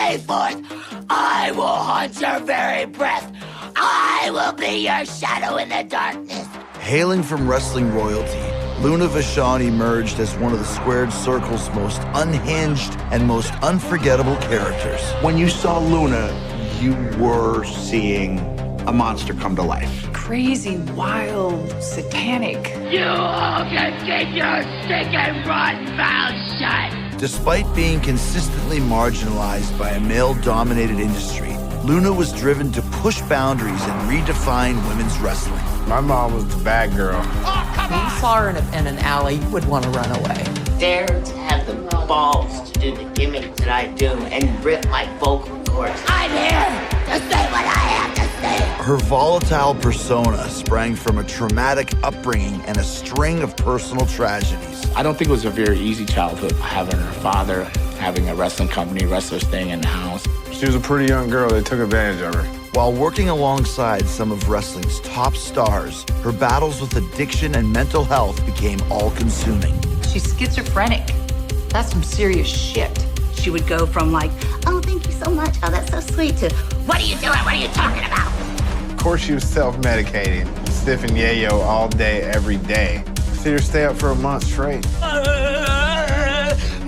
day forth, I will haunt your very breath. I will be your shadow in the darkness. Hailing from wrestling royalty, Luna Vachon emerged as one of the Squared Circle's most unhinged and most unforgettable characters. When you saw Luna, you were seeing a monster come to life. Crazy, wild, satanic. You all can keep your stinking rotten mouths shut. Despite being consistently marginalized by a male-dominated industry, Luna was driven to push boundaries and redefine women's wrestling. My mom was the bad girl. If you saw her in an alley, you would want to run away. Dare to have the balls to do the gimmicks that I do and rip my vocal cords. I'm here to say what I have to say. Her volatile persona sprang from a traumatic upbringing and a string of personal tragedies. I don't think it was a very easy childhood, having her father, having a wrestling company, wrestlers thing in the house. She was a pretty young girl. They took advantage of her. While working alongside some of wrestling's top stars, her battles with addiction and mental health became all-consuming. She's schizophrenic. That's some serious shit. She would go from like, oh, thank you so much, oh, that's so sweet, to, What are you doing? What are you talking about? Of course, she was self-medicating, sniffing yayo all day, every day. See her stay up for a month straight.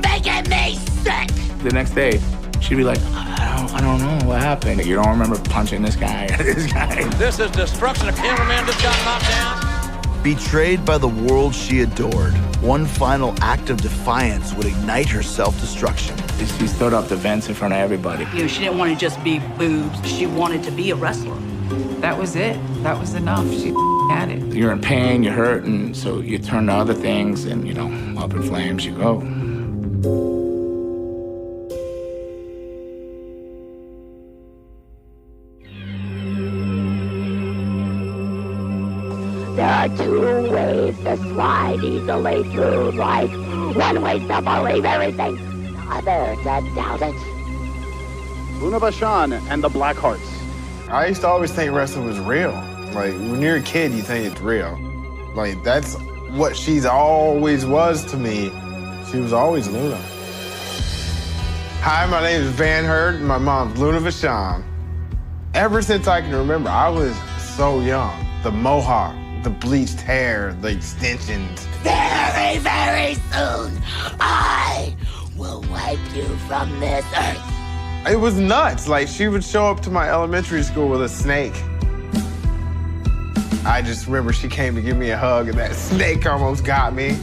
Making me sick. The next day, she'd be like, I don't know what happened. You don't remember punching this guy or this guy. This is destruction. A cameraman just got knocked down. Betrayed by the world she adored, one final act of defiance would ignite her self-destruction. She stood up the vents in front of everybody. you know, she didn't want to just be boobs. She wanted to be a wrestler. That was it. That was enough. She had it. You're in pain, you're hurt, and so you turn to other things, and, you know, up in flames you go. There are two ways to slide easily through life. One way to believe everything, the other to doubt it. Luna Vachon and the Blackhearts. I used to always think wrestling was real. Like, when you're a kid, you think it's real. Like, that's what she's always was to me. She was always Luna. Hi, my name is Van Hurt, and my mom's Luna Vachon. Ever since I can remember, I was so young. The mohawk, the bleached hair, the extensions. Very, very soon, I will wipe you from this earth. It was nuts. Like, she would show up to my elementary school with a snake. I just remember she came to give me a hug, and that snake almost got me.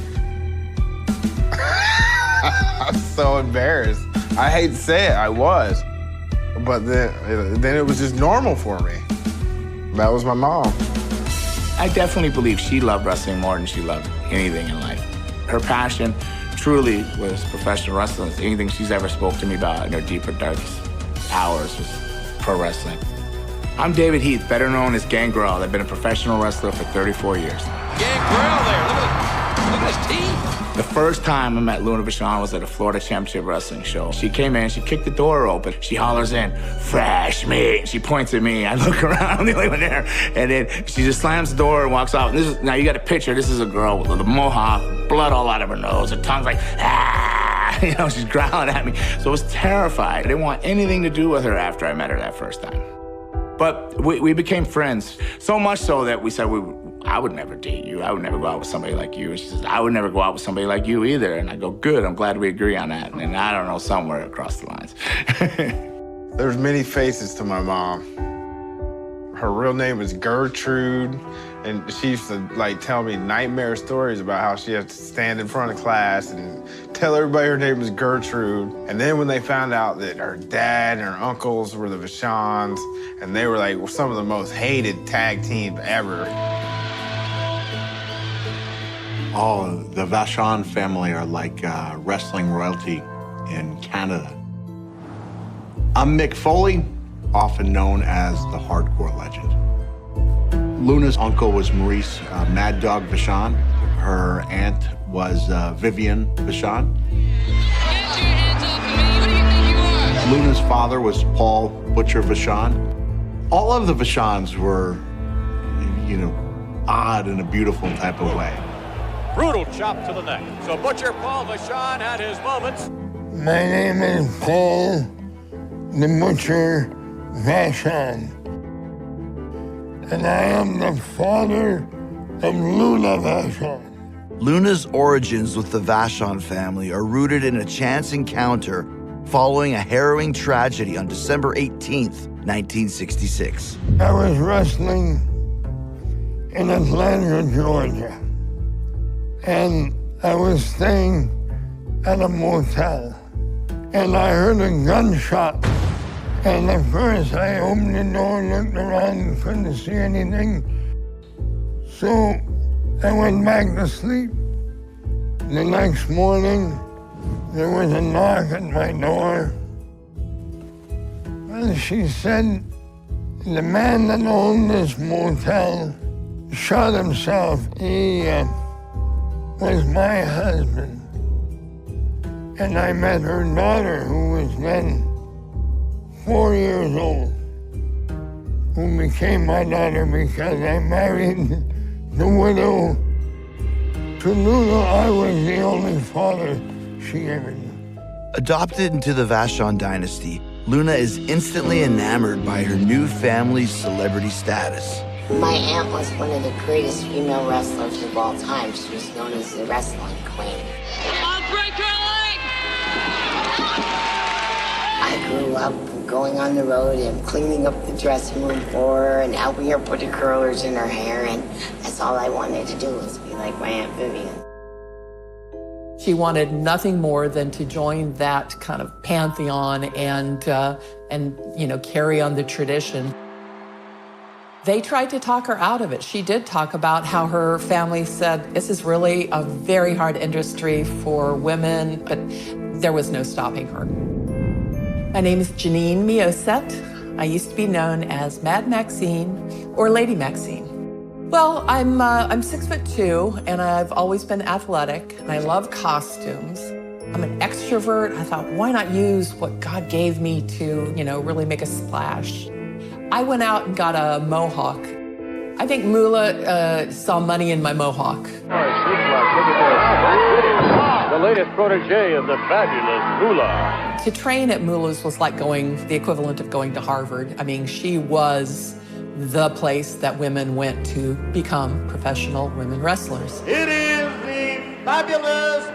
I'm so embarrassed. I hate to say it, I was. But then it was just normal for me. That was my mom. I definitely believe she loved wrestling more than she loved anything in life. Her passion truly was professional wrestling. Anything she's ever spoke to me about in her deeper, darkest hours was pro wrestling. I'm David Heath, better known as Gangrel. I've been a professional wrestler for 34 years. Gangrel there. Look at his teeth. The first time I met Luna Vachon was at a Florida Championship Wrestling show. She came in, she kicked the door open. She hollers in, "Fresh meat." She points at me. I look around, I'm the only one there. And then she just slams the door and walks off. And now you got a picture. This is a girl with a mohawk, blood all out of her nose. Her tongue's like, ah! You know, she's growling at me. So I was terrified. I didn't want anything to do with her after I met her that first time. But we became friends, so much so that we said, I would never date you. I would never go out with somebody like you. And she says, I would never go out with somebody like you either. And I go, good, I'm glad we agree on that. And I don't know, somewhere across the lines. There's many faces to my mom. Her real name was Gertrude, and she used to like tell me nightmare stories about how she had to stand in front of class and tell everybody her name was Gertrude. And then when they found out that her dad and her uncles were the Vachons, and they were like some of the most hated tag teams ever. Oh, the Vachon family are like wrestling royalty in Canada. I'm Mick Foley, often known as the hardcore legend. Luna's uncle was Maurice Mad Dog Vachon. Her aunt was Vivian Vachon. Get your hands off of me. Who do you think you are? Luna's father was Paul Butcher Vachon. All of the Vachons were, you know, odd in a beautiful type of way. Brutal chop to the neck. So Butcher Paul Vachon had his moments. My name is Paul the butcher Vachon. And I am the father of Luna Vachon. Luna's origins with the Vachon family are rooted in a chance encounter following a harrowing tragedy on December 18th, 1966. I was wrestling in Atlanta, Georgia, and I was staying at a motel, and I heard a gunshot. And at first I opened the door, looked around, and couldn't see anything. So I went back to sleep. The next morning, there was a knock at my door. And she said, the man that owned this motel shot himself. He was my husband. And I met her daughter, who was then 4 years old, who became my daughter because I married the widow. To Luna, I was the only father she ever knew. Adopted into the Vachon dynasty, Luna is instantly enamored by her new family's celebrity status. My aunt was one of the greatest female wrestlers of all time. She was known as the wrestling queen. I'll break her leg! I grew up going on the road and cleaning up the dressing room for her and helping her put the curlers in her hair, and that's all I wanted to do was be like my Aunt Vivian. She wanted nothing more than to join that kind of pantheon and carry on the tradition. They tried to talk her out of it. She did talk about how her family said, this is really a very hard industry for women, but there was no stopping her. My name is Janine Mioset. I used to be known as Mad Maxine or Lady Maxine. Well, I'm 6'2", and I've always been athletic, and I love costumes. I'm an extrovert. I thought, why not use what God gave me to, really make a splash? I went out and got a mohawk. I think Moolah saw money in my mohawk. The latest protege of the fabulous Moolah. To train at Moolah's was like the equivalent of going to Harvard. I mean, she was the place that women went to become professional women wrestlers. It is the fabulous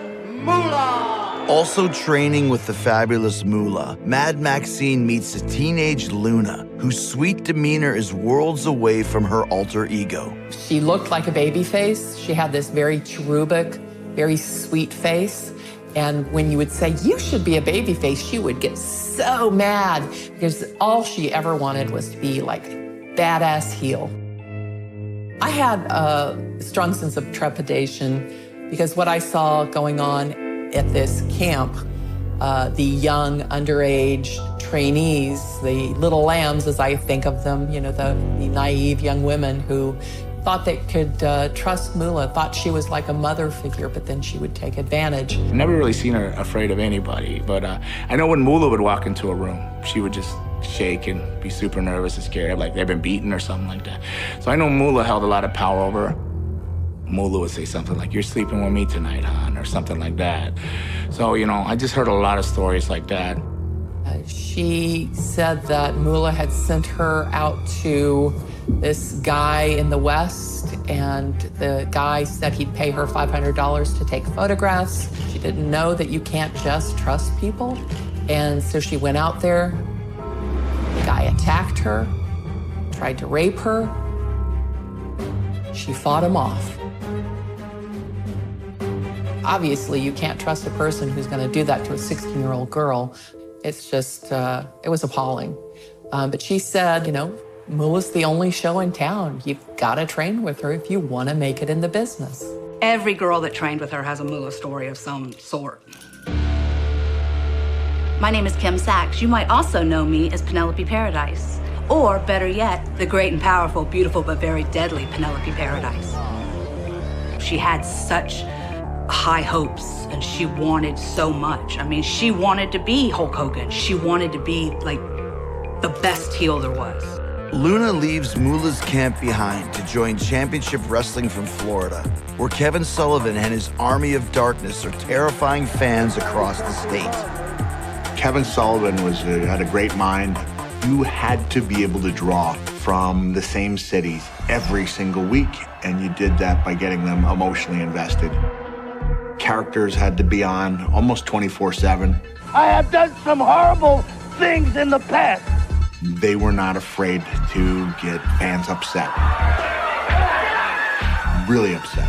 Moolah! Also training with the fabulous Moolah, Mad Maxine meets a teenage Luna, whose sweet demeanor is worlds away from her alter ego. She looked like a baby face. She had this very cherubic, very sweet face. And when you would say, you should be a baby face, she would get so mad because all she ever wanted was to be like badass heel. I had a strong sense of trepidation because what I saw going on at this camp, the young, underage trainees, the little lambs, as I think of them, the naive young women who thought they could trust Moolah, thought she was like a mother figure, but then she would take advantage. I've never really seen her afraid of anybody, but I know when Moolah would walk into a room, she would just shake and be super nervous and scared, like they've been beaten or something like that. So I know Moolah held a lot of power over her. Moolah would say something like, you're sleeping with me tonight, hon, or something like that. So, I just heard a lot of stories like that. She said that Moolah had sent her out to this guy in the West, and the guy said he'd pay her $500 to take photographs. She didn't know that you can't just trust people. And so she went out there. The guy attacked her, tried to rape her. She fought him off. Obviously, you can't trust a person who's going to do that to a 16-year-old girl. It's just, it was appalling. But she said, Moolah's the only show in town. You've got to train with her if you want to make it in the business. Every girl that trained with her has a Moolah story of some sort. My name is Kim Sachs. You might also know me as Penelope Paradise. Or, better yet, the great and powerful, beautiful, but very deadly Penelope Paradise. She had such high hopes, and she wanted so much. I mean, she wanted to be Hulk Hogan. She wanted to be, like, the best heel there was. Luna leaves Moolah's camp behind to join Championship Wrestling from Florida, where Kevin Sullivan and his army of darkness are terrifying fans across the state. Kevin Sullivan had a great mind. You had to be able to draw from the same cities every single week, and you did that by getting them emotionally invested. Characters had to be on almost 24/7. I have done some horrible things in the past. They were not afraid to get fans upset. Really upset.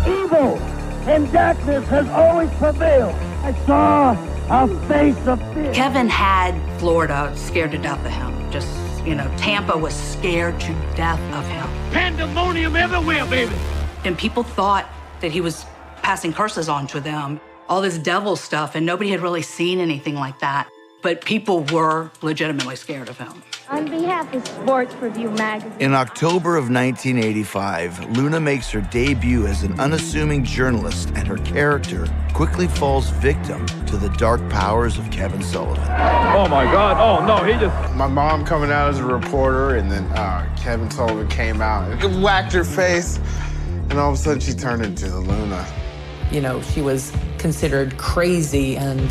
Evil and darkness has always prevailed. I saw a face of fear. Kevin had Florida scared to death of him. Just, Tampa was scared to death of him. Pandemonium everywhere, baby. And people thought that he was passing curses on to them, all this devil stuff, and nobody had really seen anything like that. But people were legitimately scared of him. On behalf of Sports Review magazine. In October of 1985, Luna makes her debut as an unassuming journalist, and her character quickly falls victim to the dark powers of Kevin Sullivan. Oh my God, oh no, he just... My mom coming out as a reporter, and then Kevin Sullivan came out and whacked her face, and all of a sudden she turned into the Luna. She was considered crazy and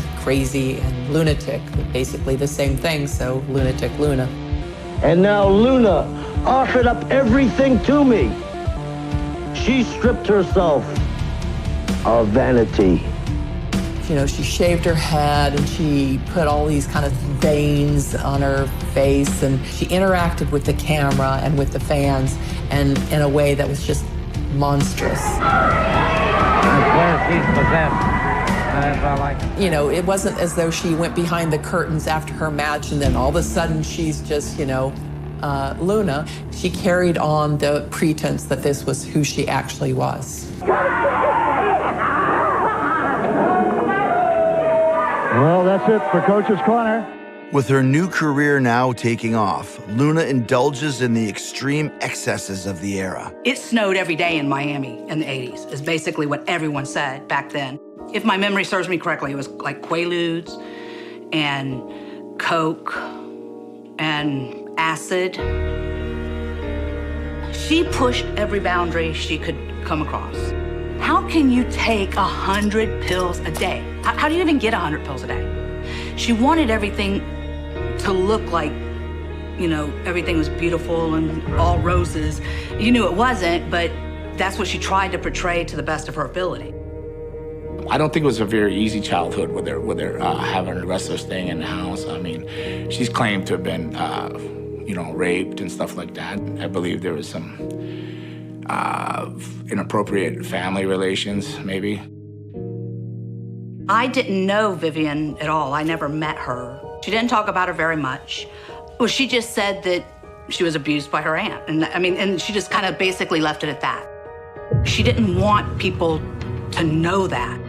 lunatic, basically the same thing, so lunatic Luna. And now Luna offered up everything to me. She stripped herself of vanity. She shaved her head and she put all these kind of veins on her face, and she interacted with the camera and with the fans and in a way that was just monstrous. It wasn't as though she went behind the curtains after her match and then all of a sudden she's just, Luna. She carried on the pretense that this was who she actually was. Well, that's it for Coach's Corner. With her new career now taking off, Luna indulges in the extreme excesses of the era. It snowed every day in Miami in the 80s, is basically what everyone said back then. If my memory serves me correctly, it was like Quaaludes and Coke and acid. She pushed every boundary she could come across. How can you take 100 pills a day? How do you even get 100 pills a day? She wanted everything to look like, everything was beautiful and all roses. You knew it wasn't, but that's what she tried to portray to the best of her ability. I don't think it was a very easy childhood with her having the rest of this thing in the house. I mean, she's claimed to have been, raped and stuff like that. I believe there was some inappropriate family relations, maybe. I didn't know Vivian at all. I never met her. She didn't talk about her very much. Well, she just said that she was abused by her aunt. And she just kind of basically left it at that. She didn't want people to know that.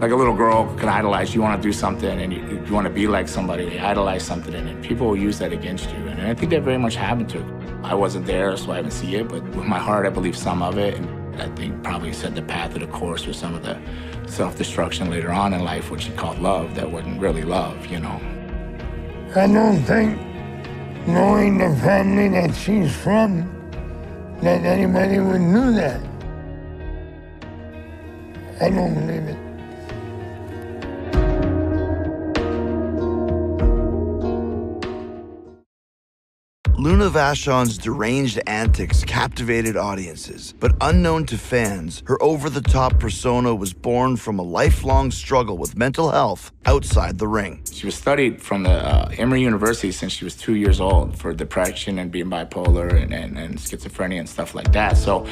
Like a little girl could idolize, you want to do something and you want to be like somebody, they idolize something and people will use that against you. And I think that very much happened to her. I wasn't there, so I haven't seen it, but with my heart, I believe some of it. And I think probably set the path of the course for some of the self-destruction later on in life, what she called love, that wasn't really love, I don't think, knowing the family that she's from, that anybody would do that. I don't believe it. Luna Vachon's deranged antics captivated audiences, but unknown to fans, her over-the-top persona was born from a lifelong struggle with mental health outside the ring. She was studied from the Emory University since she was 2 years old for depression and being bipolar and schizophrenia and stuff like that. So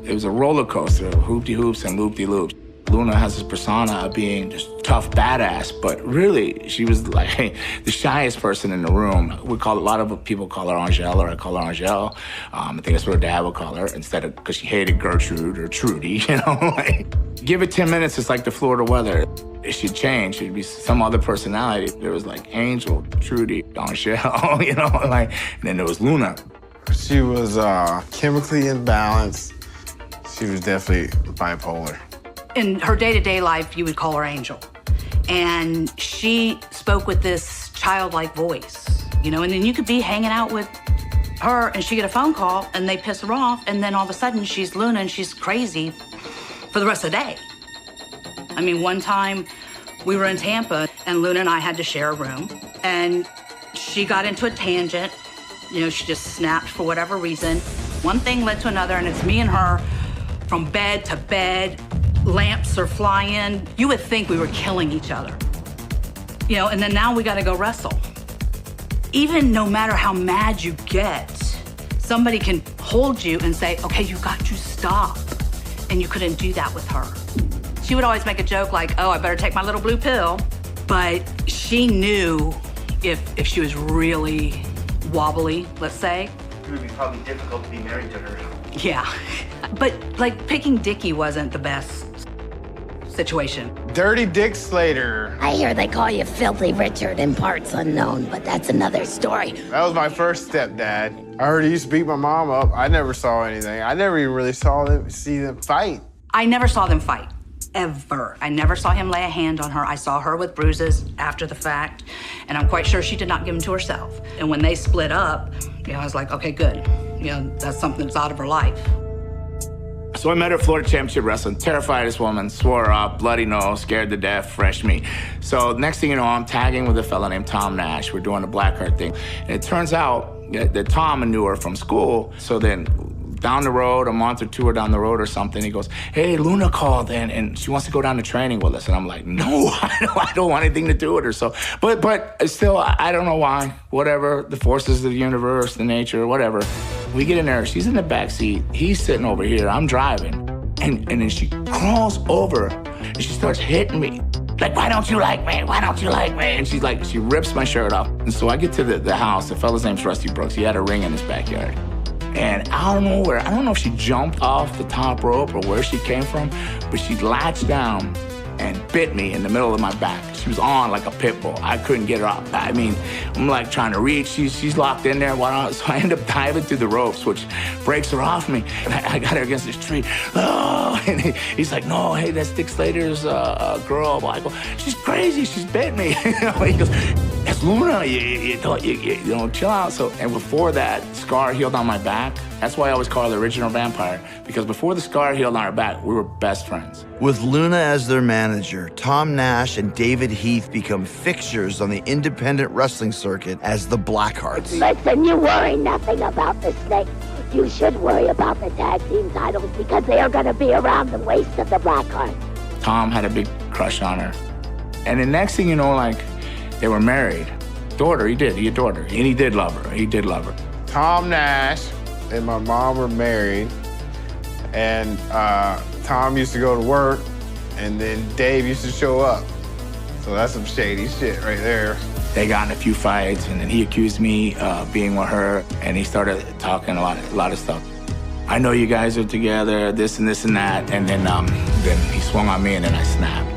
it was a roller coaster of hoop-de-hoops and loop-de-loops. Luna has this persona of being just tough badass, but really she was like the shyest person in the room. A lot of people call her Angel, or I call her Angel. I think that's what her dad would call her, because she hated Gertrude or Trudy, Give it 10 minutes, it's like the Florida weather. It should change, it'd be some other personality. There was like Angel, Trudy, Angel, and then there was Luna. She was chemically imbalanced. She was definitely bipolar. In her day-to-day life, you would call her Angel. And she spoke with this childlike voice, and then you could be hanging out with her and she get a phone call and they piss her off, and then all of a sudden she's Luna and she's crazy for the rest of the day. One time We were in Tampa, and Luna and I had to share a room, and she got into a tangent. You know, she just snapped for whatever reason. One thing led to another, and it's me and her from bed to bed. Lamps are flying. You would think we were killing each other. You know, and then now we gotta go wrestle. Even no matter how mad you get, somebody can hold you and say, okay, you got to stop. And you couldn't do that with her. She would always make a joke like, oh, I better take my little blue pill. But she knew if she was really wobbly, let's say. It would be probably difficult to be married to her. Yeah, but like picking Dickie wasn't the best situation. Dirty Dick Slater. I hear they call you Filthy Richard in parts unknown, but that's another story. That was my first stepdad. I heard he used to beat my mom up. I never saw anything. I never even really see them fight. I never saw them fight, ever. I never saw him lay a hand on her. I saw her with bruises after the fact, and I'm quite sure she did not give them to herself. And when they split up, you know, I was like, okay, good. You know, that's something that's out of her life. So I met her at Florida Championship Wrestling, terrified this woman, swore her up, bloody nose, scared to death, fresh me. So next thing you know, I'm tagging with a fella named Tom Nash. We're doing the Blackheart thing. And it turns out that Tom knew her from school. So then down the road, a month or two or down the road or something, he goes, hey, Luna called in and she wants to go down to training with us. And I'm like, no, I don't want anything to do with her. So, but still, I don't know why, whatever, the forces of the universe, the nature, whatever. We get in there, she's in the back seat, he's sitting over here, I'm driving. And then she crawls over and she starts hitting me. Like, why don't you like me? Why don't you like me? And she's like, she rips my shirt off. And so I get to the house, the fella's name's Rusty Brooks. He had a ring in his backyard. And I don't know if she jumped off the top rope or where she came from, but she latched down and bit me in the middle of my back. She was on like a pit bull. I couldn't get her up. I mean, I'm like trying to reach. She's locked in there. So I end up diving through the ropes, which breaks her off me. And I got her against this tree. Oh, and he's like, no, hey, that's Dick Slater's girl. I go, she's crazy. She's bit me. He goes, that's Luna. You don't chill out. So, and before that scar healed on my back, that's why I always call her the original vampire, because before the scar healed on her back, we were best friends. With Luna as their manager, Tom Nash and David Heath become fixtures on the independent wrestling circuit as the Blackhearts. Listen, you worry nothing about the snake. You should worry about the tag team titles because they are going to be around the waist of the Blackhearts. Tom had a big crush on her. And the next thing you know, like, they were married. Daughter, he adored her. And he did love her. Tom Nash and my mom were married, and Tom used to go to work, and then Dave used to show up. So that's some shady shit right there. They got in a few fights, and then he accused me of being with her, and he started talking a lot of stuff. I know you guys are together, this and this and that, and then he swung on me, and then I snapped.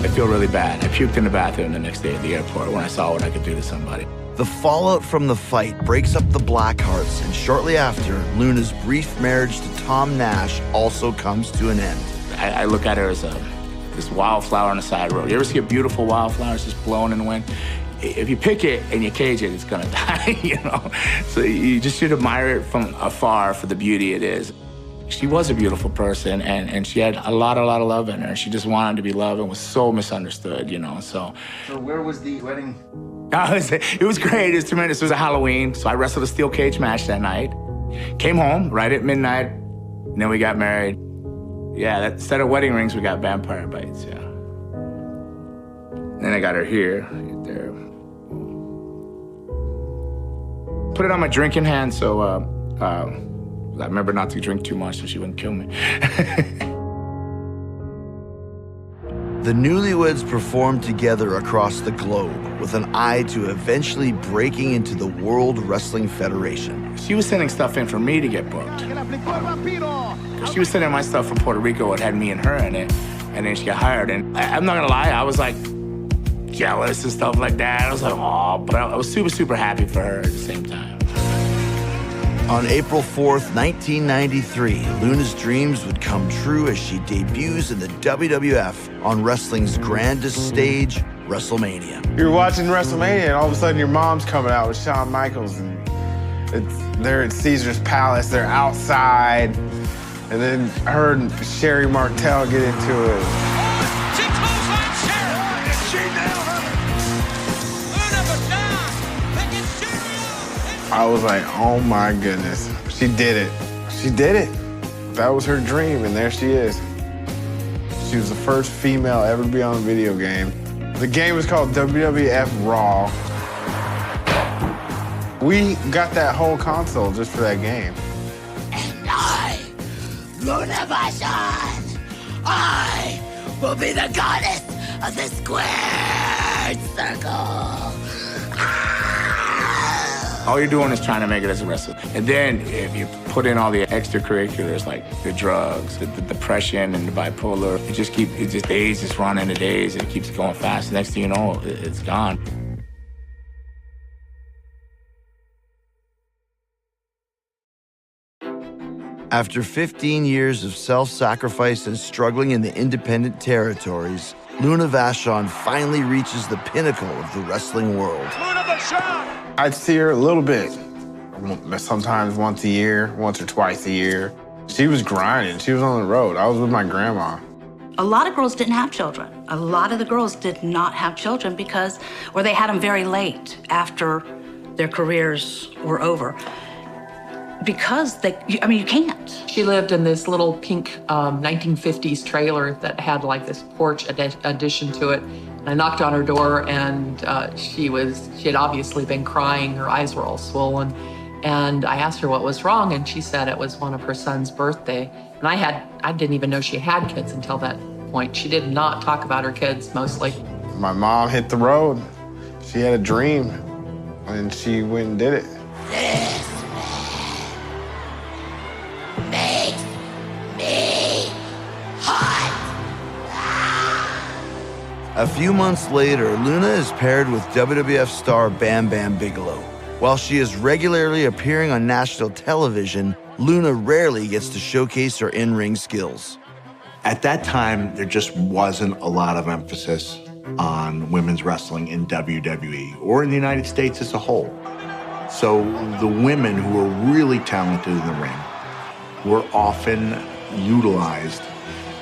I feel really bad. I puked in the bathroom the next day at the airport when I saw what I could do to somebody. The fallout from the fight breaks up the Blackhearts, and shortly after, Luna's brief marriage to Tom Nash also comes to an end. I look at her as this wildflower on the side road. You ever see a beautiful wildflower just blowing in the wind? If you pick it and you cage it, it's gonna die, you know? So you just should admire it from afar for the beauty it is. She was a beautiful person, and she had a lot of love in her. She just wanted to be loved and was so misunderstood, you know, so. So where was the wedding? It was great, it was tremendous. It was a Halloween, so I wrestled a steel cage match that night. Came home right at midnight, and then we got married. Yeah, instead of wedding rings, we got vampire bites, yeah. Then I got her here, there. Put it on my drinking hand, so I remember not to drink too much so she wouldn't kill me. The newlyweds performed together across the globe with an eye to eventually breaking into the World Wrestling Federation. She was sending stuff in for me to get booked. She was sending my stuff from Puerto Rico. It had me and her in it, and then she got hired. And I'm not gonna lie, I was like jealous and stuff like that. I was like, oh, but I was super happy for her at the same time. On April 4th, 1993, Luna's dreams would come true as she debuts in the WWF on wrestling's grandest stage, WrestleMania. You're watching WrestleMania, and all of a sudden your mom's coming out with Shawn Michaels, and they're at Caesar's Palace, they're outside, and then her and Sherry Martel get into it. She clothesline Sherry. She nailed her. I was like, oh my goodness. She did it. She did it. That was her dream, and there she is. She was the first female ever to be on a video game. The game was called WWF Brawl. We got that whole console just for that game. And I, Luna Vachon, I will be the goddess of the squared circle. All you're doing is trying to make it as a wrestler. And then if you put in all the extracurriculars like the drugs, the depression and the bipolar, days just run into days. It keeps going fast. Next thing you know, it's gone. After 15 years of self-sacrifice and struggling in the independent territories, Luna Vachon finally reaches the pinnacle of the wrestling world. Luna Vachon! I'd see her a little bit, sometimes once a year, once or twice a year. She was grinding. She was on the road. I was with my grandma. A lot of girls didn't have children. A lot of the girls did not have children or they had them very late after their careers were over. Because you can't. She lived in this little pink 1950s trailer that had like this porch addition to it. And I knocked on her door, and she had obviously been crying. Her eyes were all swollen. And I asked her what was wrong, and she said it was one of her son's birthday. And I didn't even know she had kids until that point. She did not talk about her kids mostly. My mom hit the road. She had a dream, and she went and did it. Makes me hot. A few months later, Luna is paired with WWF star Bam Bam Bigelow. While she is regularly appearing on national television, Luna rarely gets to showcase her in-ring skills. At that time, there just wasn't a lot of emphasis on women's wrestling in WWE or in the United States as a whole. So the women who were really talented in the ring were often utilized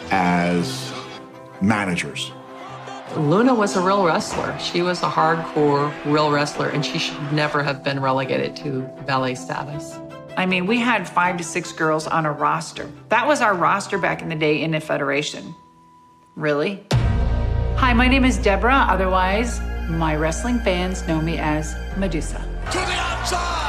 as managers. Luna was a real wrestler. She was a hardcore real wrestler, and she should never have been relegated to ballet status. I mean, we had 5 to 6 girls on a roster. That was our roster back in the day in the Federation. Really? Hi, my name is Deborah. Otherwise, my wrestling fans know me as Medusa. To the outside!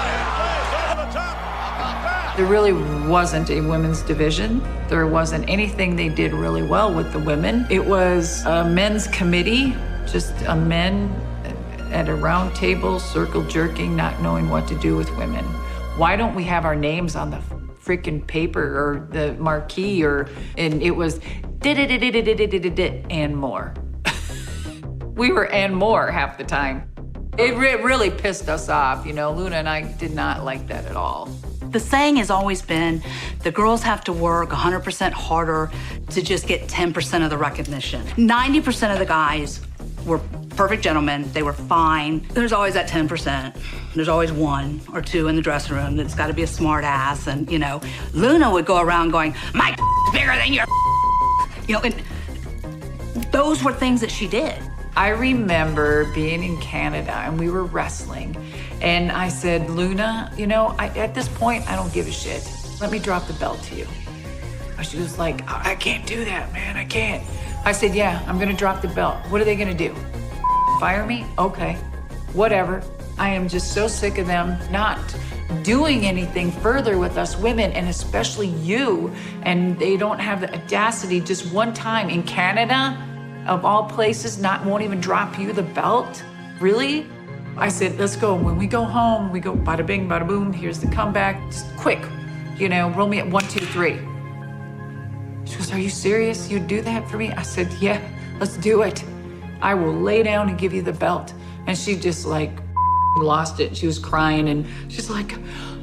To the top! There really wasn't a women's division. There wasn't anything they did really well with the women. It was a men's committee, just a men at a round table, circle jerking, not knowing what to do with women. Why don't we have our names on the freaking paper or the marquee and it was and more. We were and more half the time. It really pissed us off, Luna and I did not like that at all. The saying has always been, the girls have to work 100% harder to just get 10% of the recognition. 90% of the guys were perfect gentlemen. They were fine. There's always that 10%. There's always 1 or 2 in the dressing room that's got to be a smart ass. And, Luna would go around going, my bigger than your and those were things that she did. I remember being in Canada and we were wrestling. And I said, Luna, at this point, I don't give a shit. Let me drop the belt to you. She was like, I can't do that, man, I can't. I said, yeah, I'm gonna drop the belt. What are they gonna do? Fire me? Okay, whatever. I am just so sick of them not doing anything further with us women, and especially you. And they don't have the audacity just one time in Canada, of all places, won't even drop you the belt? Really? I said, let's go. When we go home, we go bada bing, bada boom. Here's the comeback. Just quick, roll me at 1, 2, 3. She goes, are you serious? You'd do that for me? I said, yeah, let's do it. I will lay down and give you the belt. And she just lost it. She was crying and she's like,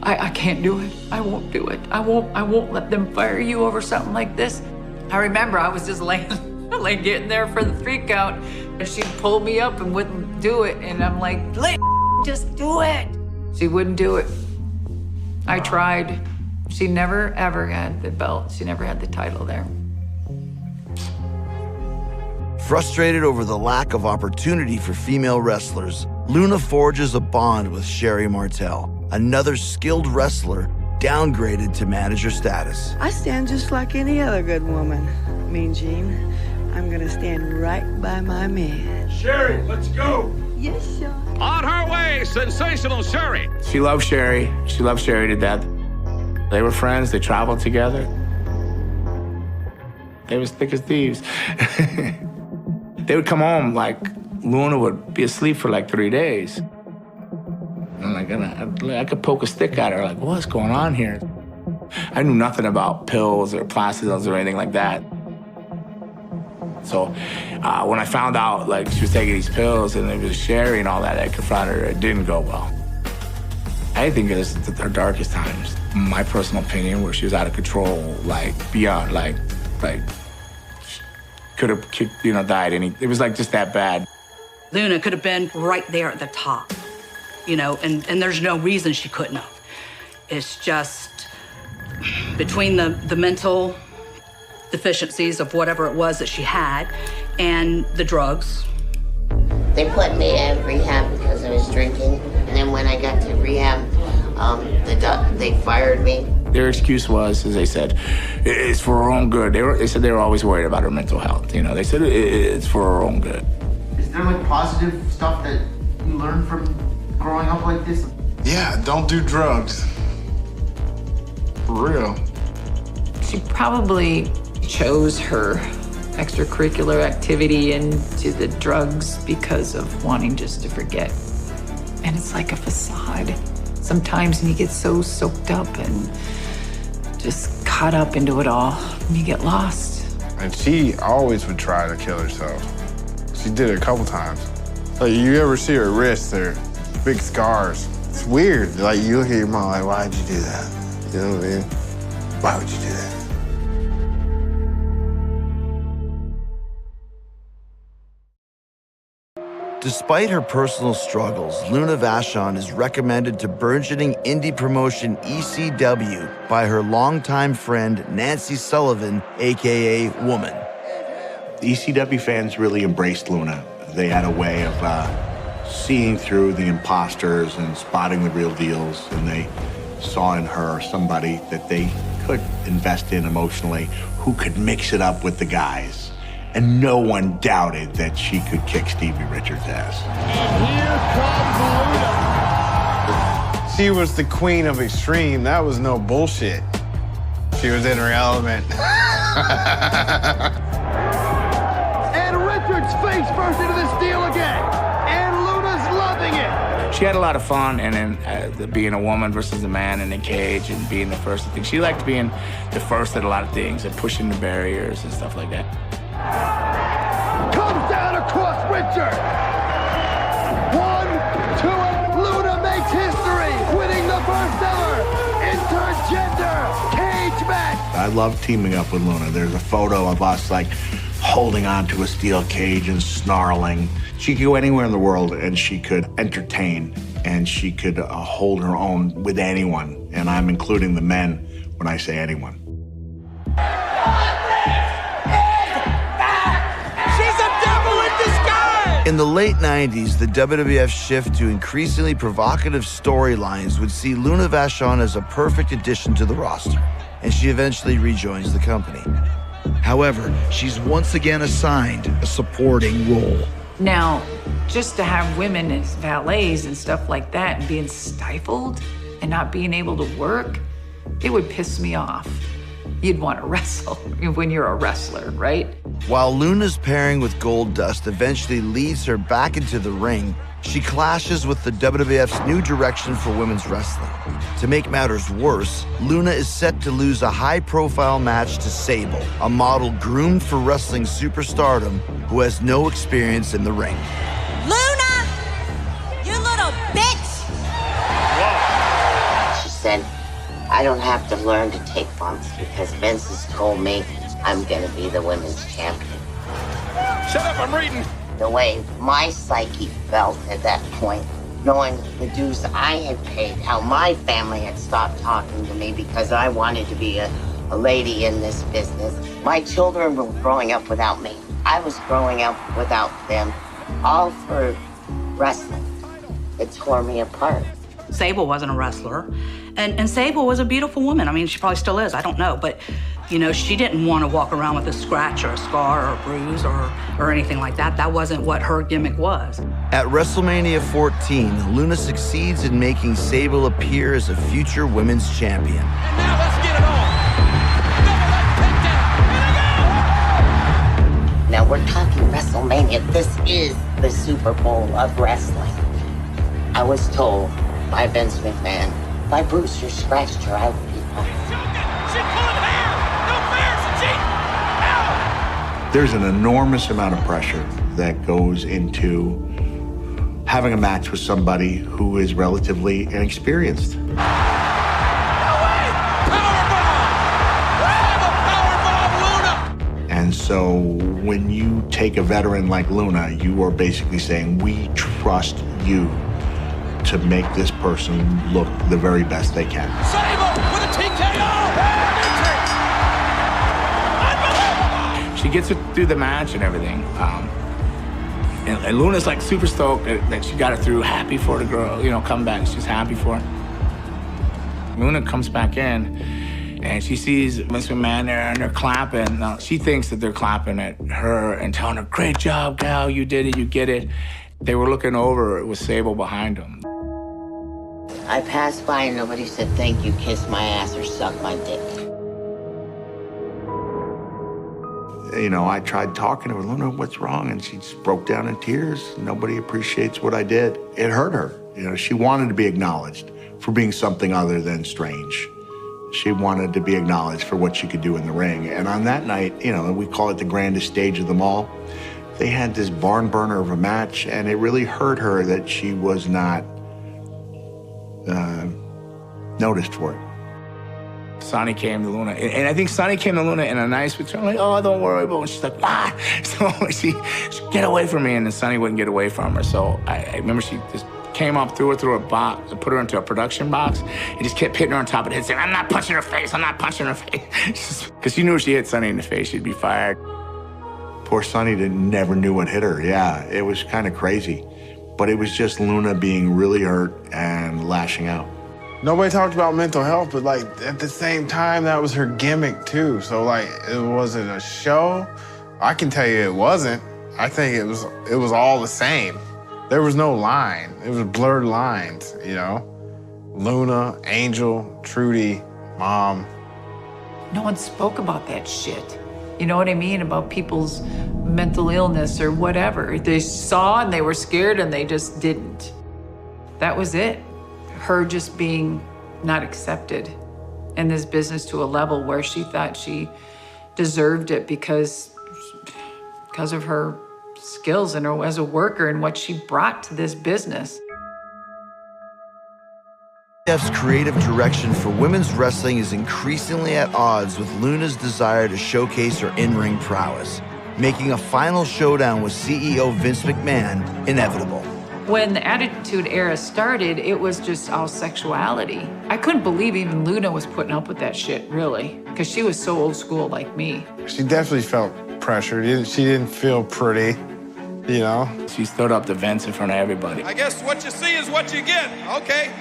I can't do it. I won't do it. I won't let them fire you over something like this. I remember I was just getting there for the 3 count, and she'd pull me up and wouldn't do it. And I'm like, just do it. She wouldn't do it. I tried. She never, ever had the belt. She never had the title there. Frustrated over the lack of opportunity for female wrestlers, Luna forges a bond with Sherry Martel, another skilled wrestler downgraded to manager status. I stand just like any other good woman, Mean Gene. I'm gonna stand right by my man. Sherry, let's go. Yes, Sean. On her way, sensational Sherry. She loved Sherry. She loved Sherry to death. They were friends. They traveled together. They was thick as thieves. They would come home, like, Luna would be asleep for like 3 days. And I could poke a stick at her, like, what's going on here? I knew nothing about pills or plastids or anything like that. So when I found out, like, she was taking these pills and it was Sherry and all that, I confronted her. It didn't go well. I think it was her darkest times. My personal opinion, where she was out of control, like, beyond, like, could have, died. It was, like, just that bad. Luna could have been right there at the top, and there's no reason she couldn't have. It's just between the mental deficiencies of whatever it was that she had and the drugs. They put me in rehab because I was drinking. And then when I got to rehab, they fired me. Their excuse was, as they said, it's for her own good. They said they were always worried about her mental health. They said it's for her own good. Is there like positive stuff that you learned from growing up like this? Yeah, don't do drugs. For real. She probably chose her extracurricular activity into the drugs because of wanting just to forget. And it's like a facade. Sometimes when you get so soaked up and just caught up into it all, and you get lost. And she always would try to kill herself. She did it a couple times. Like, you ever see her wrists, they're big scars. It's weird. Like, you look at your mom like, why'd you do that? You know what I mean? Why would you do that? Despite her personal struggles, Luna Vachon is recommended to burgeoning indie promotion ECW by her longtime friend Nancy Sullivan, aka Woman. The ECW fans really embraced Luna. They had a way of seeing through the imposters and spotting the real deals, and they saw in her somebody that they could invest in emotionally, who could mix it up with the guys. And no one doubted that she could kick Stevie Richards' ass. And here comes Luna. She was the queen of extreme. That was no bullshit. She was in her element. And Richards face first into this deal again. And Luna's loving it. She had a lot of fun, and then being a woman versus a man in a cage and being the first. I think she liked being the first at a lot of things and pushing the barriers and stuff like that. Comes down across Richard. 1, 2, Luna makes history, winning the first ever intergender cage match. I love teaming up with Luna. There's a photo of us, like, holding onto a steel cage and snarling. She could go anywhere in the world and she could entertain, and she could hold her own with anyone. And I'm including the men when I say anyone. In the late 90s, the WWF's shift to increasingly provocative storylines would see Luna Vachon as a perfect addition to the roster, and she eventually rejoins the company. However, she's once again assigned a supporting role. Now, just to have women as valets and stuff like that and being stifled and not being able to work, it would piss me off. You'd want to wrestle when you're a wrestler, right? While Luna's pairing with Goldust eventually leads her back into the ring, she clashes with the WWF's new direction for women's wrestling. To make matters worse, Luna is set to lose a high-profile match to Sable, a model groomed for wrestling superstardom who has no experience in the ring. Luna! You little bitch! She said, I don't have to learn to take bumps because Vince has told me I'm gonna be the women's champion. Shut up, I'm reading. The way my psyche felt at that point, knowing the dues I had paid, how my family had stopped talking to me because I wanted to be a lady in this business. My children were growing up without me. I was growing up without them, all for wrestling. It tore me apart. Sable wasn't a wrestler, and Sable was a beautiful woman. I mean, she probably still is, I don't know, but you know, she didn't want to walk around with a scratch or a scar or a bruise or anything like that. That wasn't what her gimmick was. At WrestleMania 14, Luna succeeds in making Sable appear as a future women's champion. And now let's get it on. Now we're talking WrestleMania. This is the Super Bowl of wrestling. I was told by Vince McMahon, if I bruised or scratched her, I would be fine. She pulling hair. No fair, There's an enormous amount of pressure that goes into having a match with somebody who is relatively inexperienced. And so when you take a veteran like Luna, you are basically saying, we trust you to make this person look the very best they can. Sable with a TKO! She gets it through the match and everything. And Luna's like super stoked that she got it through, happy for the girl, you know, come back. She's happy for her. Luna comes back in and she sees Vince McMahon there and they're clapping. Now, she thinks that they're clapping at her and telling her, great job, gal, you did it, you get it. They were looking over with Sable behind them. I passed by and nobody said thank you, kiss my ass, or suck my dick. You know, I tried talking to her, Luna, what's wrong? And she just broke down in tears. Nobody appreciates what I did. It hurt her. You know, she wanted to be acknowledged for being something other than strange. She wanted to be acknowledged for what she could do in the ring. And on that night, you know, we call it the grandest stage of them all. They had this barn burner of a match, and it really hurt her that she was not noticed for it. Sonny came to Luna, and I think Sonny came to Luna in a nice return, like, oh, don't worry about it. And she's like, what? So she get away from me, and then Sonny wouldn't get away from her. So I remember she just came up, threw her through a box, put her into a production box, and just kept hitting her on top of the head, saying, I'm not punching her face, I'm not punching her face. Because she knew if she hit Sonny in the face, she'd be fired. Poor Sonny never knew what hit her. Yeah, it was kind of crazy. But it was just Luna being really hurt and lashing out. Nobody talked about mental health, but like at the same time, that was her gimmick too. So like, was it a show? I can tell you it wasn't. I think it was all the same. There was no line. It was blurred lines, you know? Luna, Angel, Trudy, Mom. No one spoke about that shit. You know what I mean? About people's mental illness or whatever. They saw and they were scared and they just didn't. That was it. Her just being not accepted in this business to a level where she thought she deserved it because of her skills and her as a worker and what she brought to this business. WWF's creative direction for women's wrestling is increasingly at odds with Luna's desire to showcase her in-ring prowess, making a final showdown with CEO Vince McMahon inevitable. When the Attitude Era started, it was just all sexuality. I couldn't believe even Luna was putting up with that shit, really, because she was so old school like me. She definitely felt pressured. She didn't feel pretty, you know? She stood up to Vince in front of everybody. I guess what you see is what you get. Okay.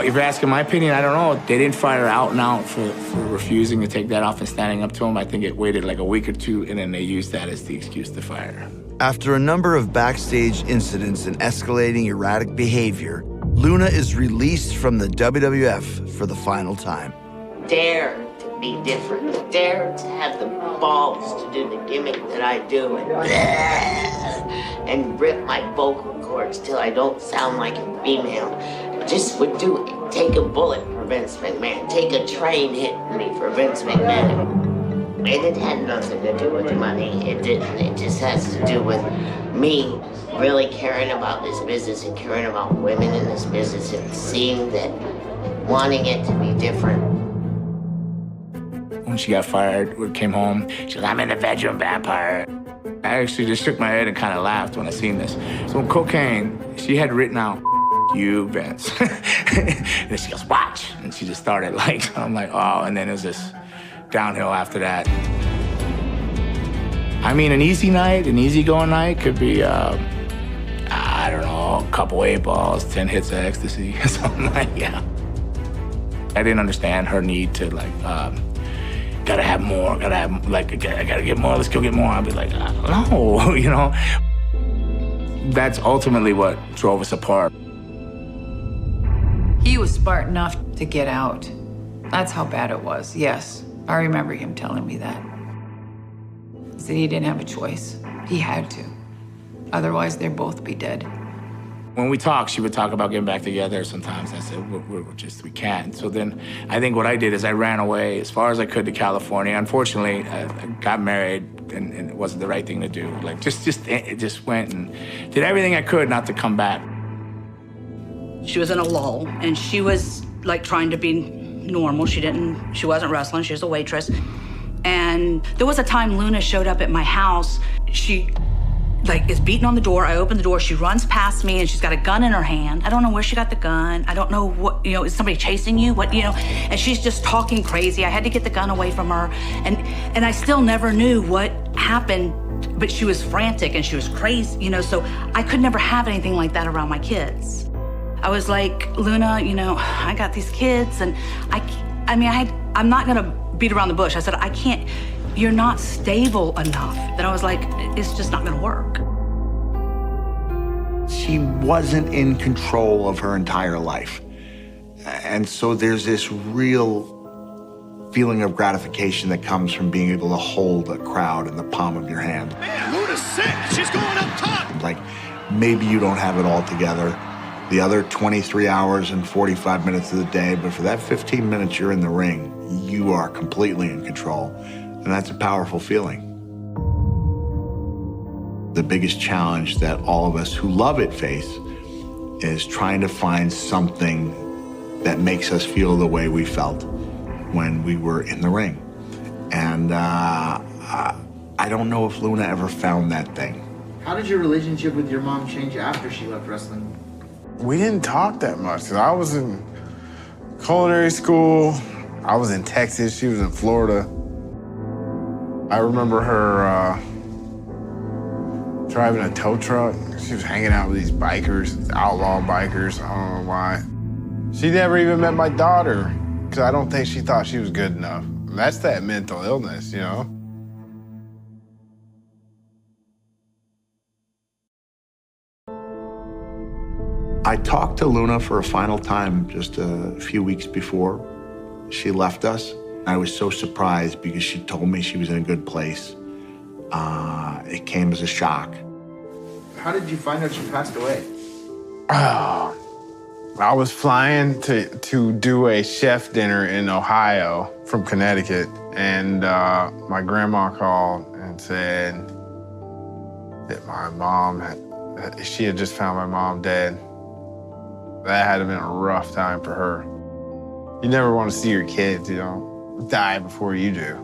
If you're asking my opinion, I don't know. They didn't fire her out and out for refusing to take that off and standing up to him. I think it waited like a week or two, and then they used that as the excuse to fire her. After a number of backstage incidents and escalating erratic behavior, Luna is released from the WWF for the final time. Dare to be different. Dare to have the balls to do the gimmick that I do and rip my vocal cords till I don't sound like a female. Just would do it. Take a bullet for Vince McMahon. Take a train hitting me for Vince McMahon. And it had nothing to do with money. It didn't. It just has to do with me really caring about this business and caring about women in this business and seeing that, wanting it to be different. When she got fired, we came home, she goes, I'm in the bedroom, vampire. I actually just shook my head and kind of laughed when I seen this. So in Cocaine, she had written out, you, Vince. And then she goes, watch. And she just started like, I'm like, oh, and then it was just downhill after that. I mean, an easy night, an easygoing night could be, I don't know, a couple 8 balls, 10 hits of ecstasy, something like that. I didn't understand her need to, like, gotta have more, I gotta get more, let's go get more. I'd be like, no, you know? That's ultimately what drove us apart. He was smart enough to get out. That's how bad it was, yes. I remember him telling me that. He said he didn't have a choice. He had to. Otherwise, they'd both be dead. When we talked, she would talk about getting back together sometimes. I said, we can't. So then I think what I did is I ran away as far as I could to California. Unfortunately, I got married and it wasn't the right thing to do. Like, just went and did everything I could not to come back. She was in a lull, and she was, like, trying to be normal. She wasn't wrestling, she was a waitress. And there was a time Luna showed up at my house. She, like, is beating on the door. I open the door, she runs past me, and she's got a gun in her hand. I don't know where she got the gun. I don't know what, you know, is somebody chasing you? What, you know? And she's just talking crazy. I had to get the gun away from her. And I still never knew what happened, but she was frantic and she was crazy, you know, so I could never have anything like that around my kids. I was like, Luna, you know, I got these kids, and I'm not gonna beat around the bush. I said, I can't, you're not stable enough. That I was like, it's just not gonna work. She wasn't in control of her entire life. And so there's this real feeling of gratification that comes from being able to hold a crowd in the palm of your hand. Man, Luna's sick. She's going up top. Like, maybe you don't have it all together the other 23 hours and 45 minutes of the day, but for that 15 minutes you're in the ring, you are completely in control. And that's a powerful feeling. The biggest challenge that all of us who love it face is trying to find something that makes us feel the way we felt when we were in the ring. And I don't know if Luna ever found that thing. How did your relationship with your mom change after she left wrestling? We didn't talk that much, 'cause I was in culinary school. I was in Texas, she was in Florida. I remember her driving a tow truck. She was hanging out with these bikers, these outlaw bikers, I don't know why. She never even met my daughter, because I don't think she thought she was good enough. That's that mental illness, you know? I talked to Luna for a final time just a few weeks before she left us. I was so surprised because she told me she was in a good place. It came as a shock. How did you find out she passed away? I was flying to do a chef dinner in Ohio from Connecticut, and my grandma called and said that my mom she had just found my mom dead. That had been a rough time for her. You never want to see your kids, you know, die before you do.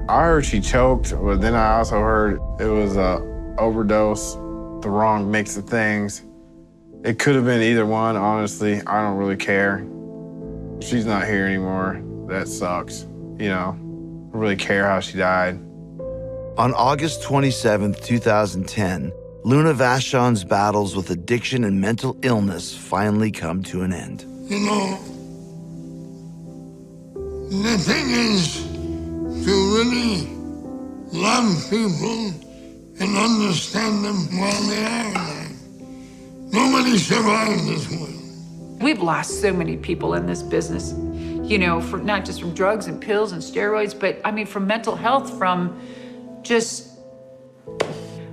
I heard she choked, but then I also heard it was a overdose, the wrong mix of things. It could have been either one, honestly. I don't really care. She's not here anymore. That sucks, you know. I don't really care how she died. On August 27th, 2010, Luna Vachon's battles with addiction and mental illness finally come to an end. You know, the thing is to really love people and understand them while they are alive. Nobody survives this world. We've lost so many people in this business, you know, for not just from drugs and pills and steroids, but I mean, from mental health, from just,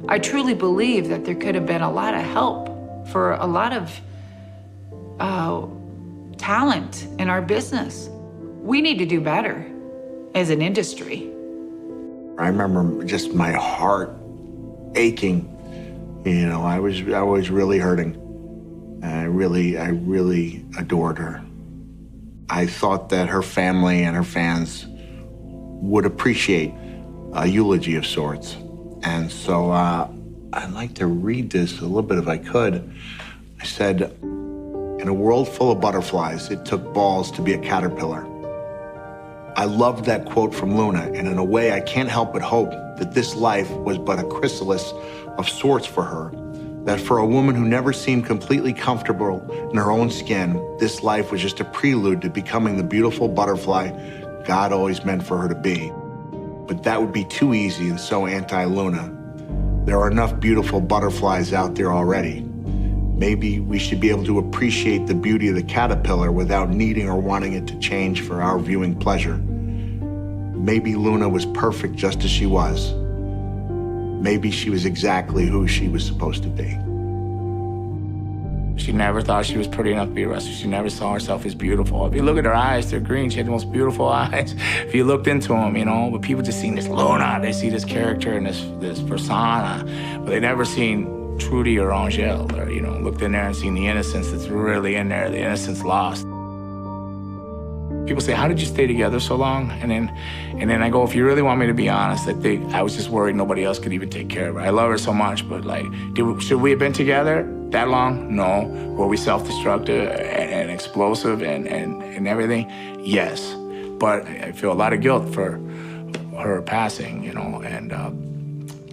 I truly believe that there could have been a lot of help for a lot of talent in our business. We need to do better as an industry. I remember just my heart aching. You know, I was really hurting. I really adored her. I thought that her family and her fans would appreciate a eulogy of sorts. And so I'd like to read this a little bit if I could. I said, in a world full of butterflies, it took balls to be a caterpillar. I loved that quote from Luna, and in a way I can't help but hope that this life was but a chrysalis of sorts for her, that for a woman who never seemed completely comfortable in her own skin, this life was just a prelude to becoming the beautiful butterfly God always meant for her to be. But that would be too easy and so anti-Luna. There are enough beautiful butterflies out there already. Maybe we should be able to appreciate the beauty of the caterpillar without needing or wanting it to change for our viewing pleasure. Maybe Luna was perfect just as she was. Maybe she was exactly who she was supposed to be. She never thought she was pretty enough to be a wrestler. She never saw herself as beautiful. If you look at her eyes, they're green. She had the most beautiful eyes. If you looked into them, you know, but people just seen this Luna. They see this character and this persona, but they never seen Trudy or Angel, or, you know, looked in there and seen the innocence that's really in there, the innocence lost. People say, how did you stay together so long? And then I go, if you really want me to be honest, I was just worried nobody else could even take care of her. I love her so much, but like, should we have been together that long? No. Were we self-destructive and explosive and everything? Yes. But I feel a lot of guilt for her passing, you know, and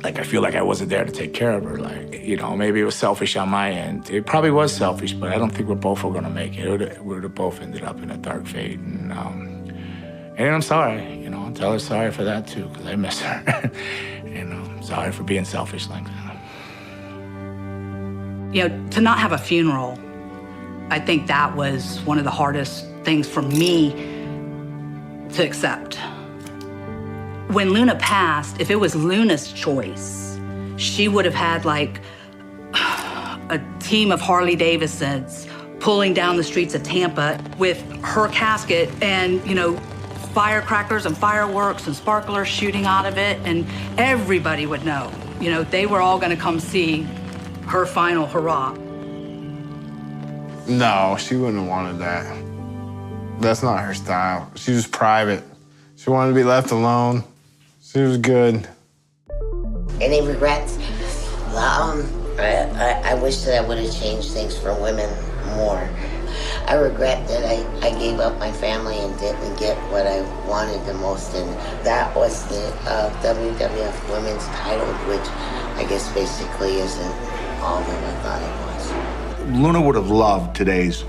like, I feel like I wasn't there to take care of her. Like, you know, maybe it was selfish on my end. It probably was selfish, but I don't think we both were gonna make it. We would have both ended up in a dark fate. And I'm sorry, you know, tell her sorry for that too, because I miss her. You know, I'm sorry for being selfish like that. You know, to not have a funeral, I think that was one of the hardest things for me to accept. When Luna passed, if it was Luna's choice, she would have had like a team of Harley Davidsons pulling down the streets of Tampa with her casket and, you know, firecrackers and fireworks and sparklers shooting out of it, and everybody would know. You know, they were all gonna come see her final hurrah. No, she wouldn't have wanted that. That's not her style. She was private. She wanted to be left alone. She was good. Any regrets? I wish that I would have changed things for women more. I regret that I gave up my family and didn't get what I wanted the most, and that was the WWF Women's title, which I guess basically isn't all that I thought it was. Luna would have loved today's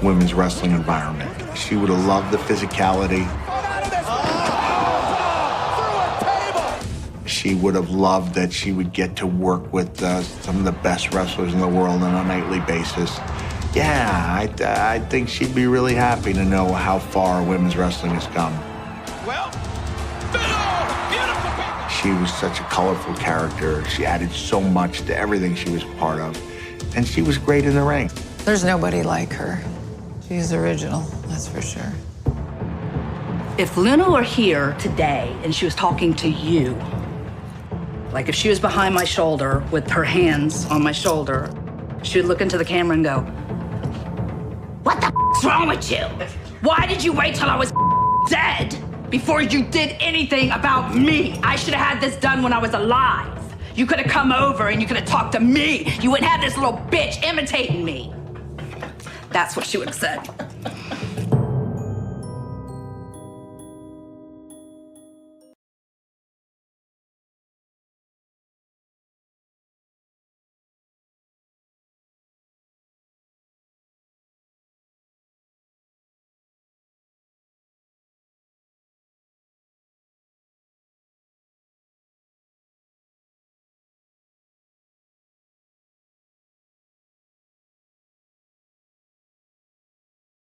women's wrestling environment. She would have loved the physicality. She would have loved that she would get to work with some of the best wrestlers in the world on a nightly basis. Yeah, I think she'd be really happy to know how far women's wrestling has come. She was such a colorful character. She added so much to everything she was part of. And she was great in the ring. There's nobody like her. She's original, that's for sure. If Luna were here today and she was talking to you, like if she was behind my shoulder with her hands on my shoulder, she would look into the camera and go, "What the f***'s wrong with you? Why did you wait till I was dead before you did anything about me? I should have had this done when I was alive. You could have come over and you could have talked to me. You wouldn't have this little bitch imitating me." That's what she would have said.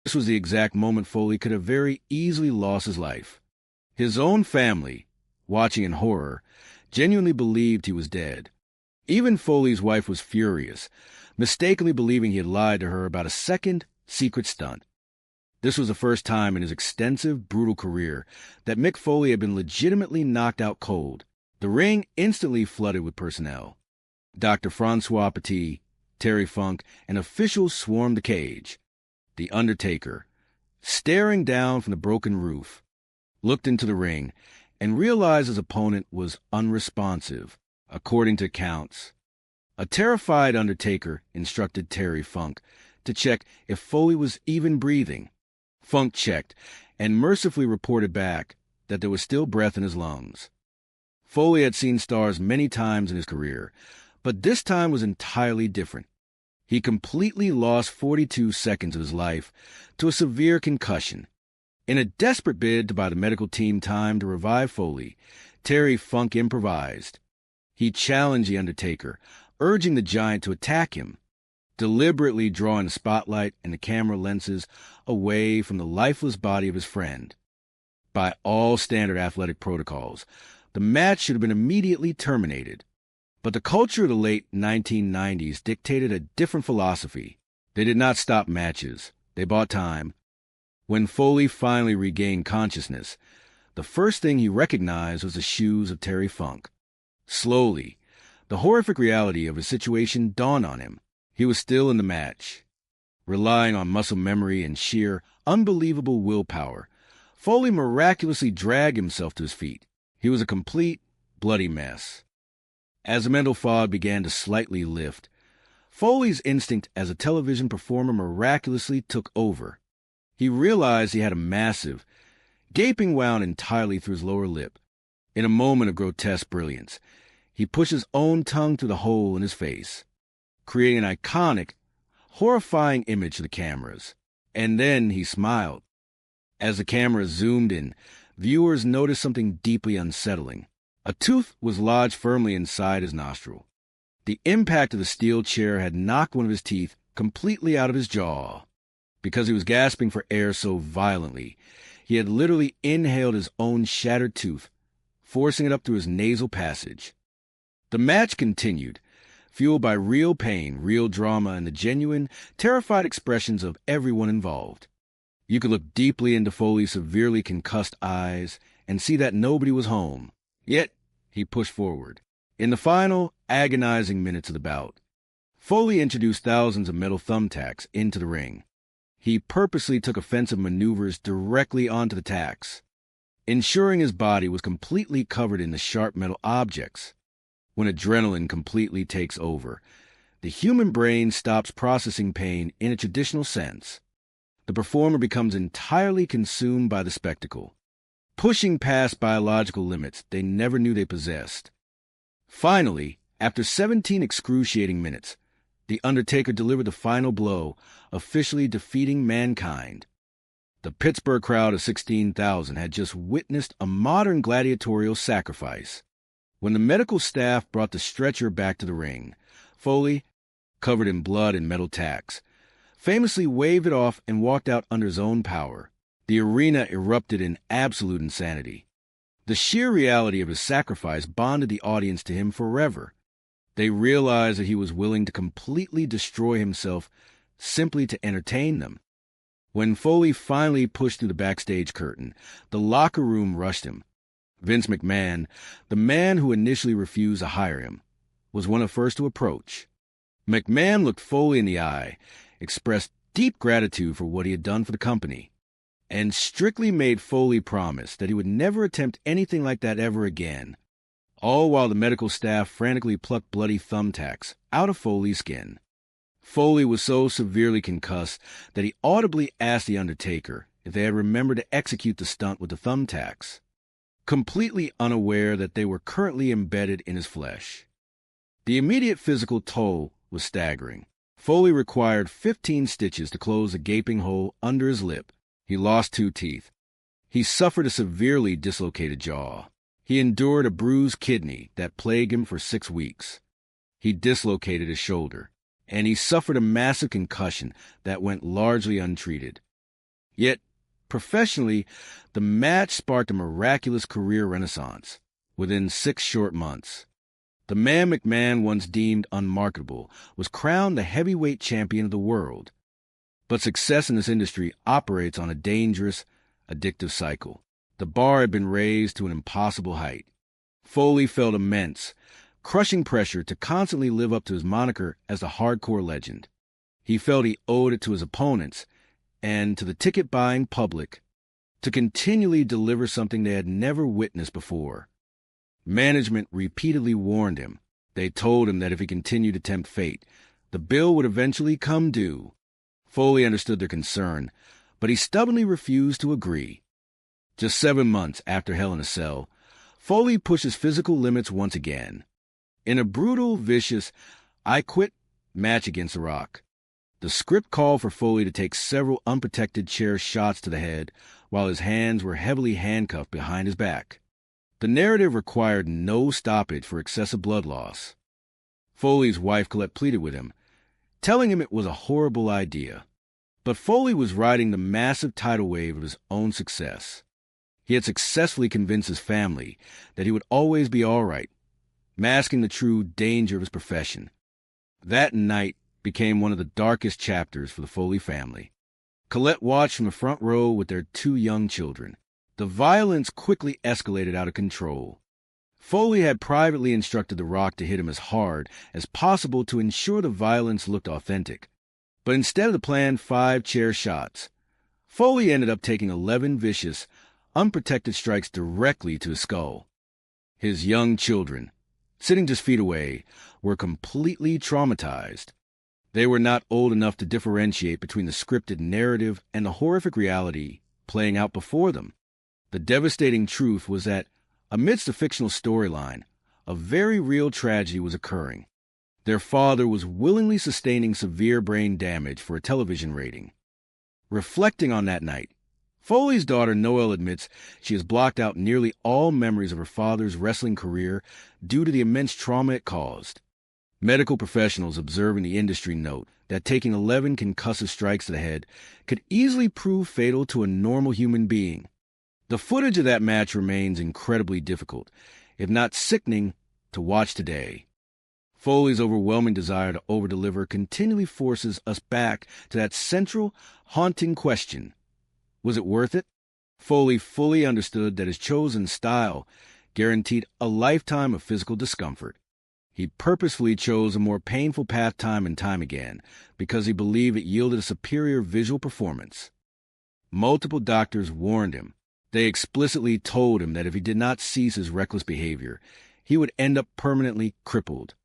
This was the exact moment Foley could have very easily lost his life. His own family, watching in horror, genuinely believed he was dead. Even Foley's wife was furious, mistakenly believing he had lied to her about a second secret stunt. This was the first time in his extensive, brutal career that Mick Foley had been legitimately knocked out cold. The ring instantly flooded with personnel. Dr. Francois Petit, Terry Funk, and officials swarmed the cage. The Undertaker, staring down from the broken roof, looked into the ring and realized his opponent was unresponsive, according to counts. A terrified Undertaker instructed Terry Funk to check if Foley was even breathing. Funk checked and mercifully reported back that there was still breath in his lungs. Foley had seen stars many times in his career, but this time was entirely different. He completely lost 42 seconds of his life to a severe concussion. In a desperate bid to buy the medical team time to revive Foley, Terry Funk improvised. He challenged The Undertaker, urging the Giant to attack him, deliberately drawing the spotlight and the camera lenses away from the lifeless body of his friend. By all standard athletic protocols, the match should have been immediately terminated. But the culture of the late 1990s dictated a different philosophy. They did not stop matches. They bought time. When Foley finally regained consciousness, the first thing he recognized was the shoes of Terry Funk. Slowly, the horrific reality of his situation dawned on him. He was still in the match. Relying on muscle memory and sheer, unbelievable willpower, Foley miraculously dragged himself to his feet. He was a complete, bloody mess. As the mental fog began to slightly lift, Foley's instinct as a television performer miraculously took over. He realized he had a massive, gaping wound entirely through his lower lip. In a moment of grotesque brilliance, he pushed his own tongue through the hole in his face, creating an iconic, horrifying image to the cameras. And then he smiled. As the camera zoomed in, viewers noticed something deeply unsettling. A tooth was lodged firmly inside his nostril. The impact of the steel chair had knocked one of his teeth completely out of his jaw. Because he was gasping for air so violently, he had literally inhaled his own shattered tooth, forcing it up through his nasal passage. The match continued, fueled by real pain, real drama, and the genuine, terrified expressions of everyone involved. You could look deeply into Foley's severely concussed eyes and see that nobody was home. Yet, he pushed forward. In the final, agonizing minutes of the bout, Foley introduced thousands of metal thumbtacks into the ring. He purposely took offensive maneuvers directly onto the tacks, ensuring his body was completely covered in the sharp metal objects. When adrenaline completely takes over, the human brain stops processing pain in a traditional sense. The performer becomes entirely consumed by the spectacle, pushing past biological limits they never knew they possessed. Finally, after 17 excruciating minutes, The Undertaker delivered the final blow, officially defeating Mankind. The Pittsburgh crowd of 16,000 had just witnessed a modern gladiatorial sacrifice. When the medical staff brought the stretcher back to the ring, Foley, covered in blood and metal tacks, famously waved it off and walked out under his own power. The arena erupted in absolute insanity. The sheer reality of his sacrifice bonded the audience to him forever. They realized that he was willing to completely destroy himself simply to entertain them. When Foley finally pushed through the backstage curtain, the locker room rushed him. Vince McMahon, the man who initially refused to hire him, was one of the first to approach. McMahon looked Foley in the eye, expressed deep gratitude for what he had done for the company, and strictly made Foley promise that he would never attempt anything like that ever again, all while the medical staff frantically plucked bloody thumbtacks out of Foley's skin. Foley was so severely concussed that he audibly asked The Undertaker if they had remembered to execute the stunt with the thumbtacks, completely unaware that they were currently embedded in his flesh. The immediate physical toll was staggering. Foley required 15 stitches to close a gaping hole under his lip. He lost 2 teeth. He suffered a severely dislocated jaw. He endured a bruised kidney that plagued him for 6 weeks. He dislocated his shoulder, and he suffered a massive concussion that went largely untreated. Yet, professionally, the match sparked a miraculous career renaissance. Within 6 short months, the man McMahon once deemed unmarketable was crowned the heavyweight champion of the world. But success in this industry operates on a dangerous, addictive cycle. The bar had been raised to an impossible height. Foley felt immense, crushing pressure to constantly live up to his moniker as a hardcore legend. He felt he owed it to his opponents and to the ticket-buying public to continually deliver something they had never witnessed before. Management repeatedly warned him. They told him that if he continued to tempt fate, the bill would eventually come due. Foley understood their concern, but he stubbornly refused to agree. Just 7 months after Hell in a Cell, Foley pushes physical limits once again. In a brutal, vicious, I quit match against The Rock, the script called for Foley to take several unprotected chair shots to the head while his hands were heavily handcuffed behind his back. The narrative required no stoppage for excessive blood loss. Foley's wife Colette pleaded with him, telling him it was a horrible idea. But Foley was riding the massive tidal wave of his own success. He had successfully convinced his family that he would always be all right, masking the true danger of his profession. That night became one of the darkest chapters for the Foley family. Colette watched from the front row with their 2 young children. The violence quickly escalated out of control. Foley had privately instructed The Rock to hit him as hard as possible to ensure the violence looked authentic. But instead of the planned 5 chair shots, Foley ended up taking 11 vicious, unprotected strikes directly to his skull. His young children, sitting just feet away, were completely traumatized. They were not old enough to differentiate between the scripted narrative and the horrific reality playing out before them. The devastating truth was that, amidst a fictional storyline, a very real tragedy was occurring. Their father was willingly sustaining severe brain damage for a television rating. Reflecting on that night, Foley's daughter Noelle admits she has blocked out nearly all memories of her father's wrestling career due to the immense trauma it caused. Medical professionals observing the industry note that taking 11 concussive strikes to the head could easily prove fatal to a normal human being. The footage of that match remains incredibly difficult, if not sickening, to watch today. Foley's overwhelming desire to overdeliver continually forces us back to that central, haunting question. Was it worth it? Foley fully understood that his chosen style guaranteed a lifetime of physical discomfort. He purposefully chose a more painful path time and time again because he believed it yielded a superior visual performance. Multiple doctors warned him. They explicitly told him that if he did not cease his reckless behavior, he would end up permanently crippled.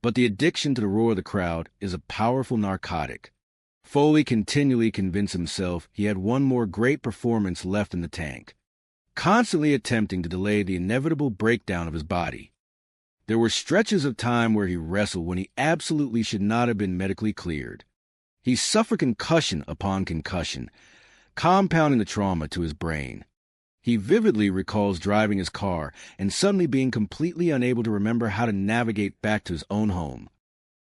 But the addiction to the roar of the crowd is a powerful narcotic. Foley continually convinced himself he had one more great performance left in the tank, constantly attempting to delay the inevitable breakdown of his body. There were stretches of time where he wrestled when he absolutely should not have been medically cleared. He suffered concussion upon concussion, compounding the trauma to his brain. He vividly recalls driving his car and suddenly being completely unable to remember how to navigate back to his own home.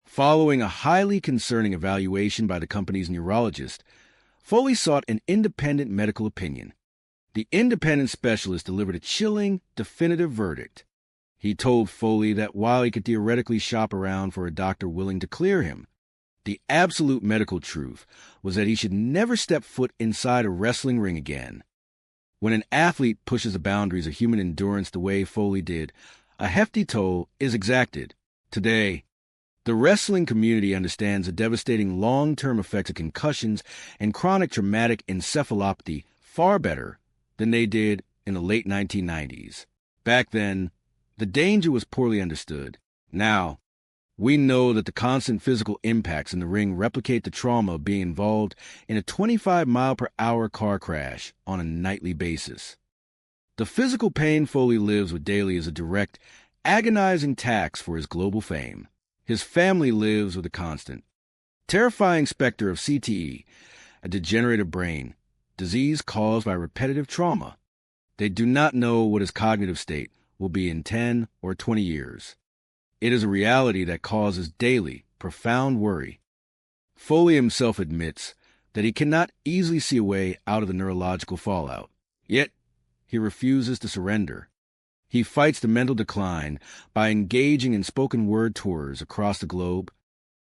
Following a highly concerning evaluation by the company's neurologist, Foley sought an independent medical opinion. The independent specialist delivered a chilling, definitive verdict. He told Foley that while he could theoretically shop around for a doctor willing to clear him, the absolute medical truth was that he should never step foot inside a wrestling ring again. When an athlete pushes the boundaries of human endurance the way Foley did, a hefty toll is exacted. Today, the wrestling community understands the devastating long-term effects of concussions and chronic traumatic encephalopathy far better than they did in the late 1990s. Back then, the danger was poorly understood. Now, we know that the constant physical impacts in the ring replicate the trauma of being involved in a 25-mile-per-hour car crash on a nightly basis. The physical pain Foley lives with daily is a direct, agonizing tax for his global fame. His family lives with a constant, terrifying specter of CTE, a degenerative brain, disease caused by repetitive trauma. They do not know what his cognitive state will be in 10 or 20 years. It is a reality that causes daily, profound worry. Foley himself admits that he cannot easily see a way out of the neurological fallout. Yet, he refuses to surrender. He fights the mental decline by engaging in spoken word tours across the globe,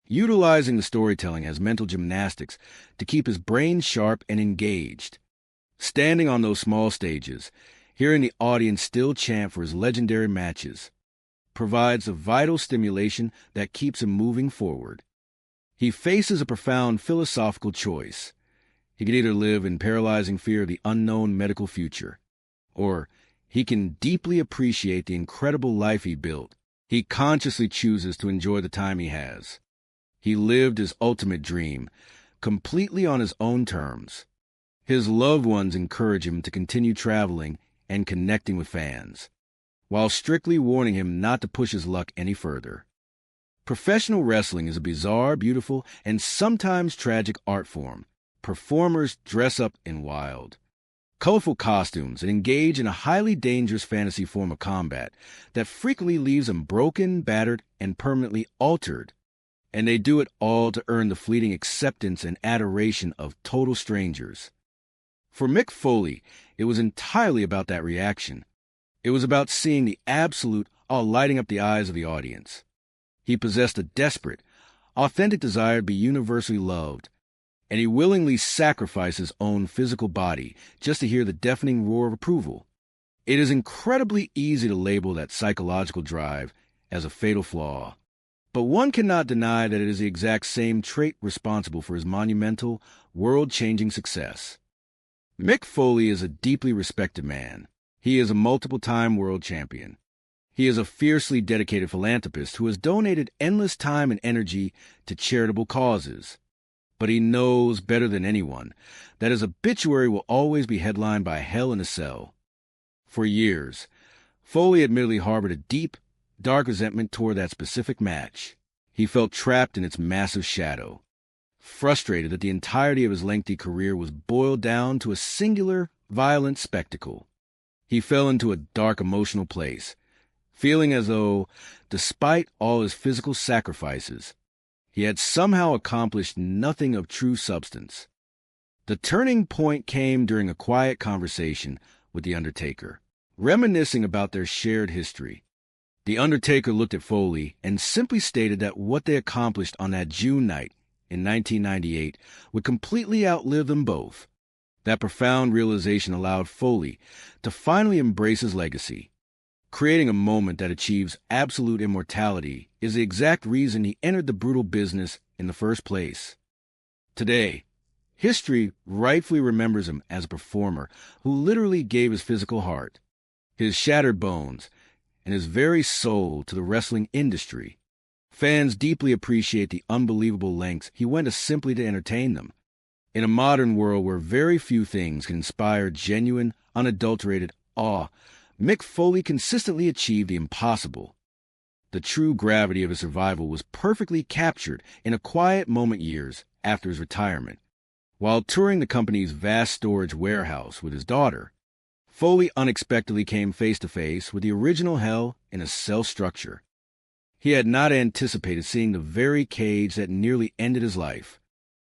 utilizing the storytelling as mental gymnastics to keep his brain sharp and engaged. Standing on those small stages, hearing the audience still chant for his legendary matches, provides a vital stimulation that keeps him moving forward. He faces a profound philosophical choice. He can either live in paralyzing fear of the unknown medical future, or he can deeply appreciate the incredible life he built. He consciously chooses to enjoy the time he has. He lived his ultimate dream, completely on his own terms. His loved ones encourage him to continue traveling and connecting with fans, while strictly warning him not to push his luck any further. Professional wrestling is a bizarre, beautiful, and sometimes tragic art form. Performers dress up in wild, colorful costumes and engage in a highly dangerous fantasy form of combat that frequently leaves them broken, battered, and permanently altered. And they do it all to earn the fleeting acceptance and adoration of total strangers. For Mick Foley, it was entirely about that reaction. It was about seeing the absolute all lighting up the eyes of the audience. He possessed a desperate, authentic desire to be universally loved, and he willingly sacrificed his own physical body just to hear the deafening roar of approval. It is incredibly easy to label that psychological drive as a fatal flaw, but one cannot deny that it is the exact same trait responsible for his monumental, world-changing success. Mick Foley is a deeply respected man. He is a multiple-time world champion. He is a fiercely dedicated philanthropist who has donated endless time and energy to charitable causes. But he knows better than anyone that his obituary will always be headlined by Hell in a Cell. For years, Foley admittedly harbored a deep, dark resentment toward that specific match. He felt trapped in its massive shadow, frustrated that the entirety of his lengthy career was boiled down to a singular, violent spectacle. He fell into a dark emotional place, feeling as though, despite all his physical sacrifices, he had somehow accomplished nothing of true substance. The turning point came during a quiet conversation with The Undertaker, reminiscing about their shared history. The Undertaker looked at Foley and simply stated that what they accomplished on that June night in 1998 would completely outlive them both. That profound realization allowed Foley to finally embrace his legacy. Creating a moment that achieves absolute immortality is the exact reason he entered the brutal business in the first place. Today, history rightfully remembers him as a performer who literally gave his physical heart, his shattered bones, and his very soul to the wrestling industry. Fans deeply appreciate the unbelievable lengths he went simply to entertain them. In a modern world where very few things can inspire genuine, unadulterated awe, Mick Foley consistently achieved the impossible. The true gravity of his survival was perfectly captured in a quiet moment years after his retirement. While touring the company's vast storage warehouse with his daughter, Foley unexpectedly came face-to-face with the original Hell in a Cell structure. He had not anticipated seeing the very cage that nearly ended his life.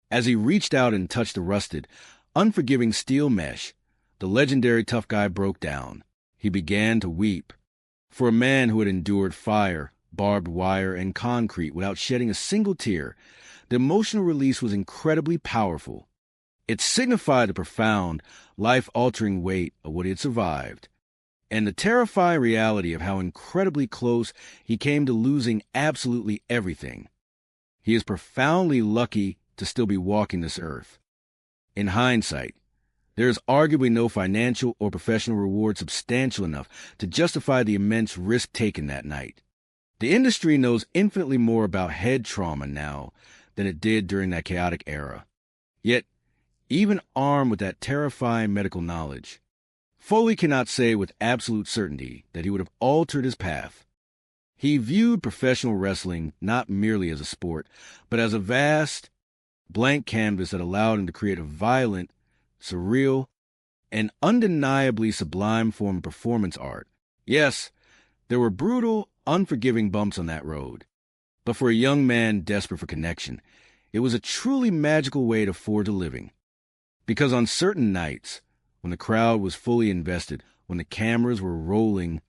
As he reached out and touched the rusted, unforgiving steel mesh, the legendary tough guy broke down. He began to weep. For a man who had endured fire, barbed wire, and concrete without shedding a single tear, the emotional release was incredibly powerful. It signified the profound, life-altering weight of what he had survived, and the terrifying reality of how incredibly close he came to losing absolutely everything. He is profoundly lucky to still be walking this earth. In hindsight, there is arguably no financial or professional reward substantial enough to justify the immense risk taken that night. The industry knows infinitely more about head trauma now than it did during that chaotic era. Yet, even armed with that terrifying medical knowledge, Foley cannot say with absolute certainty that he would have altered his path. He viewed professional wrestling not merely as a sport, but as a vast, blank canvas that allowed him to create a violent, surreal, and undeniably sublime form of performance art. Yes, there were brutal, unforgiving bumps on that road, but for a young man desperate for connection, it was a truly magical way to forge a living. Because on certain nights, when the crowd was fully invested, when the cameras were rolling,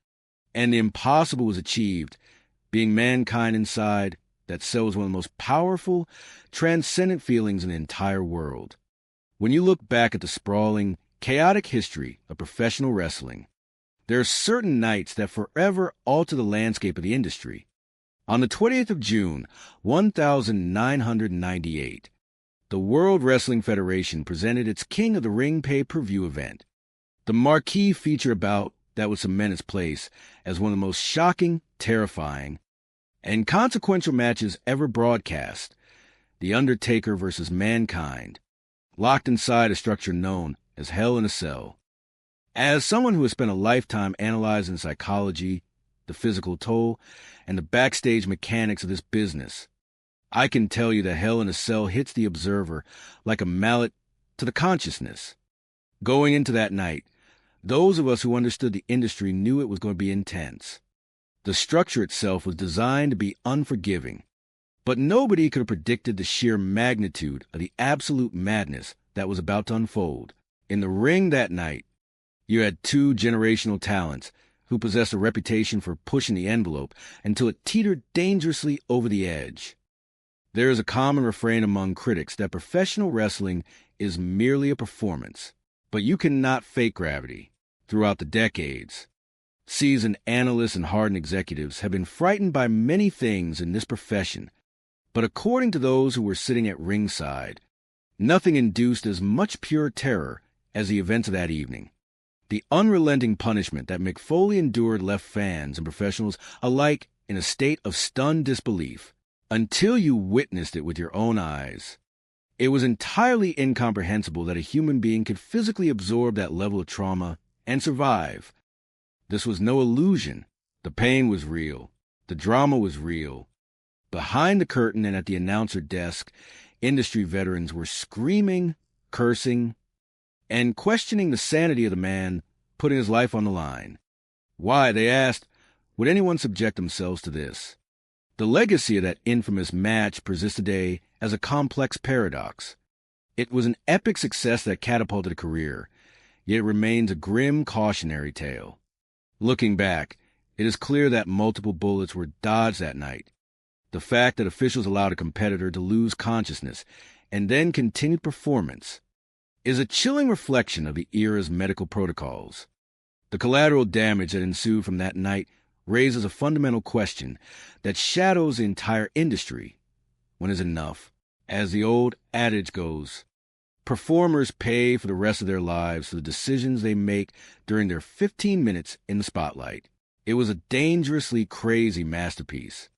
and the impossible was achieved, being mankind inside, that cell was one of the most powerful, transcendent feelings in the entire world. When you look back at the sprawling, chaotic history of professional wrestling, there are certain nights that forever alter the landscape of the industry. On the 20th of June, 1998, the World Wrestling Federation presented its King of the Ring pay-per-view event, the marquee feature bout that would cement its place as one of the most shocking, terrifying, and consequential matches ever broadcast, The Undertaker versus Mankind. locked inside a structure known as Hell in a Cell. As someone who has spent a lifetime analyzing psychology, the physical toll, and the backstage mechanics of this business, I can tell you that Hell in a Cell hits the observer like a mallet to the consciousness. Going into that night, those of us who understood the industry knew it was going to be intense. The structure itself was designed to be unforgiving, but nobody could have predicted the sheer magnitude of the absolute madness that was about to unfold. In the ring that night, you had two generational talents who possessed a reputation for pushing the envelope until it teetered dangerously over the edge. There is a common refrain among critics that professional wrestling is merely a performance, but you cannot fake gravity. Throughout the decades, seasoned analysts and hardened executives have been frightened by many things in this profession, but according to those who were sitting at ringside, nothing induced as much pure terror as the events of that evening. The unrelenting punishment that Mick Foley endured left fans and professionals alike in a state of stunned disbelief until you witnessed it with your own eyes. It was entirely incomprehensible that a human being could physically absorb that level of trauma and survive. This was no illusion. The pain was real. The drama was real. Behind the curtain and at the announcer desk, industry veterans were screaming, cursing, and questioning the sanity of the man putting his life on the line. Why, they asked, would anyone subject themselves to this? The legacy of that infamous match persists today as a complex paradox. It was an epic success that catapulted a career, yet it remains a grim cautionary tale. Looking back, it is clear that multiple bullets were dodged that night. The fact that officials allowed a competitor to lose consciousness and then continued performance is a chilling reflection of the era's medical protocols. The collateral damage that ensued from that night raises a fundamental question that shadows the entire industry. When is enough? As the old adage goes, performers pay for the rest of their lives for the decisions they make during their 15 minutes in the spotlight. It was a dangerously crazy masterpiece.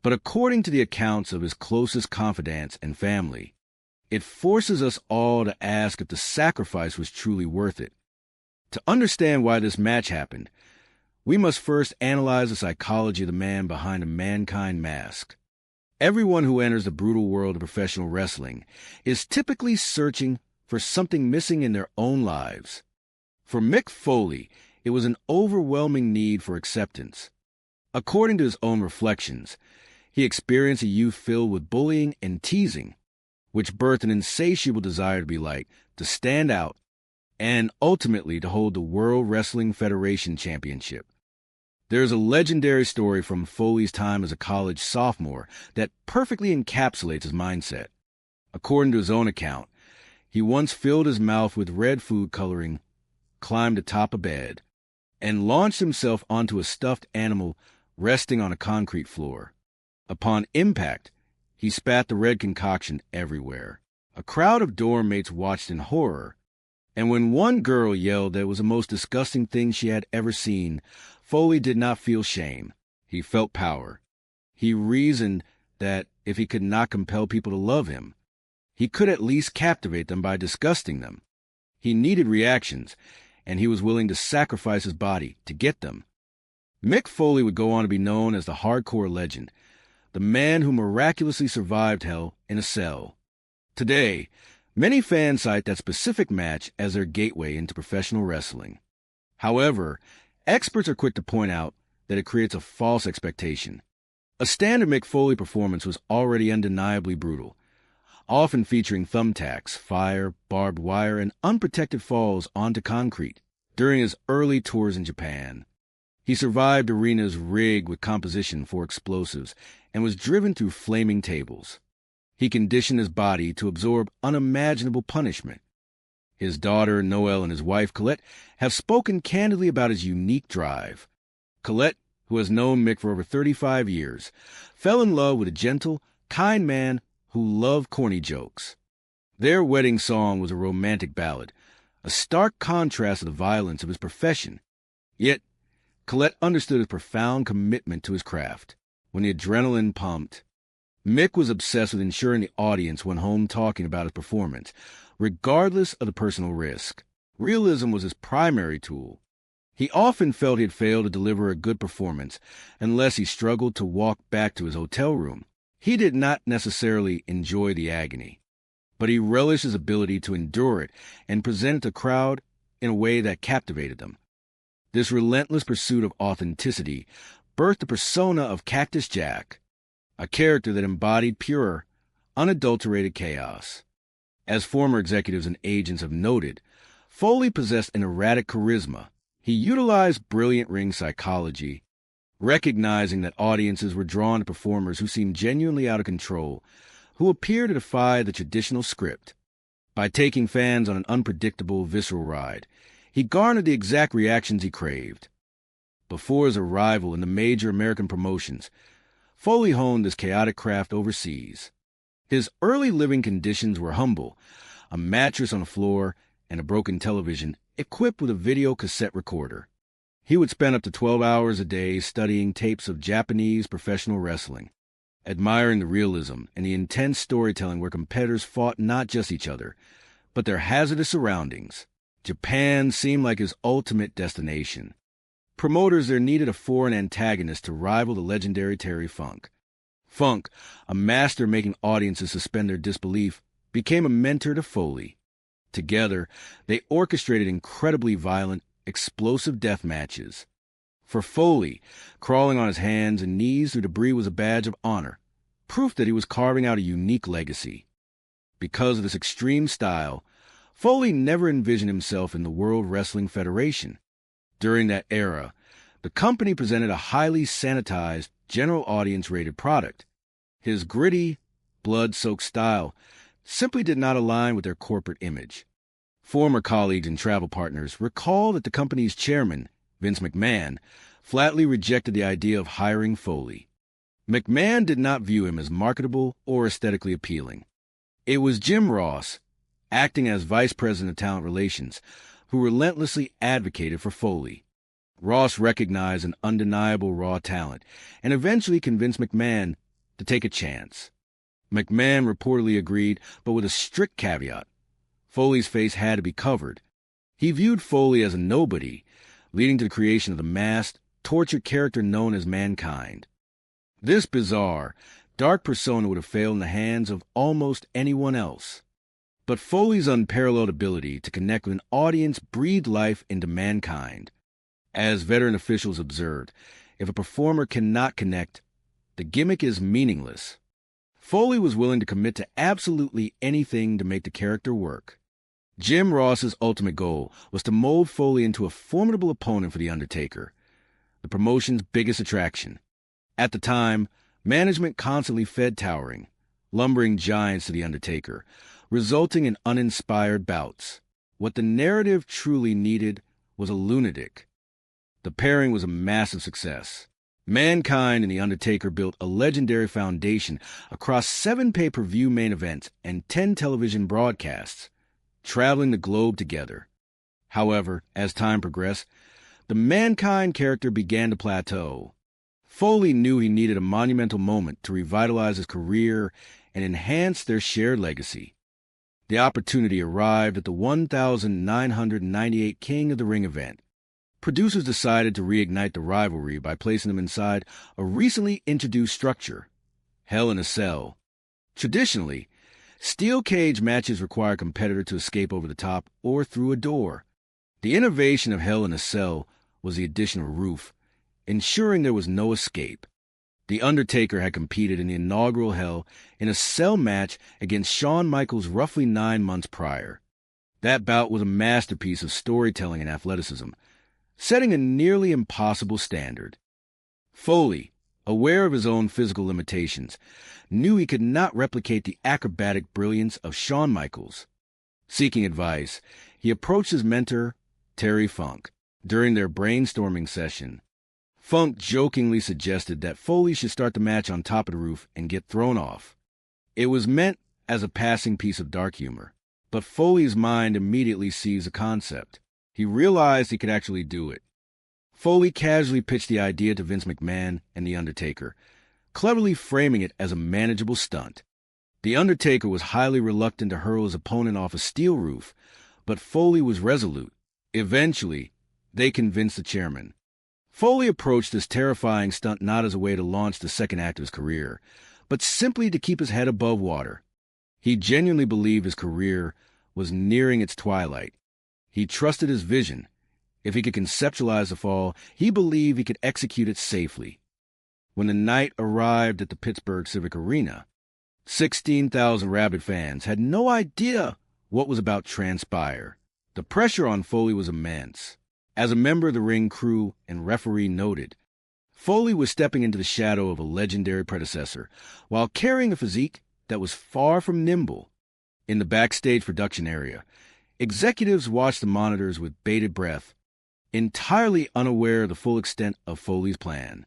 But according to the accounts of his closest confidants and family, it forces us all to ask if the sacrifice was truly worth it. To understand why this match happened, we must first analyze the psychology of the man behind a mankind mask. Everyone who enters the brutal world of professional wrestling is typically searching for something missing in their own lives. For Mick Foley, it was an overwhelming need for acceptance. According to his own reflections, he experienced a youth filled with bullying and teasing, which birthed an insatiable desire to be liked, to stand out, and ultimately to hold the World Wrestling Federation Championship. There is a legendary story from Foley's time as a college sophomore that perfectly encapsulates his mindset. According to his own account, he once filled his mouth with red food coloring, climbed atop a bed, and launched himself onto a stuffed animal resting on a concrete floor. Upon impact, he spat the red concoction everywhere. A crowd of dorm mates watched in horror, and when one girl yelled that it was the most disgusting thing she had ever seen, Foley did not feel shame. He felt power. He reasoned that if he could not compel people to love him, he could at least captivate them by disgusting them. He needed reactions, and he was willing to sacrifice his body to get them. Mick Foley would go on to be known as the hardcore legend, the man who miraculously survived Hell in a Cell. Today, many fans cite that specific match as their gateway into professional wrestling. However, experts are quick to point out that it creates a false expectation. A standard Mick Foley performance was already undeniably brutal, often featuring thumbtacks, fire, barbed wire, and unprotected falls onto concrete during his early tours in Japan. He survived arenas rigged with composition for explosives and was driven through flaming tables. He conditioned his body to absorb unimaginable punishment. His daughter, Noelle, and his wife, Colette, have spoken candidly about his unique drive. Colette, who has known Mick for over 35 years, fell in love with a gentle, kind man who loved corny jokes. Their wedding song was a romantic ballad, a stark contrast to the violence of his profession. Yet, Colette understood his profound commitment to his craft. When the adrenaline pumped, Mick was obsessed with ensuring the audience went home talking about his performance, regardless of the personal risk. Realism was his primary tool. He often felt he had failed to deliver a good performance unless he struggled to walk back to his hotel room. He did not necessarily enjoy the agony, but he relished his ability to endure it and present it to the crowd in a way that captivated them. This relentless pursuit of authenticity birthed the persona of Cactus Jack, a character that embodied pure, unadulterated chaos. As former executives and agents have noted, Foley possessed an erratic charisma. He utilized brilliant ring psychology, recognizing that audiences were drawn to performers who seemed genuinely out of control, who appeared to defy the traditional script. By taking fans on an unpredictable, visceral ride, he garnered the exact reactions he craved. Before his arrival in the major American promotions, Foley honed this chaotic craft overseas. His early living conditions were humble: a mattress on the floor and a broken television equipped with a video cassette recorder. He would spend up to 12 hours a day studying tapes of Japanese professional wrestling, admiring the realism and the intense storytelling where competitors fought not just each other, but their hazardous surroundings. Japan seemed like his ultimate destination. Promoters there needed a foreign antagonist to rival the legendary Terry Funk. Funk, a master making audiences suspend their disbelief, became a mentor to Foley. Together, they orchestrated incredibly violent, explosive death matches. For Foley, crawling on his hands and knees through debris was a badge of honor, proof that he was carving out a unique legacy. Because of this extreme style, Foley never envisioned himself in the World Wrestling Federation. During that era, the company presented a highly sanitized, general audience-rated product. His gritty, blood-soaked style simply did not align with their corporate image. Former colleagues and travel partners recall that the company's chairman, Vince McMahon, flatly rejected the idea of hiring Foley. McMahon did not view him as marketable or aesthetically appealing. It was Jim Ross, acting as vice president of talent relations, who relentlessly advocated for Foley. Ross recognized an undeniable raw talent and eventually convinced McMahon to take a chance. McMahon reportedly agreed, but with a strict caveat: Foley's face had to be covered. He viewed Foley as a nobody, leading to the creation of the masked, tortured character known as Mankind. This bizarre, dark persona would have failed in the hands of almost anyone else. But Foley's unparalleled ability to connect with an audience breathed life into Mankind. As veteran officials observed, if a performer cannot connect, the gimmick is meaningless. Foley was willing to commit to absolutely anything to make the character work. Jim Ross's ultimate goal was to mold Foley into a formidable opponent for The Undertaker, the promotion's biggest attraction. At the time, management constantly fed towering, lumbering giants to The Undertaker, resulting in uninspired bouts. What the narrative truly needed was a lunatic. The pairing was a massive success. Mankind and The Undertaker built a legendary foundation across 7 pay-per-view main events and 10 television broadcasts, traveling the globe together. However, as time progressed, the Mankind character began to plateau. Foley knew he needed a monumental moment to revitalize his career and enhance their shared legacy. The opportunity arrived at the 1998 King of the Ring event. Producers decided to reignite the rivalry by placing them inside a recently introduced structure, Hell in a Cell. Traditionally, steel cage matches require a competitor to escape over the top or through a door. The innovation of Hell in a Cell was the addition of a roof, ensuring there was no escape. The Undertaker had competed in the inaugural Hell in a cell match against Shawn Michaels roughly 9 months prior. That bout was a masterpiece of storytelling and athleticism, setting a nearly impossible standard. Foley, aware of his own physical limitations, knew he could not replicate the acrobatic brilliance of Shawn Michaels. Seeking advice, he approached his mentor, Terry Funk. During their brainstorming session, Funk jokingly suggested that Foley should start the match on top of the roof and get thrown off. It was meant as a passing piece of dark humor, but Foley's mind immediately seized the concept. He realized he could actually do it. Foley casually pitched the idea to Vince McMahon and The Undertaker, cleverly framing it as a manageable stunt. The Undertaker was highly reluctant to hurl his opponent off a steel roof, but Foley was resolute. Eventually, they convinced the chairman. Foley approached this terrifying stunt not as a way to launch the second act of his career, but simply to keep his head above water. He genuinely believed his career was nearing its twilight. He trusted his vision. If he could conceptualize the fall, he believed he could execute it safely. When the night arrived at the Pittsburgh Civic Arena, 16,000 rabid fans had no idea what was about to transpire. The pressure on Foley was immense. As a member of the ring crew and referee noted, Foley was stepping into the shadow of a legendary predecessor while carrying a physique that was far from nimble. In the backstage production area, executives watched the monitors with bated breath, entirely unaware of the full extent of Foley's plan.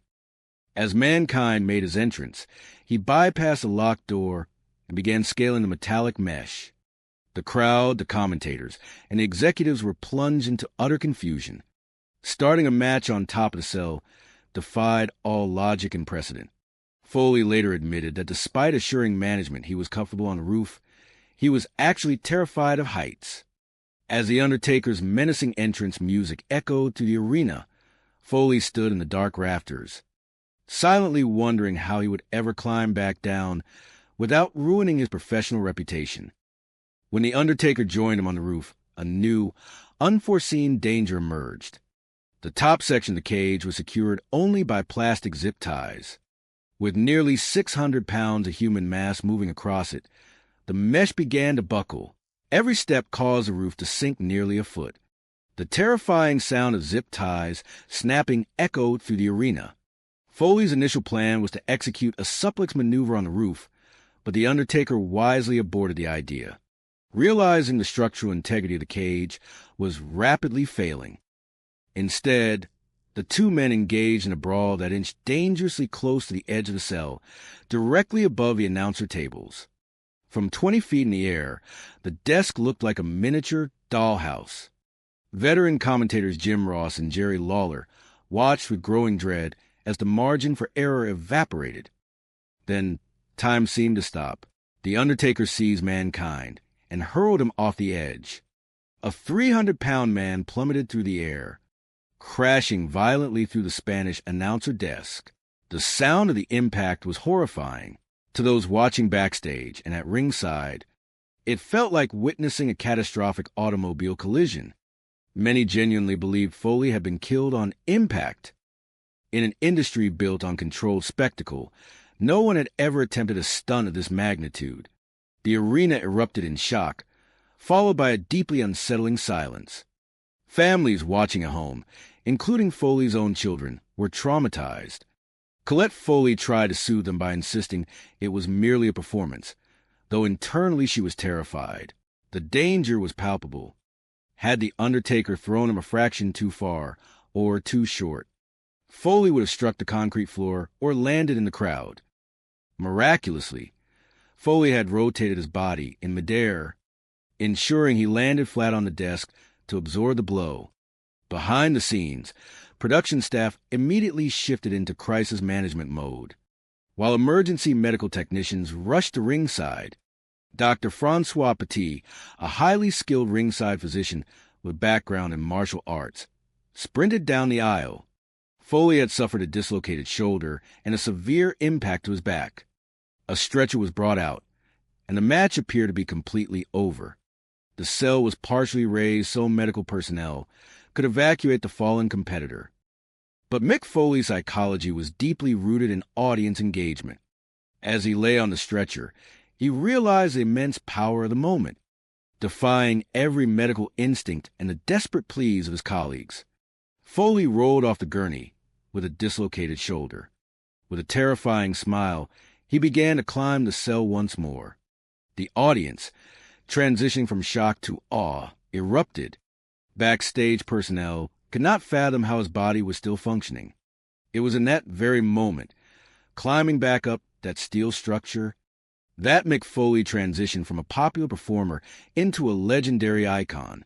As Mankind made his entrance, he bypassed a locked door and began scaling the metallic mesh. The crowd, the commentators, and the executives were plunged into utter confusion. Starting a match on top of the cell defied all logic and precedent. Foley later admitted that despite assuring management he was comfortable on the roof, he was actually terrified of heights. As The Undertaker's menacing entrance music echoed through the arena, Foley stood in the dark rafters, silently wondering how he would ever climb back down without ruining his professional reputation. When The Undertaker joined him on the roof, a new, unforeseen danger emerged. The top section of the cage was secured only by plastic zip ties. With nearly 600 pounds of human mass moving across it, the mesh began to buckle. Every step caused the roof to sink nearly a foot. The terrifying sound of zip ties snapping echoed through the arena. Foley's initial plan was to execute a suplex maneuver on the roof, but The Undertaker wisely aborted the idea. Realizing the structural integrity of the cage was rapidly failing. Instead, the two men engaged in a brawl that inched dangerously close to the edge of the cell, directly above the announcer tables. From 20 feet in the air, the desk looked like a miniature dollhouse. Veteran commentators Jim Ross and Jerry Lawler watched with growing dread as the margin for error evaporated. Then, time seemed to stop. The Undertaker seized Mankind and hurled him off the edge. A 300-pound man plummeted through the air, crashing violently through the Spanish announcer desk. The sound of the impact was horrifying. To those watching backstage and at ringside, it felt like witnessing a catastrophic automobile collision. Many genuinely believed Foley had been killed on impact. In an industry built on controlled spectacle, no one had ever attempted a stunt of this magnitude. The arena erupted in shock, followed by a deeply unsettling silence. Families watching at home, including Foley's own children, were traumatized. Colette Foley tried to soothe them by insisting it was merely a performance, though internally she was terrified. The danger was palpable. Had The Undertaker thrown him a fraction too far or too short, Foley would have struck the concrete floor or landed in the crowd. Miraculously, Foley had rotated his body in midair, ensuring he landed flat on the desk to absorb the blow. Behind the scenes, production staff immediately shifted into crisis management mode. While emergency medical technicians rushed to ringside, Dr. Francois Petit, a highly skilled ringside physician with background in martial arts, sprinted down the aisle. Foley had suffered a dislocated shoulder and a severe impact to his back. A stretcher was brought out, and the match appeared to be completely over. The cell was partially raised so medical personnel could evacuate the fallen competitor. But Mick Foley's psychology was deeply rooted in audience engagement. As he lay on the stretcher, he realized the immense power of the moment, defying every medical instinct and the desperate pleas of his colleagues. Foley rolled off the gurney with a dislocated shoulder. With a terrifying smile, he began to climb the cell once more. The audience, transitioning from shock to awe, erupted. Backstage personnel could not fathom how his body was still functioning. It was in that very moment, climbing back up that steel structure, that Mick Foley transitioned from a popular performer into a legendary icon.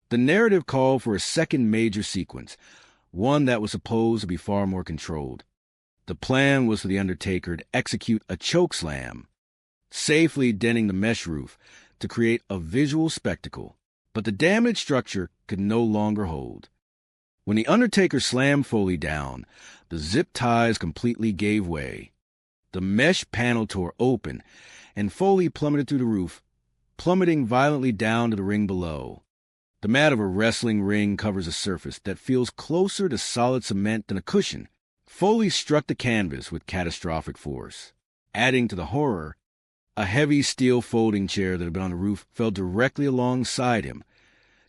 The narrative called for a second major sequence, one that was supposed to be far more controlled. The plan was for The Undertaker to execute a chokeslam. safely denting the mesh roof to create a visual spectacle. But the damaged structure could no longer hold. When the Undertaker slammed Foley down, the zip ties completely gave way. The mesh panel tore open, and Foley plummeted through the roof, plummeting violently down to the ring below. The mat of a wrestling ring covers a surface that feels closer to solid cement than a cushion. Foley struck the canvas with catastrophic force. Adding to the horror, a heavy steel folding chair that had been on the roof fell directly alongside him,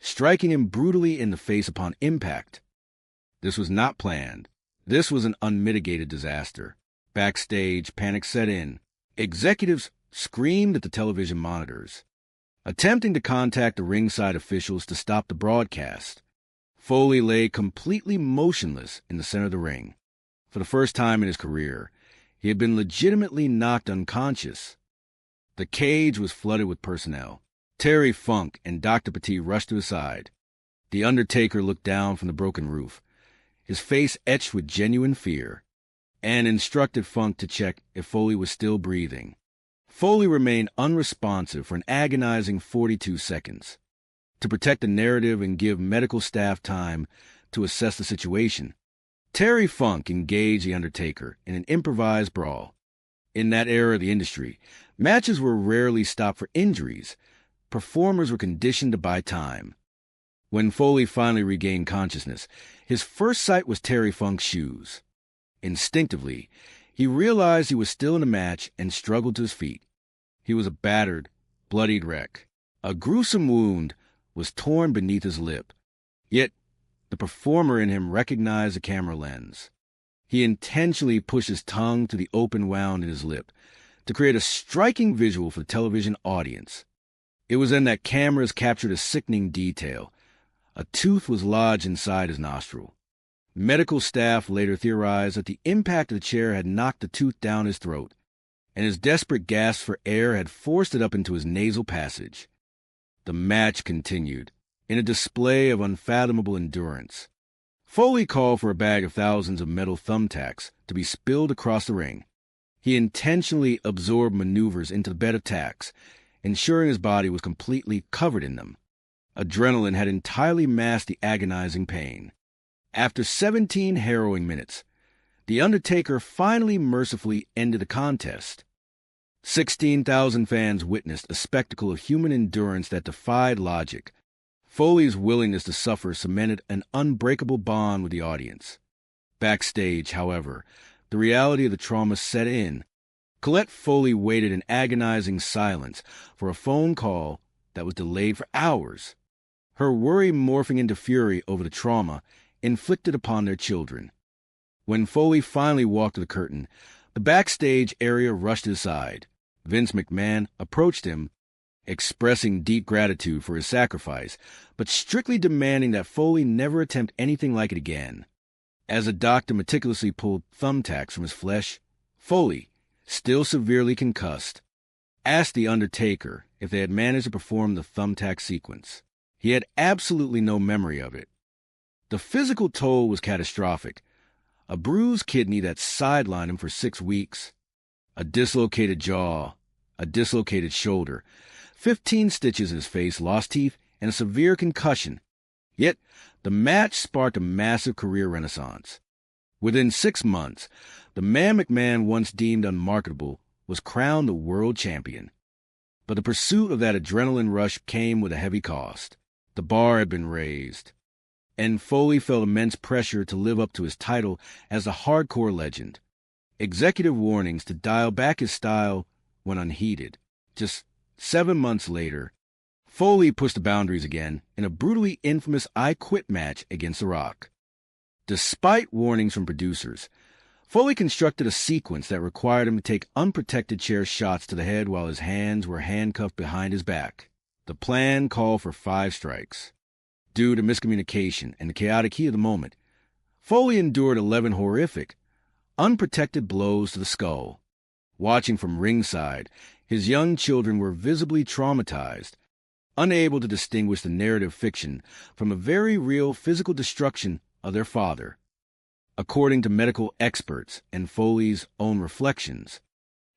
striking him brutally in the face upon impact. This was not planned. This was an unmitigated disaster. Backstage, panic set in. Executives screamed at the television monitors, attempting to contact the ringside officials to stop the broadcast. Foley lay completely motionless in the center of the ring. For the first time in his career, he had been legitimately knocked unconscious. The cage was flooded with personnel. Terry Funk and Dr. Petit rushed to his side. The Undertaker looked down from the broken roof, his face etched with genuine fear, and instructed Funk to check if Foley was still breathing. Foley remained unresponsive for an agonizing 42 seconds. To protect the narrative and give medical staff time to assess the situation, Terry Funk engaged The Undertaker in an improvised brawl. In that era of the industry, matches were rarely stopped for injuries. Performers were conditioned to buy time. When Foley finally regained consciousness, his first sight was Terry Funk's shoes. Instinctively, he realized he was still in the match and struggled to his feet. He was a battered, bloodied wreck. A gruesome wound was torn beneath his lip. Yet, the performer in him recognized the camera lens. He intentionally pushed his tongue to the open wound in his lip to create a striking visual for the television audience. It was then that cameras captured a sickening detail. A tooth was lodged inside his nostril. Medical staff later theorized that the impact of the chair had knocked the tooth down his throat, and his desperate gasp for air had forced it up into his nasal passage. The match continued, in a display of unfathomable endurance. Foley called for a bag of thousands of metal thumbtacks to be spilled across the ring. He intentionally absorbed maneuvers into the bed of tacks, ensuring his body was completely covered in them. Adrenaline had entirely masked the agonizing pain. After 17 harrowing minutes, The Undertaker finally mercifully ended the contest. 16,000 fans witnessed a spectacle of human endurance that defied logic. Foley's willingness to suffer cemented an unbreakable bond with the audience. Backstage, however, the reality of the trauma set in. Colette Foley waited in agonizing silence for a phone call that was delayed for hours, her worry morphing into fury over the trauma inflicted upon their children. When Foley finally walked to the curtain, the backstage area rushed to his side. Vince McMahon approached him, expressing deep gratitude for his sacrifice, but strictly demanding that Foley never attempt anything like it again. As a doctor meticulously pulled thumbtacks from his flesh, Foley, still severely concussed, asked The Undertaker if they had managed to perform the thumbtack sequence. He had absolutely no memory of it. The physical toll was catastrophic. A bruised kidney that sidelined him for 6 weeks, a dislocated jaw, a dislocated shoulder, 15 stitches in his face, lost teeth, and a severe concussion. Yet, the match sparked a massive career renaissance. Within 6 months, the man McMahon once deemed unmarketable was crowned the world champion. But the pursuit of that adrenaline rush came with a heavy cost. The bar had been raised, and Foley felt immense pressure to live up to his title as a hardcore legend. Executive warnings to dial back his style went unheeded. Just 7 months later, Foley pushed the boundaries again in a brutally infamous I Quit match against The Rock. Despite warnings from producers, Foley constructed a sequence that required him to take unprotected chair shots to the head while his hands were handcuffed behind his back. The plan called for 5 strikes. Due to miscommunication and the chaotic heat of the moment, Foley endured 11 horrific, unprotected blows to the skull. Watching from ringside, his young children were visibly traumatized, unable to distinguish the narrative fiction from a very real physical destruction of their father. According to medical experts and Foley's own reflections,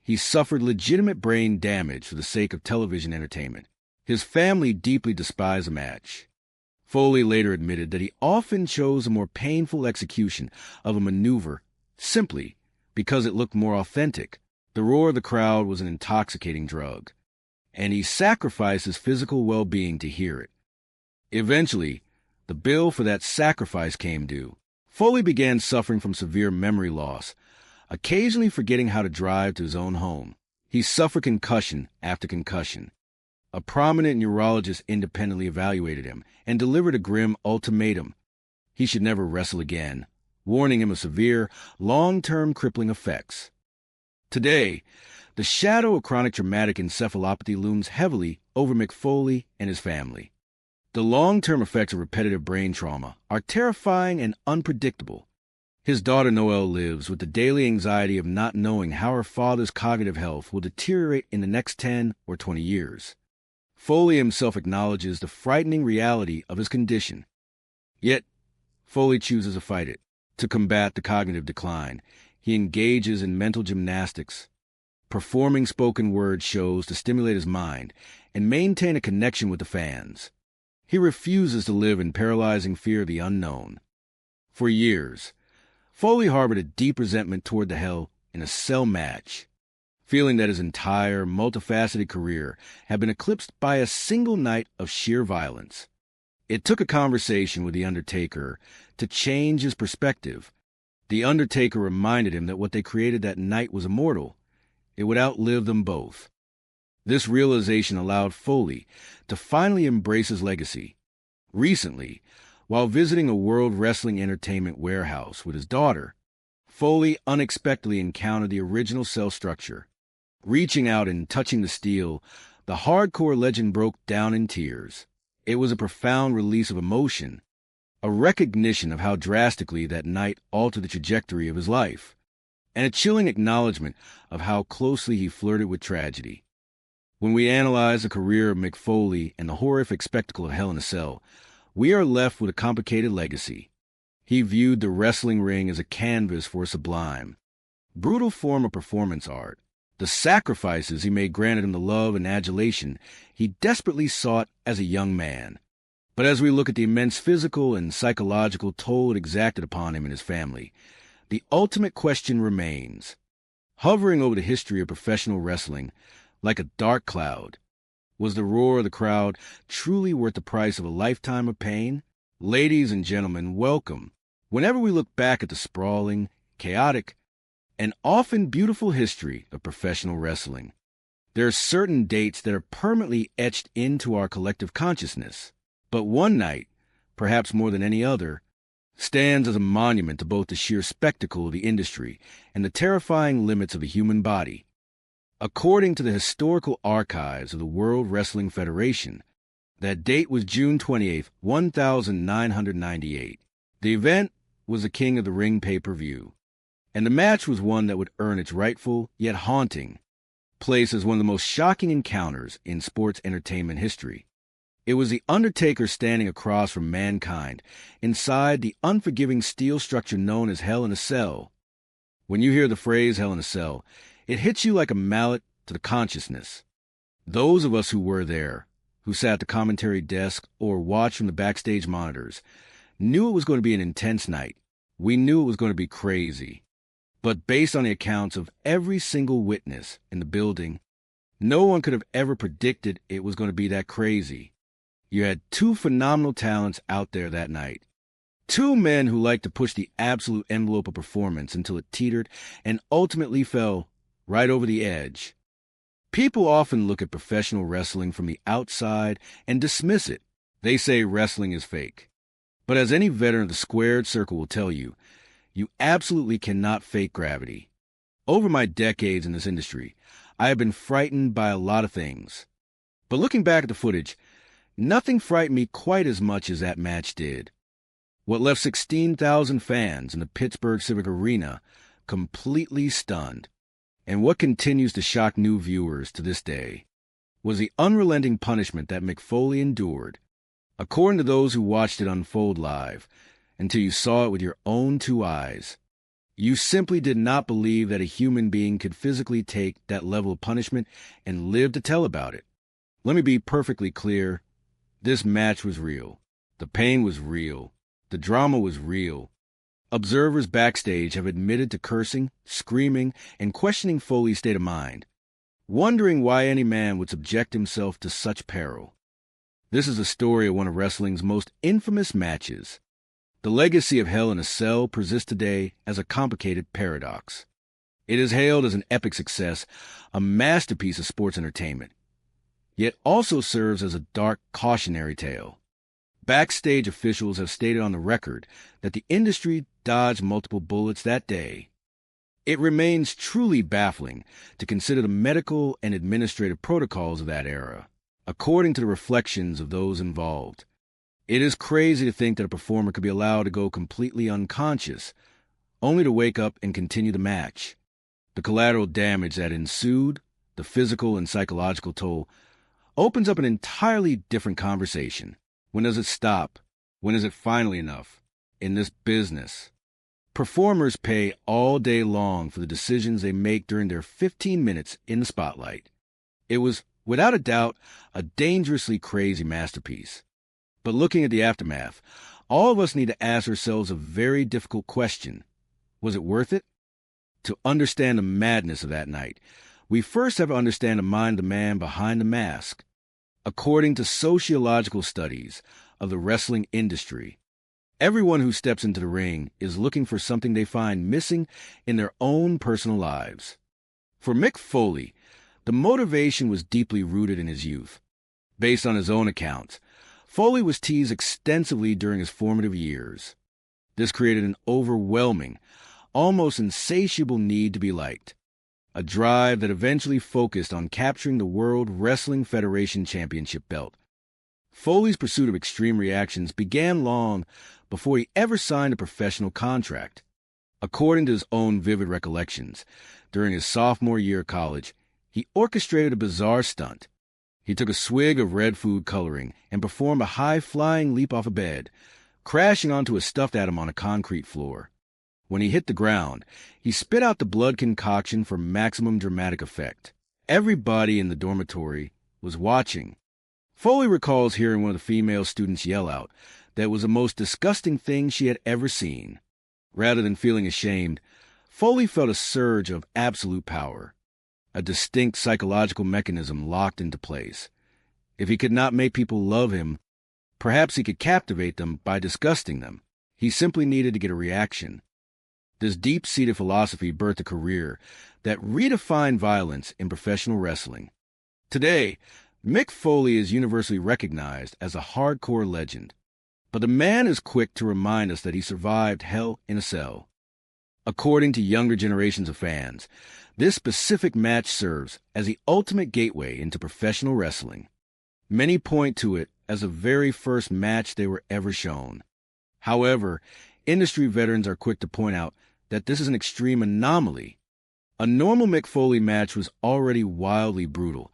He suffered legitimate brain damage for the sake of television entertainment. His family deeply despised the match. Foley later admitted that he often chose a more painful execution of a maneuver simply because it looked more authentic. The roar of the crowd was an intoxicating drug, and he sacrificed his physical well-being to hear it. Eventually, the bill for that sacrifice came due. Foley began suffering from severe memory loss, occasionally forgetting how to drive to his own home. He suffered concussion after concussion. A prominent neurologist independently evaluated him and delivered a grim ultimatum. He should never wrestle again, warning him of severe, long-term crippling effects. Today, the shadow of chronic traumatic encephalopathy looms heavily over Mick Foley and his family. The long-term effects of repetitive brain trauma are terrifying and unpredictable. His daughter Noelle lives with the daily anxiety of not knowing how her father's cognitive health will deteriorate in the next 10 or 20 years. Foley himself acknowledges the frightening reality of his condition. Yet, Foley chooses to fight it. To combat the cognitive decline, he engages in mental gymnastics, performing spoken word shows to stimulate his mind and maintain a connection with the fans. He refuses to live in paralyzing fear of the unknown. For years, Foley harbored a deep resentment toward the Hell in a cell match, feeling that his entire, multifaceted career had been eclipsed by a single night of sheer violence. It took a conversation with The Undertaker to change his perspective. The Undertaker reminded him that what they created that night was immortal. It would outlive them both. This realization allowed Foley to finally embrace his legacy. Recently, while visiting a World Wrestling Entertainment warehouse with his daughter, Foley unexpectedly encountered the original cell structure. Reaching out and touching the steel, the hardcore legend broke down in tears. It was a profound release of emotion, a recognition of how drastically that night altered the trajectory of his life, and a chilling acknowledgement of how closely he flirted with tragedy. When we analyze the career of Mick Foley and the horrific spectacle of Hell in a Cell, we are left with a complicated legacy. He viewed the wrestling ring as a canvas for a sublime, brutal form of performance art. The sacrifices he made granted him the love and adulation he desperately sought as a young man. But as we look at the immense physical and psychological toll it exacted upon him and his family, the ultimate question remains. Hovering over the history of professional wrestling like a dark cloud, was the roar of the crowd truly worth the price of a lifetime of pain? Ladies and gentlemen, welcome. Whenever we look back at the sprawling, chaotic, and often beautiful history of professional wrestling, there are certain dates that are permanently etched into our collective consciousness. But one night, perhaps more than any other, stands as a monument to both the sheer spectacle of the industry and the terrifying limits of the human body. According to the historical archives of the World Wrestling Federation, that date was June 28, 1998. The event was the King of the Ring pay-per-view, and the match was one that would earn its rightful, yet haunting, place as one of the most shocking encounters in sports entertainment history. It was The Undertaker standing across from Mankind inside the unforgiving steel structure known as Hell in a Cell. When you hear the phrase Hell in a Cell, it hits you like a mallet to the consciousness. Those of us who were there, who sat at the commentary desk or watched from the backstage monitors, knew it was going to be an intense night. We knew it was going to be crazy. But based on the accounts of every single witness in the building, no one could have ever predicted it was going to be that crazy. You had two phenomenal talents out there that night. Two men who liked to push the absolute envelope of performance until it teetered and ultimately fell right over the edge. People often look at professional wrestling from the outside and dismiss it. They say wrestling is fake. But as any veteran of the squared circle will tell you, you absolutely cannot fake gravity. Over my decades in this industry, I have been frightened by a lot of things. But looking back at the footage, nothing frightened me quite as much as that match did. What left 16,000 fans in the Pittsburgh Civic Arena completely stunned, and what continues to shock new viewers to this day, was the unrelenting punishment that Mick Foley endured, according to those who watched it unfold live, until you saw it with your own two eyes. You simply did not believe that a human being could physically take that level of punishment and live to tell about it. Let me be perfectly clear. This match was real. The pain was real. The drama was real. Observers backstage have admitted to cursing, screaming, and questioning Foley's state of mind, wondering why any man would subject himself to such peril. This is a story of one of wrestling's most infamous matches. The legacy of Hell in a Cell persists today as a complicated paradox. It is hailed as an epic success, a masterpiece of sports entertainment, yet also serves as a dark cautionary tale. Backstage officials have stated on the record that the industry dodged multiple bullets that day. It remains truly baffling to consider the medical and administrative protocols of that era, according to the reflections of those involved. It is crazy to think that a performer could be allowed to go completely unconscious, only to wake up and continue the match. The collateral damage that ensued, the physical and psychological toll, opens up an entirely different conversation. When does it stop? When is it finally enough? In this business, performers pay all day long for the decisions they make during their 15 minutes in the spotlight. It was, without a doubt, a dangerously crazy masterpiece. But looking at the aftermath, all of us need to ask ourselves a very difficult question. Was it worth it? To understand the madness of that night, we first have to understand the mind of the man behind the mask. According to sociological studies of the wrestling industry, everyone who steps into the ring is looking for something they find missing in their own personal lives. For Mick Foley, the motivation was deeply rooted in his youth. Based on his own accounts, Foley was teased extensively during his formative years. This created an overwhelming, almost insatiable need to be liked, a drive that eventually focused on capturing the World Wrestling Federation Championship belt. Foley's pursuit of extreme reactions began long before he ever signed a professional contract. According to his own vivid recollections, during his sophomore year of college, he orchestrated a bizarre stunt. He took a swig of red food coloring and performed a high-flying leap off a bed, crashing onto a stuffed atom on a concrete floor. When he hit the ground, he spit out the blood concoction for maximum dramatic effect. Everybody in the dormitory was watching. Foley recalls hearing one of the female students yell out that it was the most disgusting thing she had ever seen. Rather than feeling ashamed, Foley felt a surge of absolute power. A distinct psychological mechanism locked into place. If he could not make people love him, perhaps he could captivate them by disgusting them. He simply needed to get a reaction. This deep-seated philosophy birthed a career that redefined violence in professional wrestling. Today, Mick Foley is universally recognized as a hardcore legend, but the man is quick to remind us that he survived Hell in a Cell. According to younger generations of fans, this specific match serves as the ultimate gateway into professional wrestling. Many point to it as the very first match they were ever shown. However, industry veterans are quick to point out that this is an extreme anomaly. A normal Mick Foley match was already wildly brutal,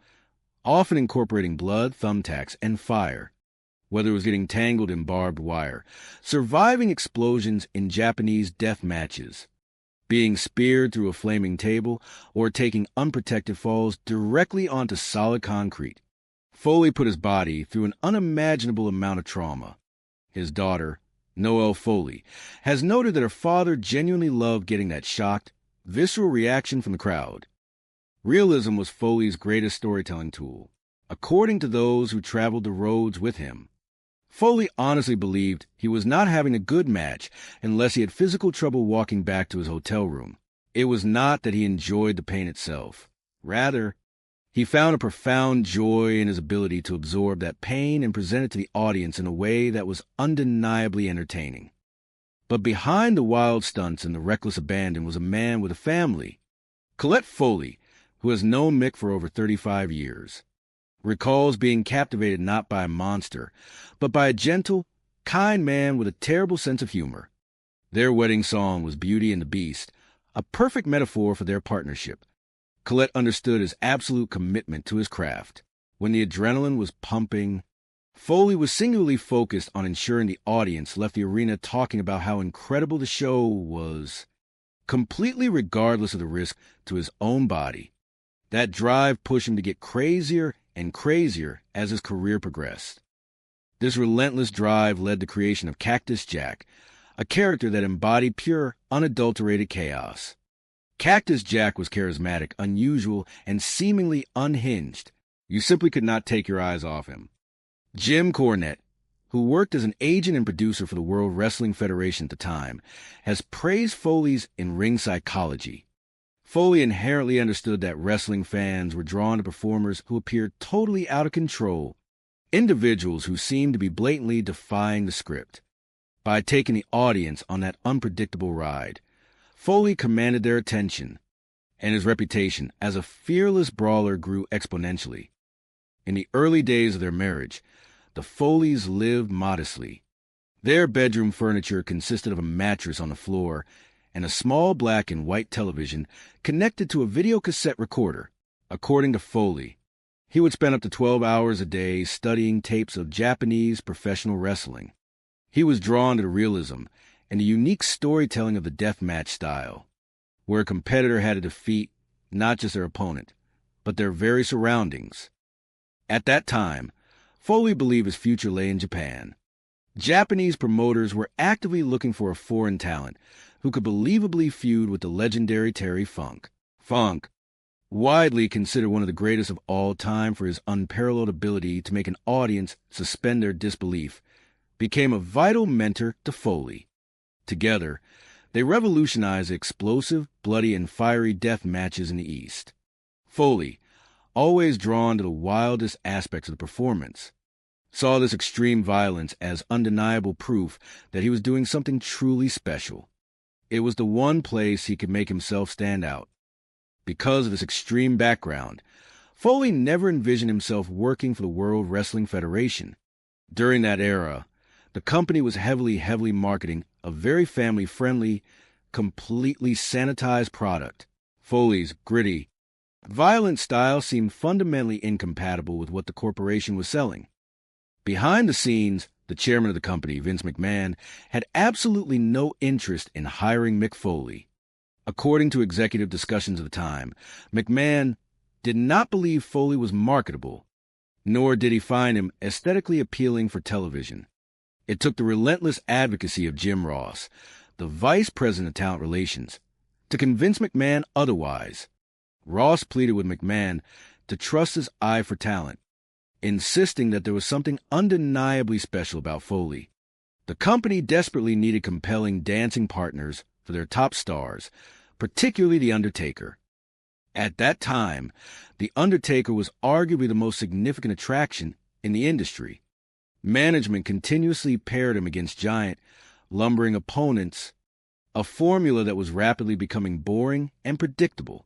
often incorporating blood, thumbtacks, and fire. Whether it was getting tangled in barbed wire, surviving explosions in Japanese death matches, being speared through a flaming table, or taking unprotected falls directly onto solid concrete, Foley put his body through an unimaginable amount of trauma. His daughter, Noelle Foley, has noted that her father genuinely loved getting that shocked, visceral reaction from the crowd. Realism was Foley's greatest storytelling tool, according to those who traveled the roads with him. Foley honestly believed he was not having a good match unless he had physical trouble walking back to his hotel room. It was not that he enjoyed the pain itself. Rather, he found a profound joy in his ability to absorb that pain and present it to the audience in a way that was undeniably entertaining. But behind the wild stunts and the reckless abandon was a man with a family. Colette Foley, who has known Mick for over 35 years, recalls being captivated not by a monster, but by a gentle, kind man with a terrible sense of humor. Their wedding song was Beauty and the Beast, a perfect metaphor for their partnership. Colette understood his absolute commitment to his craft. When the adrenaline was pumping, Foley was singularly focused on ensuring the audience left the arena talking about how incredible the show was. completely regardless of the risk to his own body. That drive pushed him to get crazier and crazier as his career progressed. This relentless drive led to the creation of Cactus Jack, a character that embodied pure, unadulterated chaos. Cactus Jack was charismatic, unusual, and seemingly unhinged. You simply could not take your eyes off him. Jim Cornette, who worked as an agent and producer for the World Wrestling Federation at the time, has praised Foley's in-ring psychology. Foley inherently understood that wrestling fans were drawn to performers who appeared totally out of control, individuals who seemed to be blatantly defying the script. By taking the audience on that unpredictable ride, Foley commanded their attention, and his reputation as a fearless brawler grew exponentially. In the early days of their marriage, the Foleys lived modestly. Their bedroom furniture consisted of a mattress on the floor and a small black and white television connected to a video cassette recorder. According to Foley, he would spend up to 12 hours a day studying tapes of Japanese professional wrestling. He was drawn to the realism and the unique storytelling of the deathmatch style, where a competitor had to defeat not just their opponent, but their very surroundings. At that time, Foley believed his future lay in Japan. Japanese promoters were actively looking for a foreign talent who could believably feud with the legendary Terry Funk. Funk, widely considered one of the greatest of all time for his unparalleled ability to make an audience suspend their disbelief, became a vital mentor to Foley. Together, they revolutionized the explosive, bloody, and fiery death matches in the East. Foley, always drawn to the wildest aspects of the performance, saw this extreme violence as undeniable proof that he was doing something truly special. It was the one place he could make himself stand out. Because of his extreme background, Foley never envisioned himself working for the World Wrestling Federation. During that era, the company was heavily marketing a very family-friendly, completely sanitized product. Foley's gritty, violent style seemed fundamentally incompatible with what the corporation was selling. Behind the scenes, the chairman of the company, Vince McMahon, had absolutely no interest in hiring Mick Foley. According to executive discussions of the time, McMahon did not believe Foley was marketable, nor did he find him aesthetically appealing for television. It took the relentless advocacy of Jim Ross, the vice president of talent relations, to convince McMahon otherwise. Ross pleaded with McMahon to trust his eye for talent, insisting that there was something undeniably special about Foley. The company desperately needed compelling dancing partners for their top stars, particularly The Undertaker. At that time, The Undertaker was arguably the most significant attraction in the industry. Management continuously paired him against giant, lumbering opponents, a formula that was rapidly becoming boring and predictable.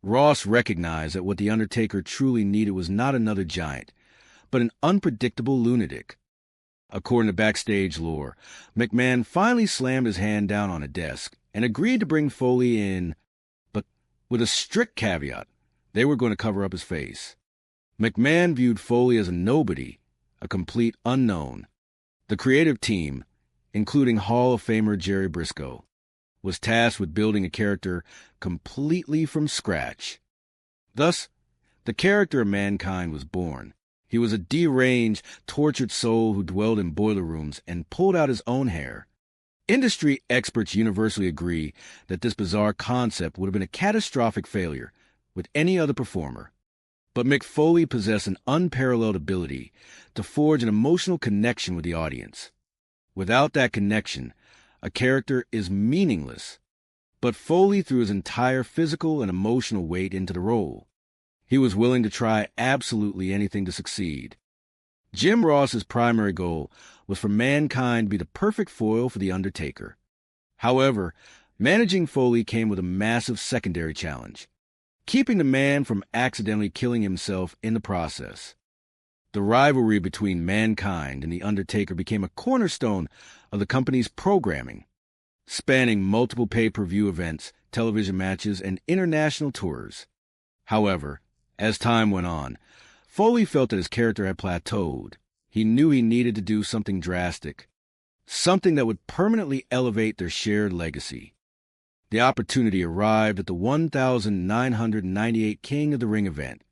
Ross recognized that what The Undertaker truly needed was not another giant, but an unpredictable lunatic. According to backstage lore, McMahon finally slammed his hand down on a desk and agreed to bring Foley in, but with a strict caveat: they were going to cover up his face. McMahon viewed Foley as a nobody, a complete unknown. The creative team, including Hall of Famer Jerry Briscoe, was tasked with building a character completely from scratch. Thus, the character of Mankind was born. He was a deranged, tortured soul who dwelled in boiler rooms and pulled out his own hair. Industry experts universally agree that this bizarre concept would have been a catastrophic failure with any other performer. But Mick Foley possessed an unparalleled ability to forge an emotional connection with the audience. Without that connection, a character is meaningless. But Foley threw his entire physical and emotional weight into the role. He was willing to try absolutely anything to succeed. Jim Ross's primary goal was for Mankind to be the perfect foil for The Undertaker. However, managing Foley came with a massive secondary challenge: keeping the man from accidentally killing himself in the process. The rivalry between Mankind and The Undertaker became a cornerstone of the company's programming, spanning multiple pay-per-view events, television matches, and international tours. However, as time went on, Foley felt that his character had plateaued. He knew he needed to do something drastic, something that would permanently elevate their shared legacy. The opportunity arrived at the 1,998 King of the Ring event.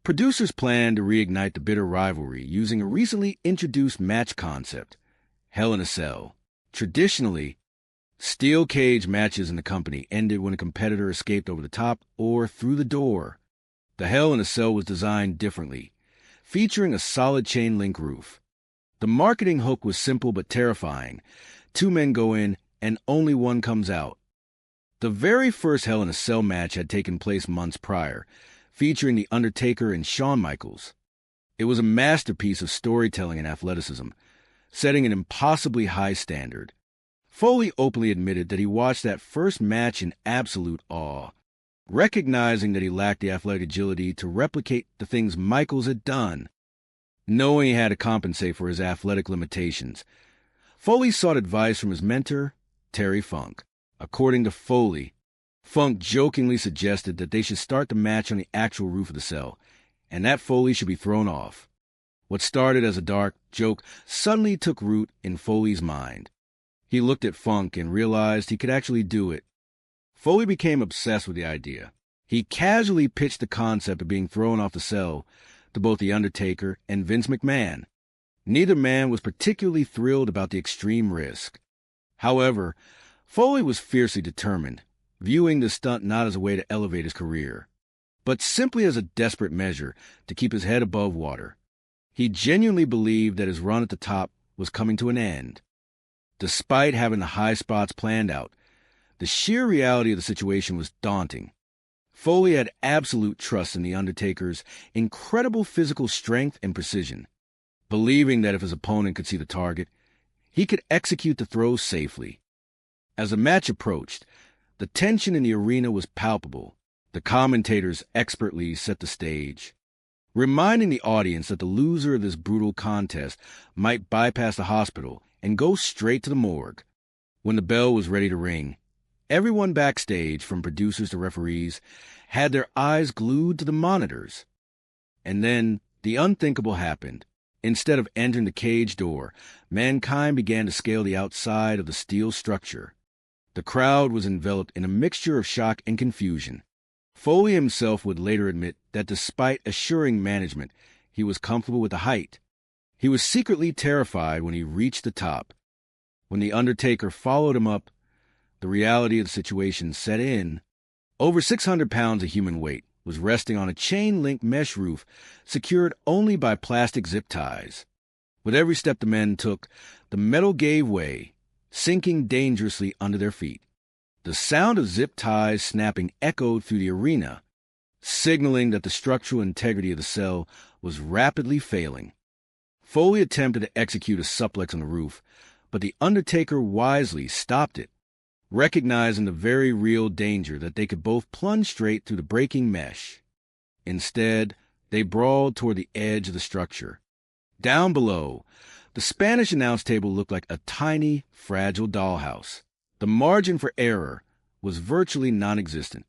Producers planned to reignite the bitter rivalry using a recently introduced match concept, Hell in a Cell. Traditionally, steel cage matches in the company ended when a competitor escaped over the top or through the door. The Hell in a Cell was designed differently, featuring a solid chain link roof. The marketing hook was simple but terrifying. 2 men go in and only one comes out. The very first Hell in a Cell match had taken place months prior, featuring The Undertaker and Shawn Michaels. It was a masterpiece of storytelling and athleticism, setting an impossibly high standard. Foley openly admitted that he watched that first match in absolute awe, recognizing that he lacked the athletic agility to replicate the things Michaels had done. Knowing he had to compensate for his athletic limitations, Foley sought advice from his mentor, Terry Funk. According to Foley, Funk jokingly suggested that they should start the match on the actual roof of the cell, and that Foley should be thrown off. What started as a dark joke suddenly took root in Foley's mind. He looked at Funk and realized he could actually do it. Foley became obsessed with the idea. He casually pitched the concept of being thrown off the cell to both The Undertaker and Vince McMahon. Neither man was particularly thrilled about the extreme risk. However, Foley was fiercely determined, viewing the stunt not as a way to elevate his career, but simply as a desperate measure to keep his head above water. He genuinely believed that his run at the top was coming to an end. Despite having the high spots planned out, the sheer reality of the situation was daunting. Foley had absolute trust in The Undertaker's incredible physical strength and precision, believing that if his opponent could see the target, he could execute the throw safely. As the match approached, the tension in the arena was palpable. The commentators expertly set the stage, reminding the audience that the loser of this brutal contest might bypass the hospital and go straight to the morgue. When the bell was ready to ring, everyone backstage, from producers to referees, had their eyes glued to the monitors. And then the unthinkable happened. Instead of entering the cage door, mankind began to scale the outside of the steel structure. The crowd was enveloped in a mixture of shock and confusion. Foley himself would later admit that despite assuring management he was comfortable with the height, he was secretly terrified when he reached the top. When The Undertaker followed him up, the reality of the situation set in. Over 600 pounds of human weight was resting on a chain-link mesh roof secured only by plastic zip ties. With every step the men took, the metal gave way, sinking dangerously under their feet. The sound of zip ties snapping echoed through the arena, signaling that the structural integrity of the cell was rapidly failing. Foley attempted to execute a suplex on the roof, but The Undertaker wisely stopped it, recognizing the very real danger that they could both plunge straight through the breaking mesh. Instead, they brawled toward the edge of the structure. Down below, the Spanish announce table looked like a tiny, fragile dollhouse. The margin for error was virtually non-existent.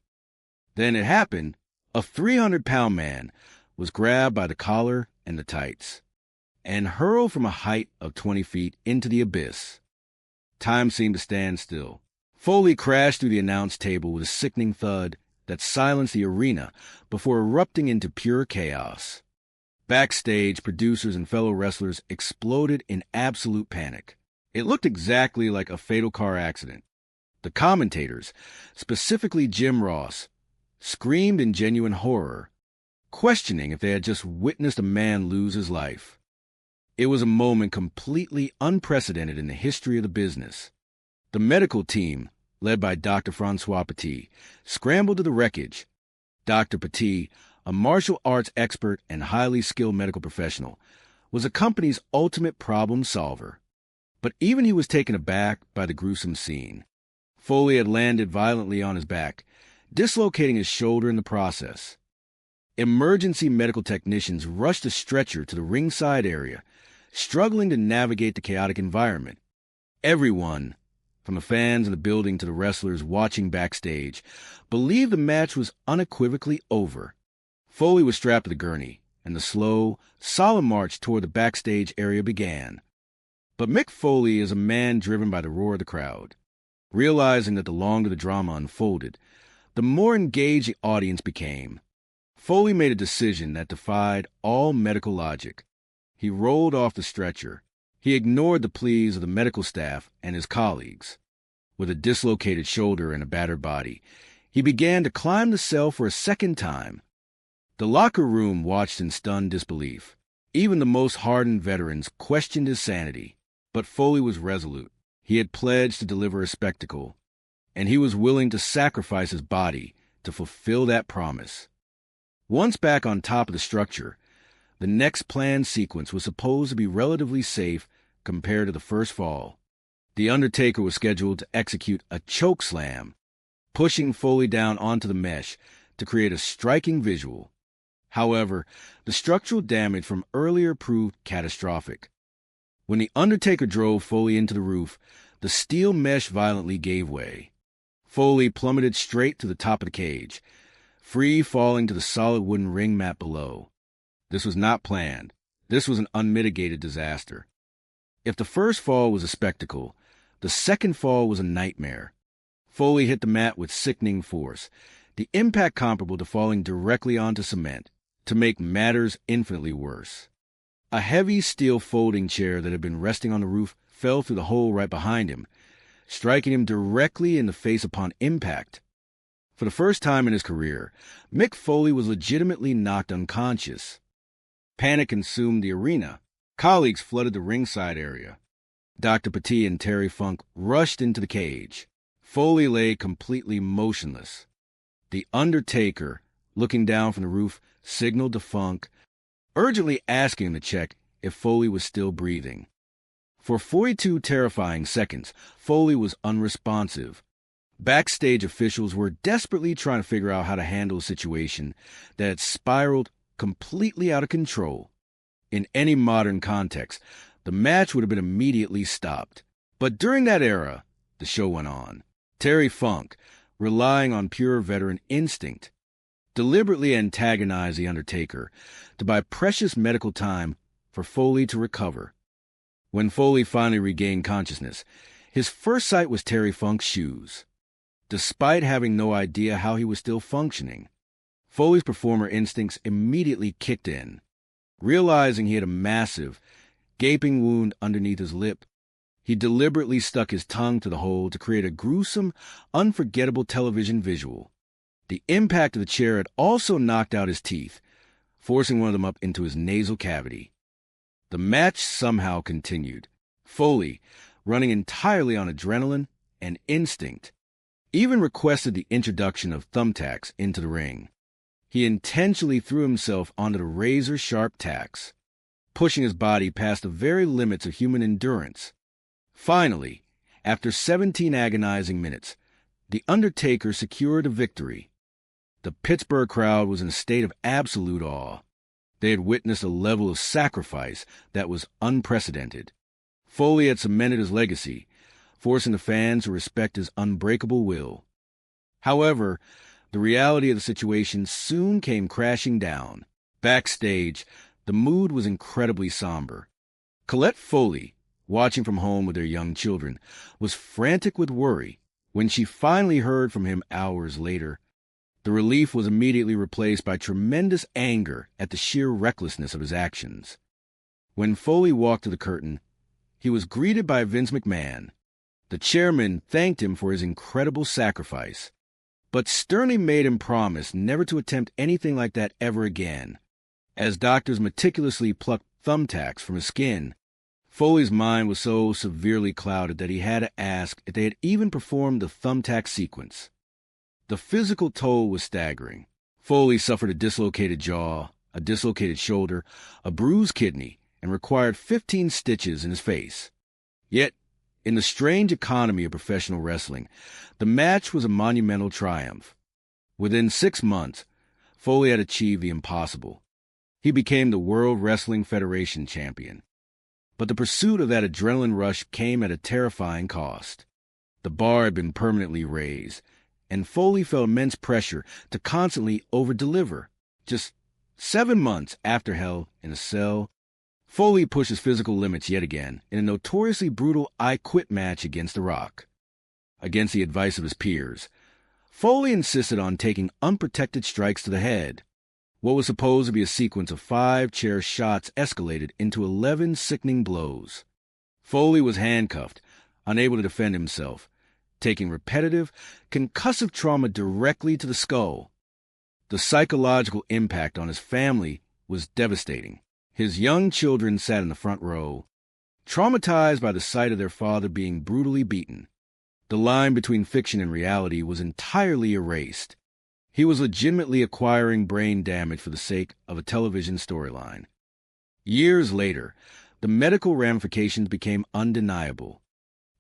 Then it happened. A 300-pound man was grabbed by the collar and the tights and hurled from a height of 20 feet into the abyss. Time seemed to stand still. Foley crashed through the announce table with a sickening thud that silenced the arena before erupting into pure chaos. Backstage, producers and fellow wrestlers exploded in absolute panic. It looked exactly like a fatal car accident. The commentators, specifically Jim Ross, screamed in genuine horror, questioning if they had just witnessed a man lose his life. It was a moment completely unprecedented in the history of the business. The medical team, led by Dr. Francois Petit, scrambled to the wreckage. Dr. Petit, a martial arts expert and highly skilled medical professional, was the company's ultimate problem solver. But even he was taken aback by the gruesome scene. Foley had landed violently on his back, dislocating his shoulder in the process. Emergency medical technicians rushed a stretcher to the ringside area, struggling to navigate the chaotic environment. Everyone, from the fans in the building to the wrestlers watching backstage, believed the match was unequivocally over. Foley was strapped to the gurney, and the slow, solemn march toward the backstage area began. But Mick Foley is a man driven by the roar of the crowd. Realizing that the longer the drama unfolded, the more engaged the audience became. Foley made a decision that defied all medical logic. He rolled off the stretcher. He ignored the pleas of the medical staff and his colleagues. With a dislocated shoulder and a battered body, he began to climb the cell for a second time. The locker room watched in stunned disbelief. Even the most hardened veterans questioned his sanity. But Foley was resolute. He had pledged to deliver a spectacle, and he was willing to sacrifice his body to fulfill that promise. Once back on top of the structure, the next planned sequence was supposed to be relatively safe compared to the first fall. The Undertaker was scheduled to execute a choke slam, pushing Foley down onto the mesh to create a striking visual. However, the structural damage from earlier proved catastrophic. When the Undertaker drove Foley into the roof, the steel mesh violently gave way. Foley plummeted straight to the top of the cage, free falling to the solid wooden ring mat below. This was not planned. This was an unmitigated disaster. If the first fall was a spectacle, the second fall was a nightmare. Foley hit the mat with sickening force, the impact comparable to falling directly onto cement, to make matters infinitely worse. A heavy steel folding chair that had been resting on the roof fell through the hole right behind him, striking him directly in the face upon impact. For the first time in his career, Mick Foley was legitimately knocked unconscious. Panic consumed the arena. Colleagues flooded the ringside area. Dr. Petit and Terry Funk rushed into the cage. Foley lay completely motionless. The Undertaker, looking down from the roof, signaled to Funk, urgently asking him to check if Foley was still breathing. For 42 terrifying seconds, Foley was unresponsive. Backstage officials were desperately trying to figure out how to handle a situation that had spiraled completely out of control. In any modern context, the match would have been immediately stopped. But during that era, the show went on. Terry Funk, relying on pure veteran instinct, deliberately antagonized The Undertaker to buy precious medical time for Foley to recover. When Foley finally regained consciousness, his first sight was Terry Funk's shoes. Despite having no idea how he was still functioning, Foley's performer instincts immediately kicked in. Realizing he had a massive, gaping wound underneath his lip, he deliberately stuck his tongue to the hole to create a gruesome, unforgettable television visual. The impact of the chair had also knocked out his teeth, forcing one of them up into his nasal cavity. The match somehow continued, Foley, running entirely on adrenaline and instinct, even requested the introduction of thumbtacks into the ring. He intentionally threw himself onto the razor-sharp tacks, pushing his body past the very limits of human endurance. Finally, after 17 agonizing minutes, The Undertaker secured a victory. The Pittsburgh crowd was in a state of absolute awe. They had witnessed a level of sacrifice that was unprecedented. Foley had cemented his legacy, forcing the fans to respect his unbreakable will. However, the reality of the situation soon came crashing down. Backstage, the mood was incredibly somber. Colette Foley, watching from home with their young children, was frantic with worry. When she finally heard from him hours later, the relief was immediately replaced by tremendous anger at the sheer recklessness of his actions. When Foley walked to the curtain, he was greeted by Vince McMahon. The chairman thanked him for his incredible sacrifice, but sternly made him promise never to attempt anything like that ever again. As doctors meticulously plucked thumbtacks from his skin, Foley's mind was so severely clouded that he had to ask if they had even performed the thumbtack sequence. The physical toll was staggering. Foley suffered a dislocated jaw, a dislocated shoulder, a bruised kidney, and required 15 stitches in his face. Yet, in the strange economy of professional wrestling, the match was a monumental triumph. Within 6 months, Foley had achieved the impossible. He became the World Wrestling Federation champion. But the pursuit of that adrenaline rush came at a terrifying cost. The bar had been permanently raised, and Foley felt immense pressure to constantly over-deliver. Just 7 months after Hell in a Cell, Foley pushed his physical limits yet again in a notoriously brutal I Quit match against The Rock. against the advice of his peers. Foley insisted on taking unprotected strikes to the head. What was supposed to be a sequence of 5 chair shots escalated into 11 sickening blows. Foley was handcuffed, unable to defend himself, taking repetitive, concussive trauma directly to the skull. The psychological impact on his family was devastating. His young children sat in the front row, traumatized by the sight of their father being brutally beaten. The line between fiction and reality was entirely erased. He was legitimately acquiring brain damage for the sake of a television storyline. Years later, the medical ramifications became undeniable.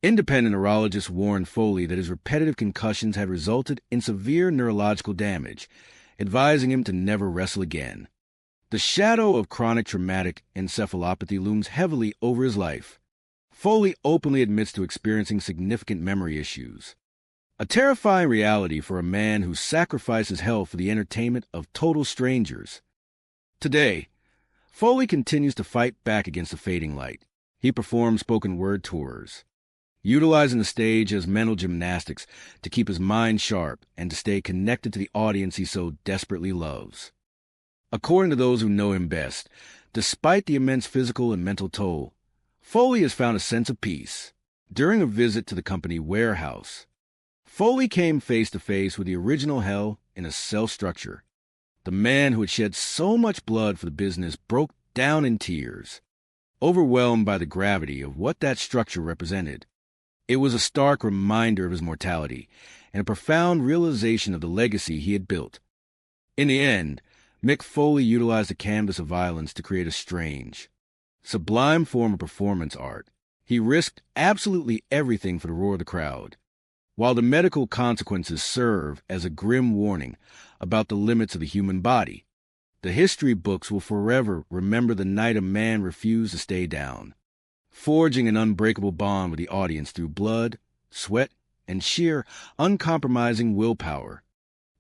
Independent neurologists warned Foley that his repetitive concussions had resulted in severe neurological damage, advising him to never wrestle again. The shadow of chronic traumatic encephalopathy looms heavily over his life. Foley openly admits to experiencing significant memory issues. A terrifying reality for a man who sacrificed his health for the entertainment of total strangers. Today, Foley continues to fight back against the fading light. He performs spoken word tours, utilizing the stage as mental gymnastics to keep his mind sharp and to stay connected to the audience he so desperately loves. According to those who know him best, despite the immense physical and mental toll, Foley has found a sense of peace. During a visit to the company warehouse, Foley came face to face with the original hell in a cell structure. The man who had shed so much blood for the business broke down in tears, overwhelmed by the gravity of what that structure represented. It was a stark reminder of his mortality and a profound realization of the legacy he had built. In the end, Mick Foley utilized the canvas of violence to create a strange, sublime form of performance art. He risked absolutely everything for the roar of the crowd. While the medical consequences serve as a grim warning about the limits of the human body, the history books will forever remember the night a man refused to stay down, forging an unbreakable bond with the audience through blood, sweat, and sheer, uncompromising willpower.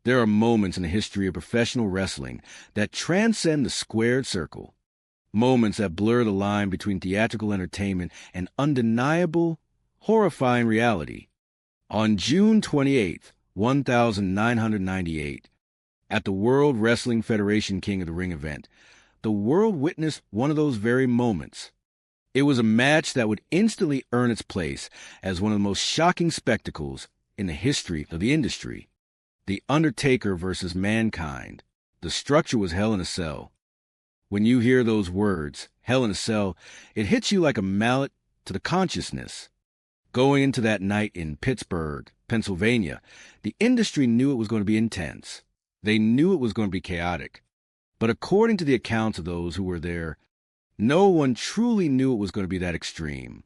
There are moments in the history of professional wrestling that transcend the squared circle, moments that blur the line between theatrical entertainment and undeniable, horrifying reality. On June 28, 1998, at the World Wrestling Federation King of the Ring event, the world witnessed one of those very moments. It was a match that would instantly earn its place as one of the most shocking spectacles in the history of the industry. The Undertaker versus Mankind. The structure was Hell in a Cell. When you hear those words, Hell in a Cell, it hits you like a mallet to the consciousness. Going into that night in Pittsburgh, Pennsylvania, the industry knew it was going to be intense. They knew it was going to be chaotic. But according to the accounts of those who were there, no one truly knew it was going to be that extreme.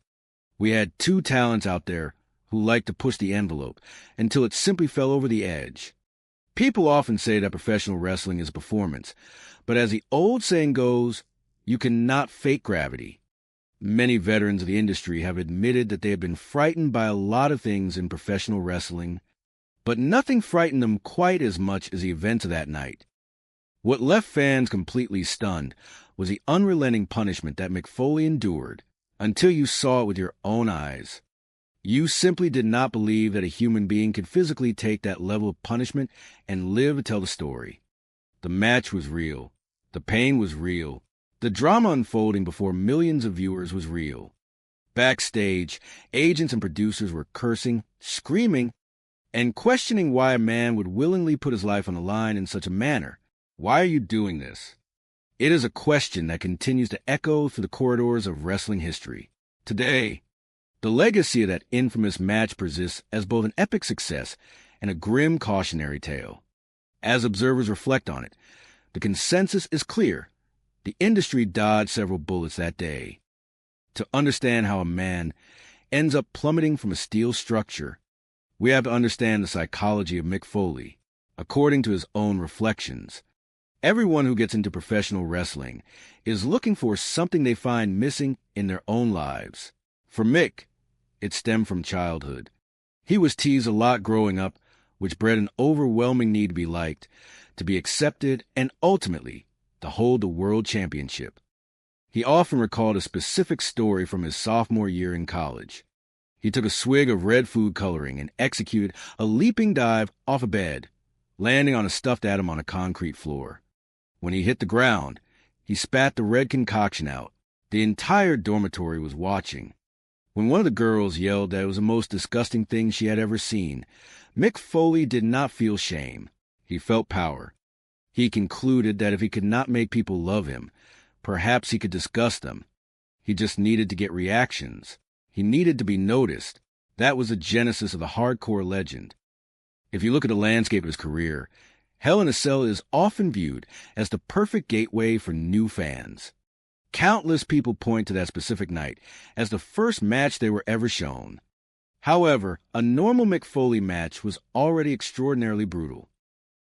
We had 2 talents out there who liked to push the envelope until it simply fell over the edge. People often say that professional wrestling is a performance, but as the old saying goes, you cannot fake gravity. Many veterans of the industry have admitted that they have been frightened by a lot of things in professional wrestling, but nothing frightened them quite as much as the events of that night. What left fans completely stunned was the unrelenting punishment that Mick Foley endured until you saw it with your own eyes. You simply did not believe that a human being could physically take that level of punishment and live to tell the story. The match was real. The pain was real. The drama unfolding before millions of viewers was real. Backstage, agents and producers were cursing, screaming, and questioning why a man would willingly put his life on the line in such a manner. Why are you doing this? It is a question that continues to echo through the corridors of wrestling history. Today, the legacy of that infamous match persists as both an epic success and a grim cautionary tale. As observers reflect on it, the consensus is clear. The industry dodged several bullets that day. To understand how a man ends up plummeting from a steel structure, we have to understand the psychology of Mick Foley. According to his own reflections, everyone who gets into professional wrestling is looking for something they find missing in their own lives. For Mick, it stemmed from childhood. He was teased a lot growing up, which bred an overwhelming need to be liked, to be accepted, and ultimately, to hold the world championship. He often recalled a specific story from his sophomore year in college. He took a swig of red food coloring and executed a leaping dive off a bed, landing on a stuffed atom on a concrete floor. When he hit the ground, he spat the red concoction out. The entire dormitory was watching. When one of the girls yelled that it was the most disgusting thing she had ever seen, Mick Foley did not feel shame. He felt power. He concluded that if he could not make people love him, perhaps he could disgust them. He just needed to get reactions. He needed to be noticed. That was the genesis of the hardcore legend. If you look at the landscape of his career, Hell in a Cell is often viewed as the perfect gateway for new fans. Countless people point to that specific night as the first match they were ever shown. However, a normal Mick Foley match was already extraordinarily brutal.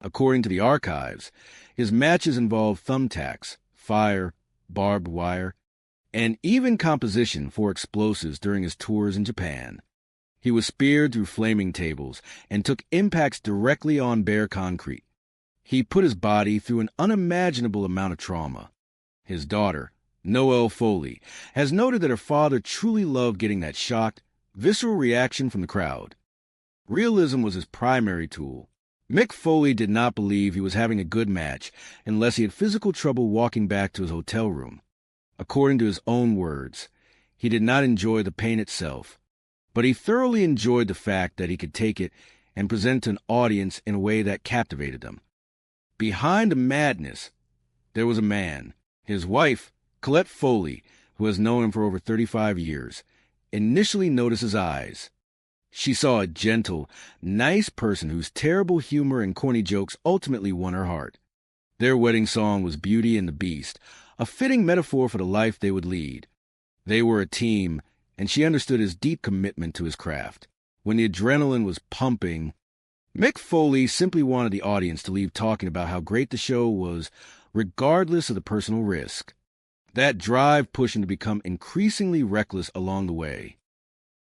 According to the archives, his matches involved thumbtacks, fire, barbed wire, and even composition for explosives during his tours in Japan. He was speared through flaming tables and took impacts directly on bare concrete. He put his body through an unimaginable amount of trauma. His daughter, Noelle Foley, has noted that her father truly loved getting that shocked, visceral reaction from the crowd. Realism was his primary tool. Mick Foley did not believe he was having a good match unless he had physical trouble walking back to his hotel room. According to his own words, he did not enjoy the pain itself, but he thoroughly enjoyed the fact that he could take it and present it to an audience in a way that captivated them. Behind the madness, there was a man. His wife, Colette Foley, who has known him for over 35 years, initially noticed his eyes. She saw a gentle, nice person whose terrible humor and corny jokes ultimately won her heart. Their wedding song was Beauty and the Beast, a fitting metaphor for the life they would lead. They were a team, and she understood his deep commitment to his craft. When the adrenaline was pumping, Mick Foley simply wanted the audience to leave talking about how great the show was, regardless of the personal risk. That drive pushed him to become increasingly reckless along the way.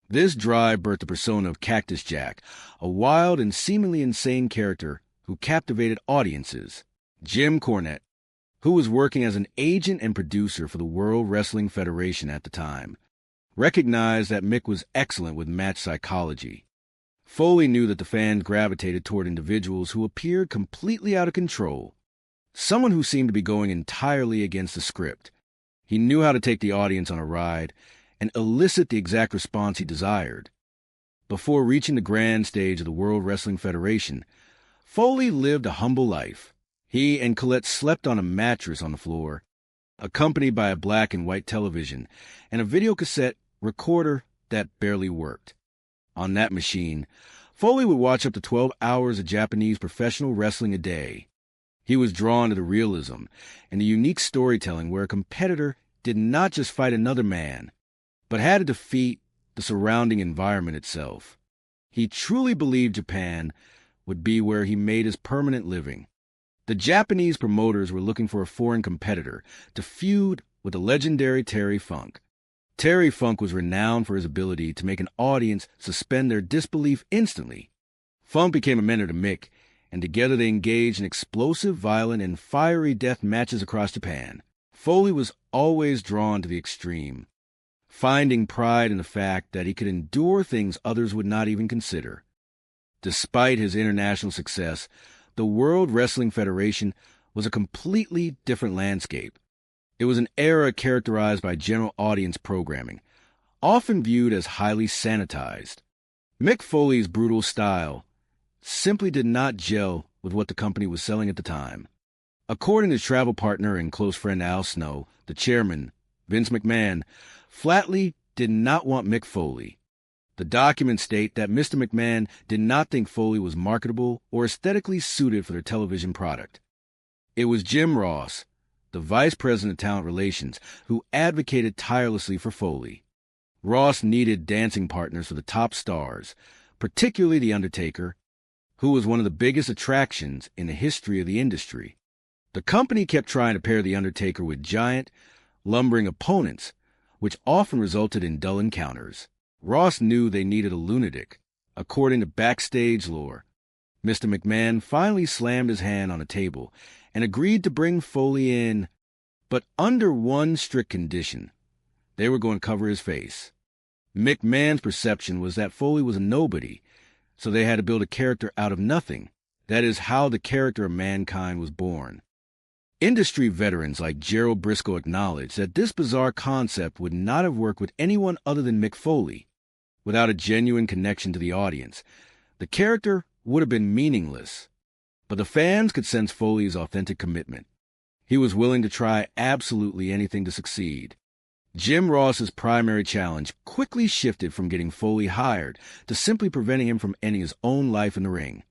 This drive birthed the persona of Cactus Jack, a wild and seemingly insane character who captivated audiences. Jim Cornette, who was working as an agent and producer for the World Wrestling Federation at the time, recognized that Mick was excellent with match psychology. Foley knew that the fans gravitated toward individuals who appeared completely out of control, someone who seemed to be going entirely against the script. He knew how to take the audience on a ride and elicit the exact response he desired. Before reaching the grand stage of the World Wrestling Federation, Foley lived a humble life. He and Colette slept on a mattress on the floor, accompanied by a black and white television and a videocassette recorder that barely worked. On that machine, Foley would watch up to 12 hours of Japanese professional wrestling a day. He was drawn to the realism and the unique storytelling where a competitor did not just fight another man, but had to defeat the surrounding environment itself. He truly believed Japan would be where he made his permanent living. The Japanese promoters were looking for a foreign competitor to feud with the legendary Terry Funk. Terry Funk was renowned for his ability to make an audience suspend their disbelief instantly. Funk became a mentor to Mick, and together they engaged in explosive, violent, and fiery death matches across Japan. Foley was always drawn to the extreme, finding pride in the fact that he could endure things others would not even consider. Despite his international success, the World Wrestling Federation was a completely different landscape. It was an era characterized by general audience programming, often viewed as highly sanitized. Mick Foley's brutal style simply did not gel with what the company was selling at the time. According to his travel partner and close friend Al Snow, the chairman, Vince McMahon, flatly did not want Mick Foley. The documents state that Mr. McMahon did not think Foley was marketable or aesthetically suited for their television product. It was Jim Ross, the vice president of talent relations, who advocated tirelessly for Foley. Ross needed dancing partners for the top stars, particularly The Undertaker, who was one of the biggest attractions in the history of the industry. The company kept trying to pair The Undertaker with giant, lumbering opponents, which often resulted in dull encounters. Ross knew they needed a lunatic. According to backstage lore, Mr. McMahon finally slammed his hand on a table and agreed to bring Foley in, but under one strict condition. They were going to cover his face. McMahon's perception was that Foley was a nobody, so they had to build a character out of nothing. That is how the character of Mankind was born. Industry veterans like Gerald Briscoe acknowledged that this bizarre concept would not have worked with anyone other than Mick Foley. Without a genuine connection to the audience, the character would have been meaningless. But the fans could sense Foley's authentic commitment. He was willing to try absolutely anything to succeed. Jim Ross's primary challenge quickly shifted from getting Foley hired to simply preventing him from ending his own life in the ring.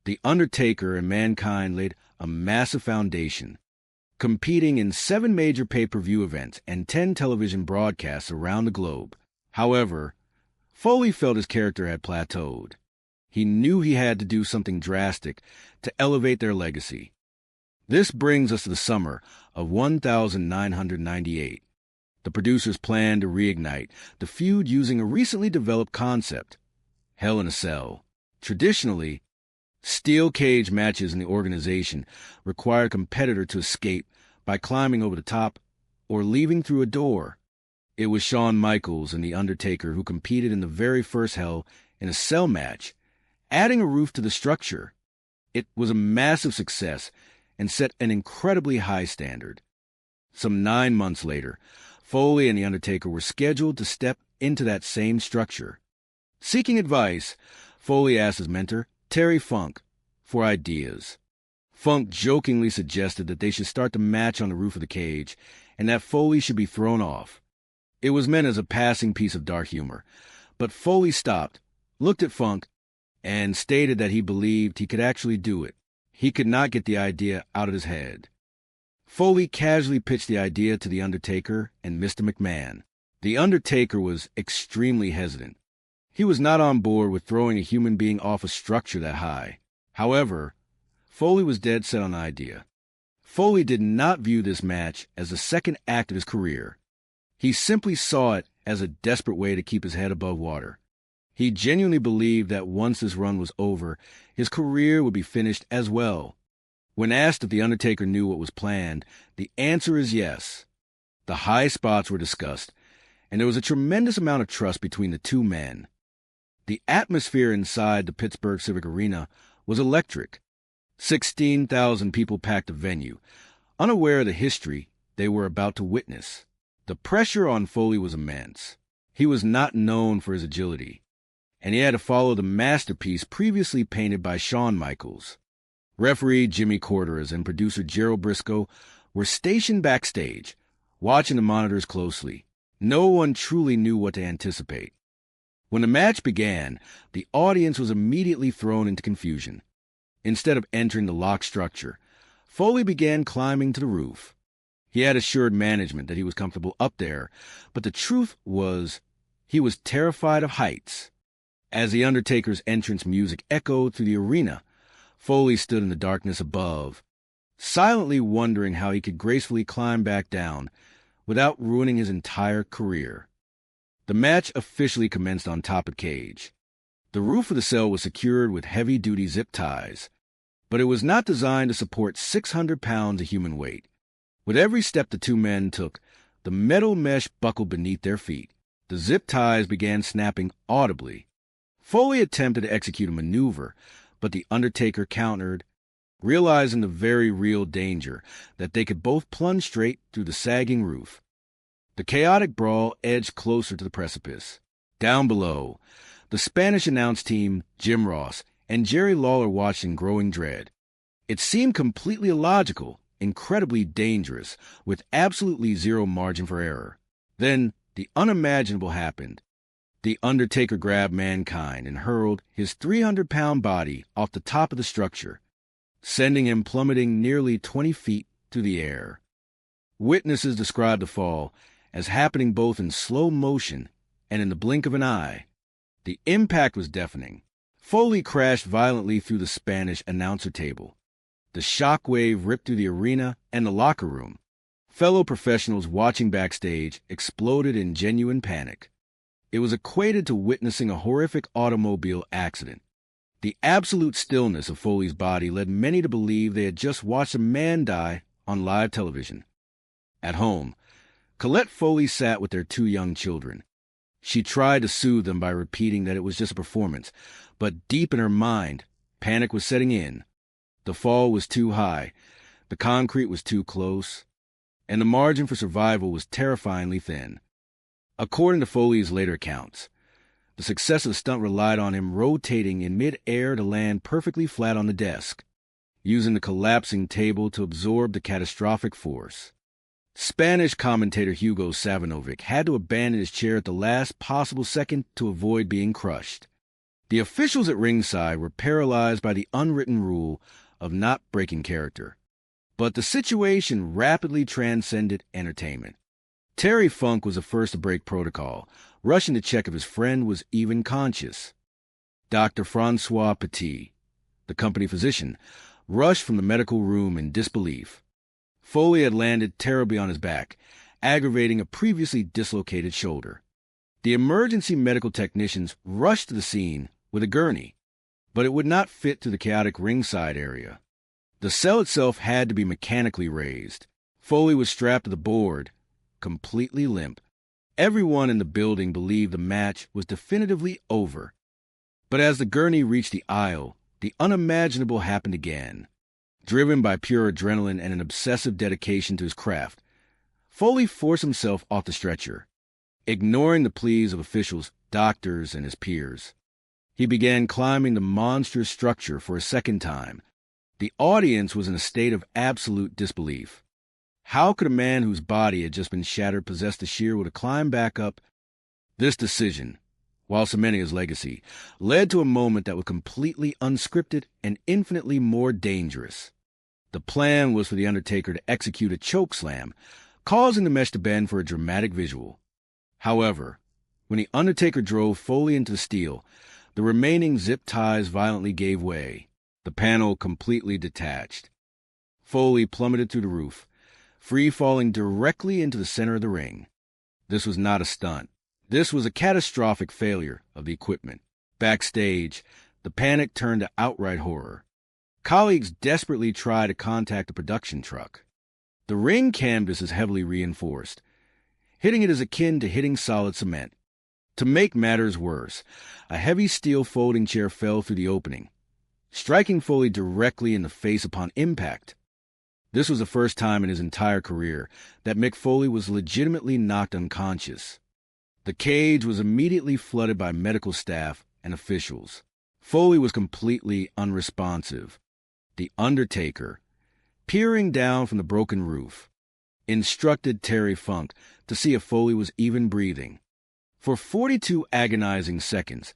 The Undertaker and Mankind laid a massive foundation, competing in 7 major pay-per-view events and 10 television broadcasts around the globe. However, Foley felt his character had plateaued. He knew he had to do something drastic to elevate their legacy. This brings us to the summer of 1998. The producers planned to reignite the feud using a recently developed concept, Hell in a Cell. Traditionally, steel cage matches in the organization required a competitor to escape by climbing over the top or leaving through a door. It was Shawn Michaels and The Undertaker who competed in the very first Hell in a Cell match, adding a roof to the structure. It was a massive success and set an incredibly high standard. Some 9 months later, Foley and The Undertaker were scheduled to step into that same structure. Seeking advice, Foley asked his mentor, Terry Funk, for ideas. Funk jokingly suggested that they should start the match on the roof of the cage and that Foley should be thrown off. It was meant as a passing piece of dark humor, but Foley stopped, looked at Funk, and stated that he believed he could actually do it. He could not get the idea out of his head. Foley casually pitched the idea to The Undertaker and Mr. McMahon. The Undertaker was extremely hesitant. He was not on board with throwing a human being off a structure that high. However, Foley was dead set on the idea. Foley did not view this match as the second act of his career. He simply saw it as a desperate way to keep his head above water. He genuinely believed that once this run was over, his career would be finished as well. When asked if The Undertaker knew what was planned, the answer is yes. The high spots were discussed, and there was a tremendous amount of trust between the two men. The atmosphere inside the Pittsburgh Civic Arena was electric. 16,000 people packed the venue, unaware of the history they were about to witness. The pressure on Foley was immense. He was not known for his agility, and he had to follow the masterpiece previously painted by Shawn Michaels. Referee Jimmy Corderas and producer Gerald Briscoe were stationed backstage, watching the monitors closely. No one truly knew what to anticipate. When the match began, the audience was immediately thrown into confusion. Instead of entering the locked structure, Foley began climbing to the roof. He had assured management that he was comfortable up there, but the truth was he was terrified of heights. As The Undertaker's entrance music echoed through the arena, Foley stood in the darkness above, silently wondering how he could gracefully climb back down without ruining his entire career. The match officially commenced on top of the cage. The roof of the cell was secured with heavy-duty zip ties, but it was not designed to support 600 pounds of human weight. With every step the two men took, the metal mesh buckled beneath their feet. The zip ties began snapping audibly. Foley attempted to execute a maneuver, but The Undertaker countered, realizing the very real danger that they could both plunge straight through the sagging roof. The chaotic brawl edged closer to the precipice. Down below, the Spanish announce team, Jim Ross, and Jerry Lawler watched in growing dread. It seemed completely illogical, incredibly dangerous, with absolutely zero margin for error. Then, the unimaginable happened. The Undertaker grabbed Mankind and hurled his 300-pound body off the top of the structure, sending him plummeting nearly 20 feet through the air. Witnesses described the fall as happening both in slow motion and in the blink of an eye. The impact was deafening. Foley crashed violently through the Spanish announcer table. The shockwave ripped through the arena and the locker room. Fellow professionals watching backstage exploded in genuine panic. It was equated to witnessing a horrific automobile accident. The absolute stillness of Foley's body led many to believe they had just watched a man die on live television. At home, Colette Foley sat with their 2 young children. She tried to soothe them by repeating that it was just a performance, but deep in her mind, panic was setting in. The fall was too high, the concrete was too close, and the margin for survival was terrifyingly thin. According to Foley's later accounts, the success of the stunt relied on him rotating in mid-air to land perfectly flat on the desk, using the collapsing table to absorb the catastrophic force. Spanish commentator Hugo Savanovic had to abandon his chair at the last possible second to avoid being crushed. The officials at ringside were paralyzed by the unwritten rule of not breaking character. But the situation rapidly transcended entertainment. Terry Funk was the first to break protocol, rushing to check if his friend was even conscious. Dr. Francois Petit, the company physician, rushed from the medical room in disbelief. Foley had landed terribly on his back, aggravating a previously dislocated shoulder. The emergency medical technicians rushed to the scene with a gurney, but it would not fit through the chaotic ringside area. The cell itself had to be mechanically raised. Foley was strapped to the board, completely limp. Everyone in the building believed the match was definitively over. But as the gurney reached the aisle, the unimaginable happened again. Driven by pure adrenaline and an obsessive dedication to his craft, Foley forced himself off the stretcher, ignoring the pleas of officials, doctors, and his peers. He began climbing the monstrous structure for a second time. The audience was in a state of absolute disbelief. How could a man whose body had just been shattered possess the sheer will to climb back up? This decision, while cementing his legacy, led to a moment that was completely unscripted and infinitely more dangerous. The plan was for The Undertaker to execute a chokeslam, causing the mesh to bend for a dramatic visual. However, when The Undertaker drove Foley into the steel, the remaining zip ties violently gave way. The panel completely detached. Foley plummeted through the roof, free-falling directly into the center of the ring. This was not a stunt. This was a catastrophic failure of the equipment. Backstage, the panic turned to outright horror. Colleagues desperately tried to contact the production truck. The ring canvas is heavily reinforced. Hitting it is akin to hitting solid cement. To make matters worse, a heavy steel folding chair fell through the opening, striking Foley directly in the face upon impact. This was the first time in his entire career that Mick Foley was legitimately knocked unconscious. The cage was immediately flooded by medical staff and officials. Foley was completely unresponsive. The Undertaker, peering down from the broken roof, instructed Terry Funk to see if Foley was even breathing. For 42 agonizing seconds,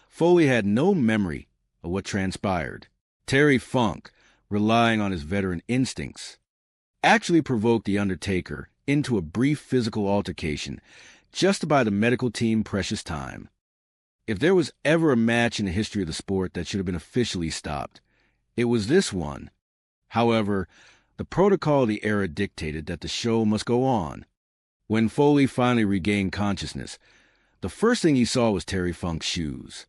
Foley had no memory of what transpired. Terry Funk, relying on his veteran instincts, actually provoked The Undertaker into a brief physical altercation just to buy the medical team precious time. If there was ever a match in the history of the sport that should have been officially stopped, it was this one. However, the protocol of the era dictated that the show must go on. When Foley finally regained consciousness, the first thing he saw was Terry Funk's shoes.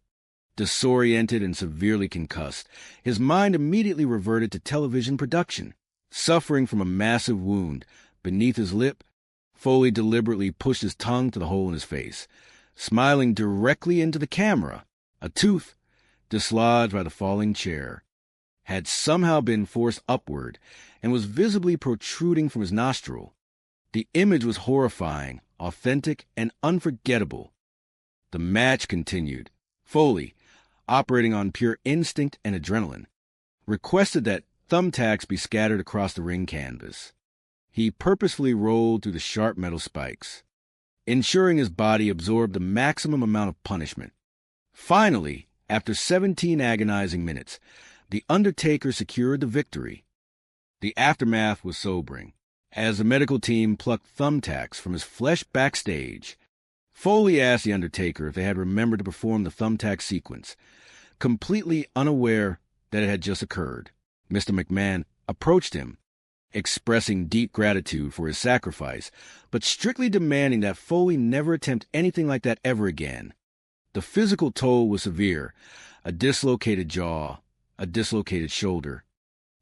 Disoriented and severely concussed, his mind immediately reverted to television production. Suffering from a massive wound beneath his lip, Foley deliberately pushed his tongue to the hole in his face, smiling directly into the camera. A tooth, dislodged by the falling chair, had somehow been forced upward and was visibly protruding from his nostril. The image was horrifying, authentic, and unforgettable. The match continued. Foley, operating on pure instinct and adrenaline, requested that thumbtacks be scattered across the ring canvas. He purposefully rolled through the sharp metal spikes, ensuring his body absorbed the maximum amount of punishment. Finally, after 17 agonizing minutes, The Undertaker secured the victory. The aftermath was sobering. As the medical team plucked thumbtacks from his flesh backstage, Foley asked The Undertaker if they had remembered to perform the thumbtack sequence, completely unaware that it had just occurred. Mr. McMahon approached him, expressing deep gratitude for his sacrifice, but strictly demanding that Foley never attempt anything like that ever again. The physical toll was severe: a dislocated jaw, a dislocated shoulder,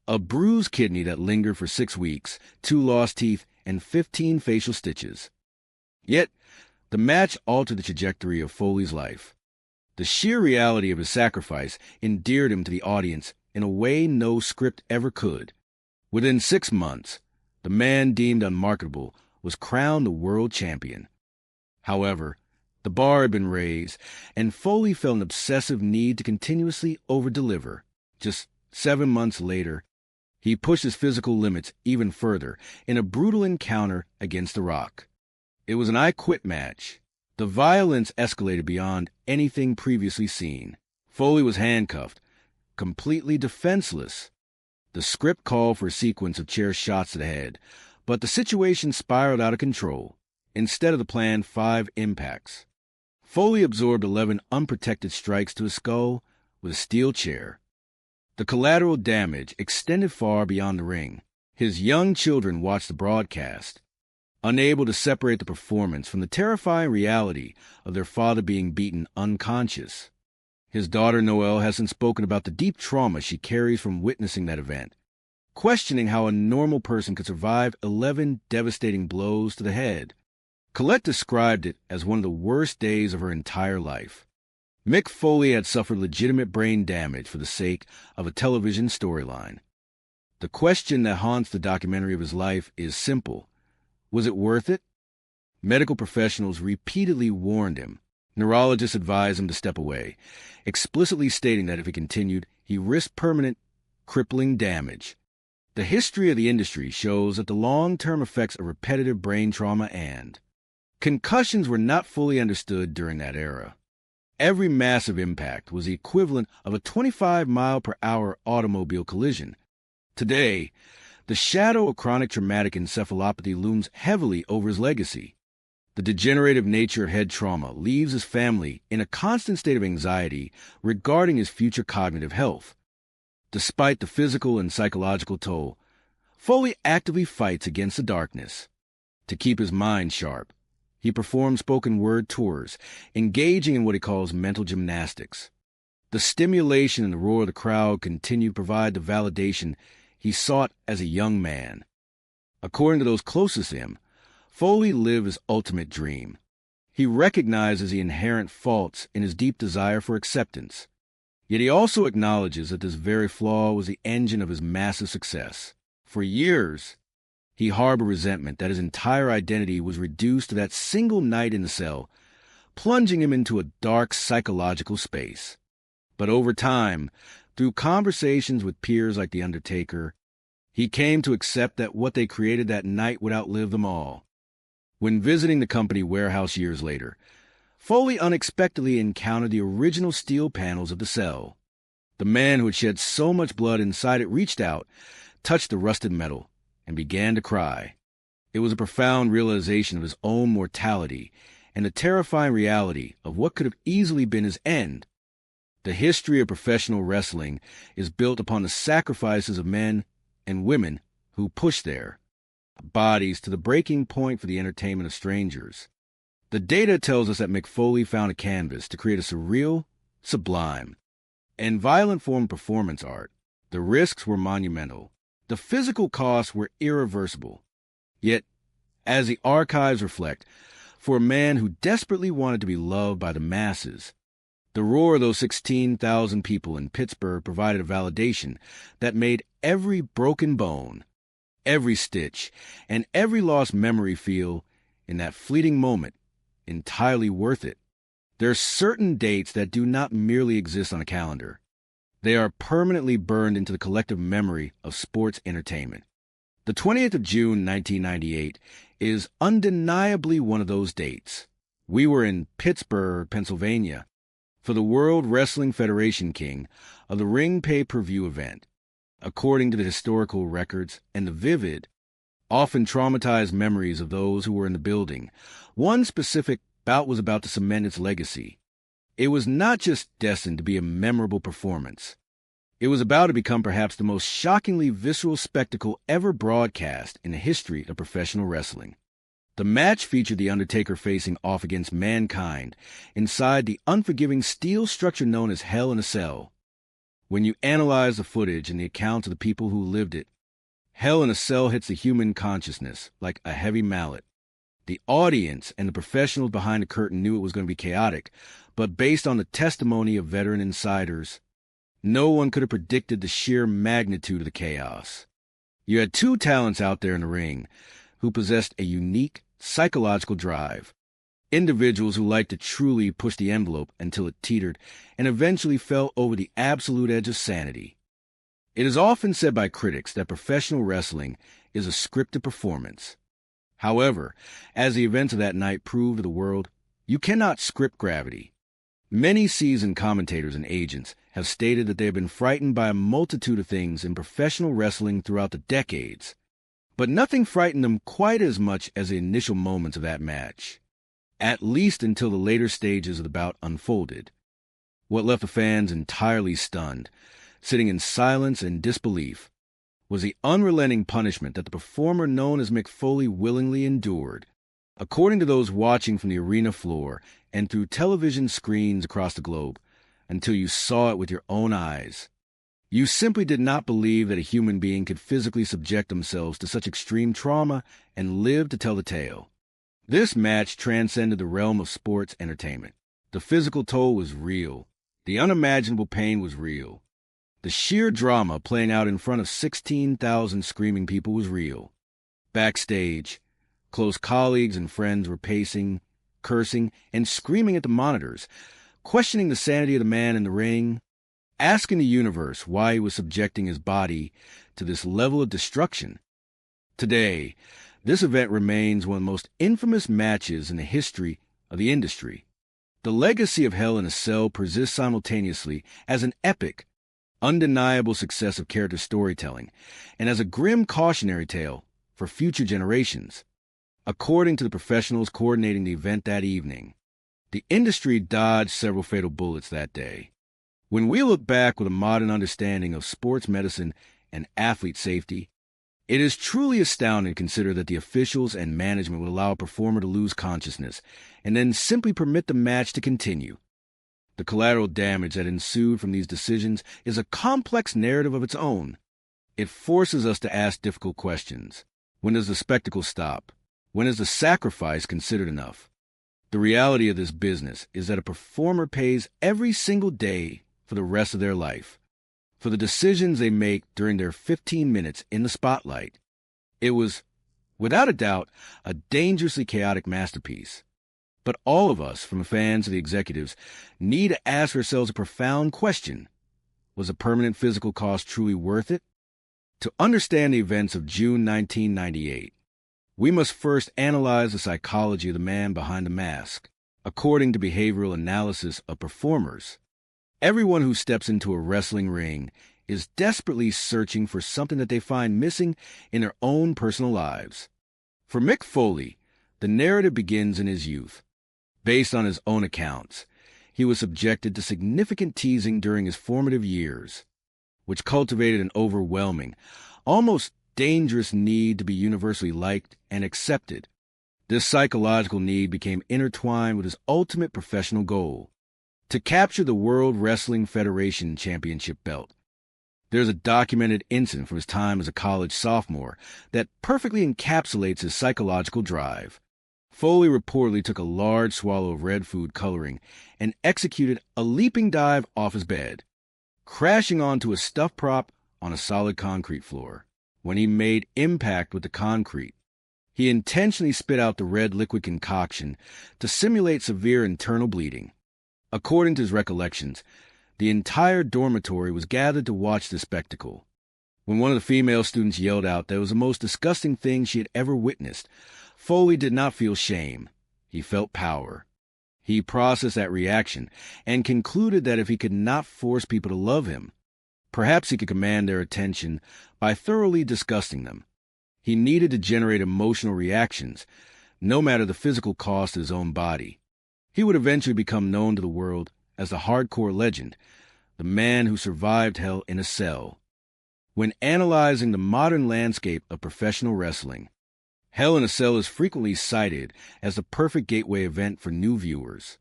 a bruised kidney that lingered for 6 weeks, 2 lost teeth, and 15 facial stitches. Yet, The match altered the trajectory of Foley's life. The sheer reality of his sacrifice endeared him to the audience in a way no script ever could. Within 6 months, the man deemed unmarketable was crowned the world champion. However, the bar had been raised, and Foley felt an obsessive need to continuously over-deliver. Just 7 months later, he pushed his physical limits even further in a brutal encounter against The Rock. It was an I Quit match. The violence escalated beyond anything previously seen. Foley was handcuffed, completely defenseless. The script called for a sequence of chair shots to the head, but the situation spiraled out of control. Instead of the planned 5 impacts, Foley absorbed 11 unprotected strikes to his skull with a steel chair. The collateral damage extended far beyond the ring. His young children watched the broadcast, unable to separate the performance from the terrifying reality of their father being beaten unconscious. His daughter Noelle hasn't spoken about the deep trauma she carries from witnessing that event, questioning how a normal person could survive 11 devastating blows to the head. Colette described it as one of the worst days of her entire life. Mick Foley had suffered legitimate brain damage for the sake of a television storyline. The question that haunts the documentary of his life is simple. Was it worth it? Medical professionals repeatedly warned him. Neurologists advised him to step away, explicitly stating that if he continued, he risked permanent, crippling damage. The history of the industry shows that the long-term effects of repetitive brain trauma and concussions were not fully understood during that era. Every massive impact was the equivalent of a 25-mile-per-hour automobile collision. Today, the shadow of chronic traumatic encephalopathy looms heavily over his legacy. The degenerative nature of head trauma leaves his family in a constant state of anxiety regarding his future cognitive health. Despite the physical and psychological toll, Foley actively fights against the darkness. To keep his mind sharp, he performs spoken word tours, engaging in what he calls mental gymnastics. The stimulation and the roar of the crowd continue to provide the validation he sought as a young man. According to those closest to him, Foley lived his ultimate dream. He recognizes the inherent faults in his deep desire for acceptance. Yet he also acknowledges that this very flaw was the engine of his massive success. For years, he harbored resentment that his entire identity was reduced to that single night in the cell, plunging him into a dark psychological space. But over time, through conversations with peers like The Undertaker, he came to accept that what they created that night would outlive them all. When visiting the company warehouse years later, Foley unexpectedly encountered the original steel panels of the cell. The man who had shed so much blood inside it reached out, touched the rusted metal, and began to cry. It was a profound realization of his own mortality and the terrifying reality of what could have easily been his end. The history of professional wrestling is built upon the sacrifices of men and women who push their bodies to the breaking point for the entertainment of strangers. The data tells us that Mick Foley found a canvas to create a surreal, sublime, and violent form of performance art. The risks were monumental. The physical costs were irreversible. Yet, as the archives reflect, for a man who desperately wanted to be loved by the masses, the roar of those 16,000 people in Pittsburgh provided a validation that made every broken bone, every stitch, and every lost memory feel, in that fleeting moment, entirely worth it. There are certain dates that do not merely exist on a calendar. They are permanently burned into the collective memory of sports entertainment. The 20th of June, 1998, is undeniably one of those dates. We were in Pittsburgh, Pennsylvania, for the World Wrestling Federation King of the Ring pay-per-view event. According to the historical records and the vivid, often traumatized memories of those who were in the building, one specific bout was about to cement its legacy. It was not just destined to be a memorable performance. It was about to become perhaps the most shockingly visceral spectacle ever broadcast in the history of professional wrestling. The match featured The Undertaker facing off against Mankind inside the unforgiving steel structure known as Hell in a Cell. When you analyze the footage and the accounts of the people who lived it, Hell in a Cell hits the human consciousness like a heavy mallet. The audience and the professionals behind the curtain knew it was going to be chaotic, but based on the testimony of veteran insiders, no one could have predicted the sheer magnitude of the chaos. You had two talents out there in the ring who possessed a unique psychological drive. Individuals who liked to truly push the envelope until it teetered and eventually fell over the absolute edge of sanity. It is often said by critics that professional wrestling is a scripted performance. However, as the events of that night proved to the world, you cannot script gravity. Many seasoned commentators and agents have stated that they have been frightened by a multitude of things in professional wrestling throughout the decades, but nothing frightened them quite as much as the initial moments of that match, at least until the later stages of the bout unfolded. What left the fans entirely stunned, sitting in silence and disbelief, was the unrelenting punishment that the performer known as Mick Foley willingly endured. According to those watching from the arena floor and through television screens across the globe, until you saw it with your own eyes, you simply did not believe that a human being could physically subject themselves to such extreme trauma and live to tell the tale. This match transcended the realm of sports entertainment. The physical toll was real. The unimaginable pain was real. The sheer drama playing out in front of 16,000 screaming people was real. Backstage, close colleagues and friends were pacing, cursing, and screaming at the monitors, questioning the sanity of the man in the ring, asking the universe why he was subjecting his body to this level of destruction. Today, this event remains one of the most infamous matches in the history of the industry. The legacy of Hell in a Cell persists simultaneously as an epic, undeniable success of character storytelling, and as a grim cautionary tale for future generations. According to the professionals coordinating the event that evening, the industry dodged several fatal bullets that day. When we look back with a modern understanding of sports medicine and athlete safety, it is truly astounding to consider that the officials and management would allow a performer to lose consciousness and then simply permit the match to continue. The collateral damage that ensued from these decisions is a complex narrative of its own. It forces us to ask difficult questions. When does the spectacle stop? When is the sacrifice considered enough? The reality of this business is that a performer pays every single day for the rest of their life, for the decisions they make during their 15 minutes in the spotlight. It was, without a doubt, a dangerously chaotic masterpiece. But all of us, from fans to the executives, need to ask ourselves a profound question. Was the permanent physical cost truly worth it? To understand the events of June 1998, we must first analyze the psychology of the man behind the mask. According to behavioral analysis of performers, everyone who steps into a wrestling ring is desperately searching for something that they find missing in their own personal lives. For Mick Foley, the narrative begins in his youth. Based on his own accounts, he was subjected to significant teasing during his formative years, which cultivated an overwhelming, almost dangerous need to be universally liked and accepted. This psychological need became intertwined with his ultimate professional goal, to capture the World Wrestling Federation Championship belt. There's a documented incident from his time as a college sophomore that perfectly encapsulates his psychological drive. Foley reportedly took a large swallow of red food coloring and executed a leaping dive off his bed, crashing onto a stuffed prop on a solid concrete floor. When he made impact with the concrete, he intentionally spit out the red liquid concoction to simulate severe internal bleeding. According to his recollections, the entire dormitory was gathered to watch the spectacle. When one of the female students yelled out that it was the most disgusting thing she had ever witnessed, Foley did not feel shame. He felt power. He processed that reaction and concluded that if he could not force people to love him, perhaps he could command their attention by thoroughly disgusting them. He needed to generate emotional reactions, no matter the physical cost of his own body. He would eventually become known to the world as the hardcore legend, the man who survived Hell in a Cell. When analyzing the modern landscape of professional wrestling, Hell in a Cell is frequently cited as the perfect gateway event for new viewers.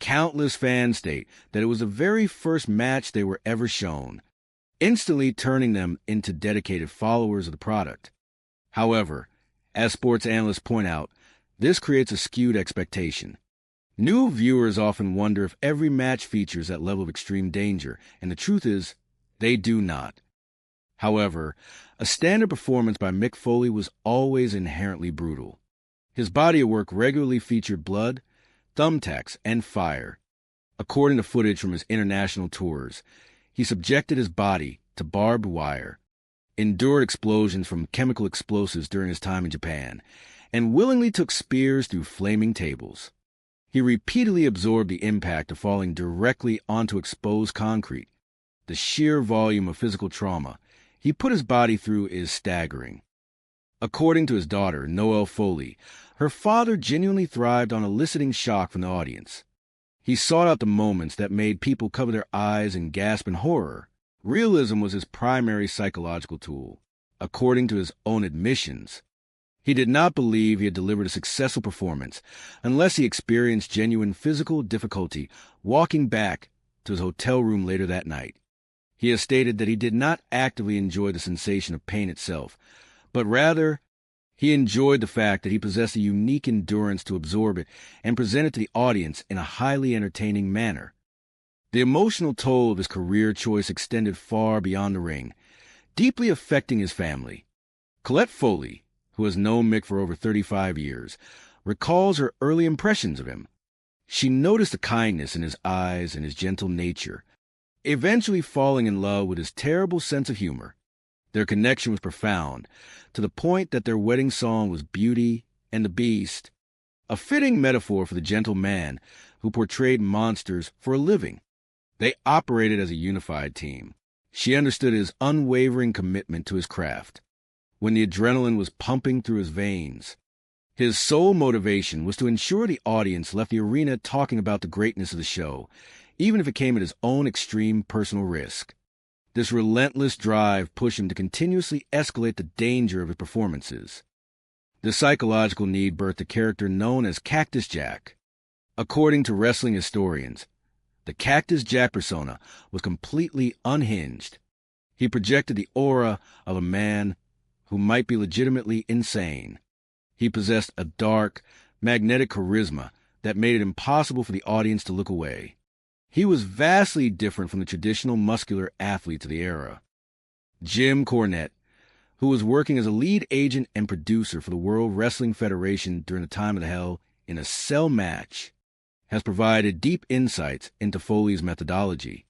Countless fans state that it was the very first match they were ever shown, instantly turning them into dedicated followers of the product. However, as sports analysts point out, This creates a skewed expectation. New viewers often wonder if every match features that level of extreme danger, and the truth is, they do not. However, a standard performance by Mick Foley was always inherently brutal. His body of work regularly featured blood, thumbtacks, and fire. According to footage from his international tours, he subjected his body to barbed wire, endured explosions from chemical explosives during his time in Japan, and willingly took spears through flaming tables. He repeatedly absorbed the impact of falling directly onto exposed concrete. The sheer volume of physical trauma he put his body through is staggering. According to his daughter, Noelle Foley, her father genuinely thrived on eliciting shock from the audience. He sought out the moments that made people cover their eyes and gasp in horror. Realism was his primary psychological tool. According to his own admissions, he did not believe he had delivered a successful performance unless he experienced genuine physical difficulty walking back to his hotel room later that night. He has stated that he did not actively enjoy the sensation of pain itself, but rather he enjoyed the fact that he possessed a unique endurance to absorb it and present it to the audience in a highly entertaining manner. The emotional toll of his career choice extended far beyond the ring, deeply affecting his family. Colette Foley, who has known Mick for over 35 years, recalls her early impressions of him. She noticed the kindness in his eyes and his gentle nature, eventually falling in love with his terrible sense of humor. Their connection was profound, to the point that their wedding song was Beauty and the Beast, a fitting metaphor for the gentle man who portrayed monsters for a living. They operated as a unified team. She understood his unwavering commitment to his craft. When the adrenaline was pumping through his veins, his sole motivation was to ensure the audience left the arena talking about the greatness of the show, even if it came at his own extreme personal risk. This relentless drive pushed him to continuously escalate the danger of his performances. The psychological need birthed a character known as Cactus Jack. According to wrestling historians, the Cactus Jack persona was completely unhinged. He projected the aura of a man who might be legitimately insane. He possessed a dark, magnetic charisma that made it impossible for the audience to look away. He was vastly different from the traditional muscular athletes of the era. Jim Cornette, who was working as a lead agent and producer for the World Wrestling Federation during the time of the Hell in a cell match, has provided deep insights into Foley's methodology.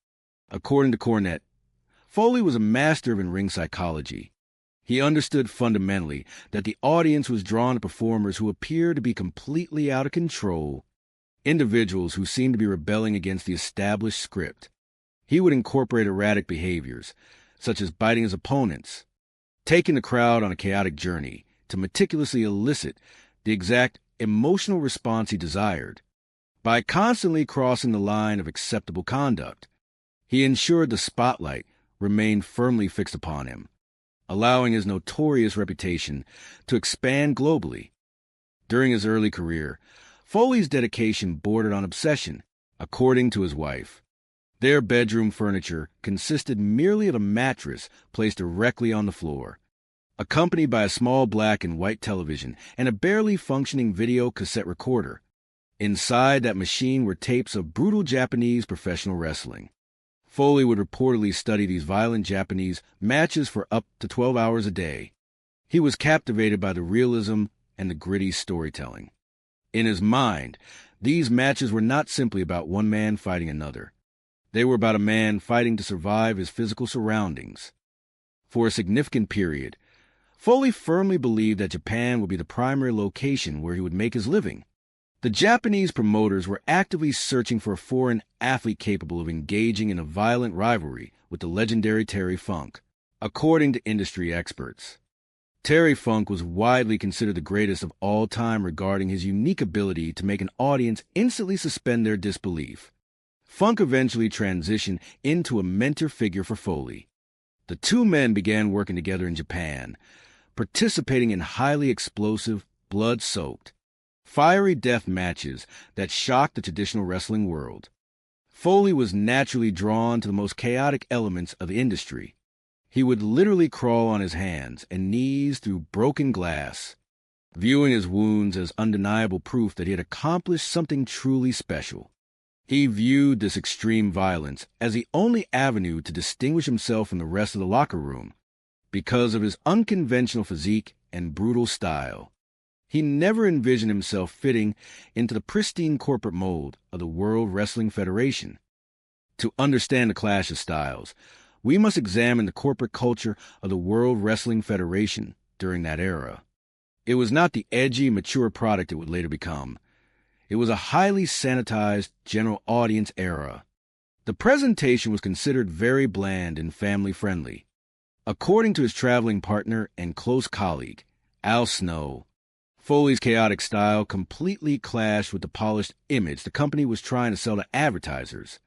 According to Cornette, Foley was a master of in-ring psychology. He understood fundamentally that the audience was drawn to performers who appeared to be completely out of control, individuals who seemed to be rebelling against the established script. He would incorporate erratic behaviors, such as biting his opponents, taking the crowd on a chaotic journey to meticulously elicit the exact emotional response he desired. By constantly crossing the line of acceptable conduct, he ensured the spotlight remained firmly fixed upon him, allowing his notorious reputation to expand globally. During his early career, Foley's dedication bordered on obsession, according to his wife. Their bedroom furniture consisted merely of a mattress placed directly on the floor, accompanied by a small black and white television and a barely functioning video cassette recorder. Inside that machine were tapes of brutal Japanese professional wrestling. Foley would reportedly study these violent Japanese matches for up to 12 hours a day. He was captivated by the realism and the gritty storytelling. In his mind, these matches were not simply about one man fighting another. They were about a man fighting to survive his physical surroundings. For a significant period, Foley firmly believed that Japan would be the primary location where he would make his living. The Japanese promoters were actively searching for a foreign athlete capable of engaging in a violent rivalry with the legendary Terry Funk, according to industry experts. Terry Funk was widely considered the greatest of all time regarding his unique ability to make an audience instantly suspend their disbelief. Funk eventually transitioned into a mentor figure for Foley. The two men began working together in Japan, participating in highly explosive, blood-soaked, fiery death matches that shocked the traditional wrestling world. Foley was naturally drawn to the most chaotic elements of the industry. He would literally crawl on his hands and knees through broken glass, viewing his wounds as undeniable proof that he had accomplished something truly special. He viewed this extreme violence as the only avenue to distinguish himself from the rest of the locker room because of his unconventional physique and brutal style. He never envisioned himself fitting into the pristine corporate mold of the World Wrestling Federation. To understand the clash of styles, we must examine the corporate culture of the World Wrestling Federation during that era. It was not the edgy, mature product it would later become. It was a highly sanitized general audience era. The presentation was considered very bland and family-friendly. According to his traveling partner and close colleague, Al Snow, Foley's chaotic style completely clashed with the polished image the company was trying to sell to advertisers.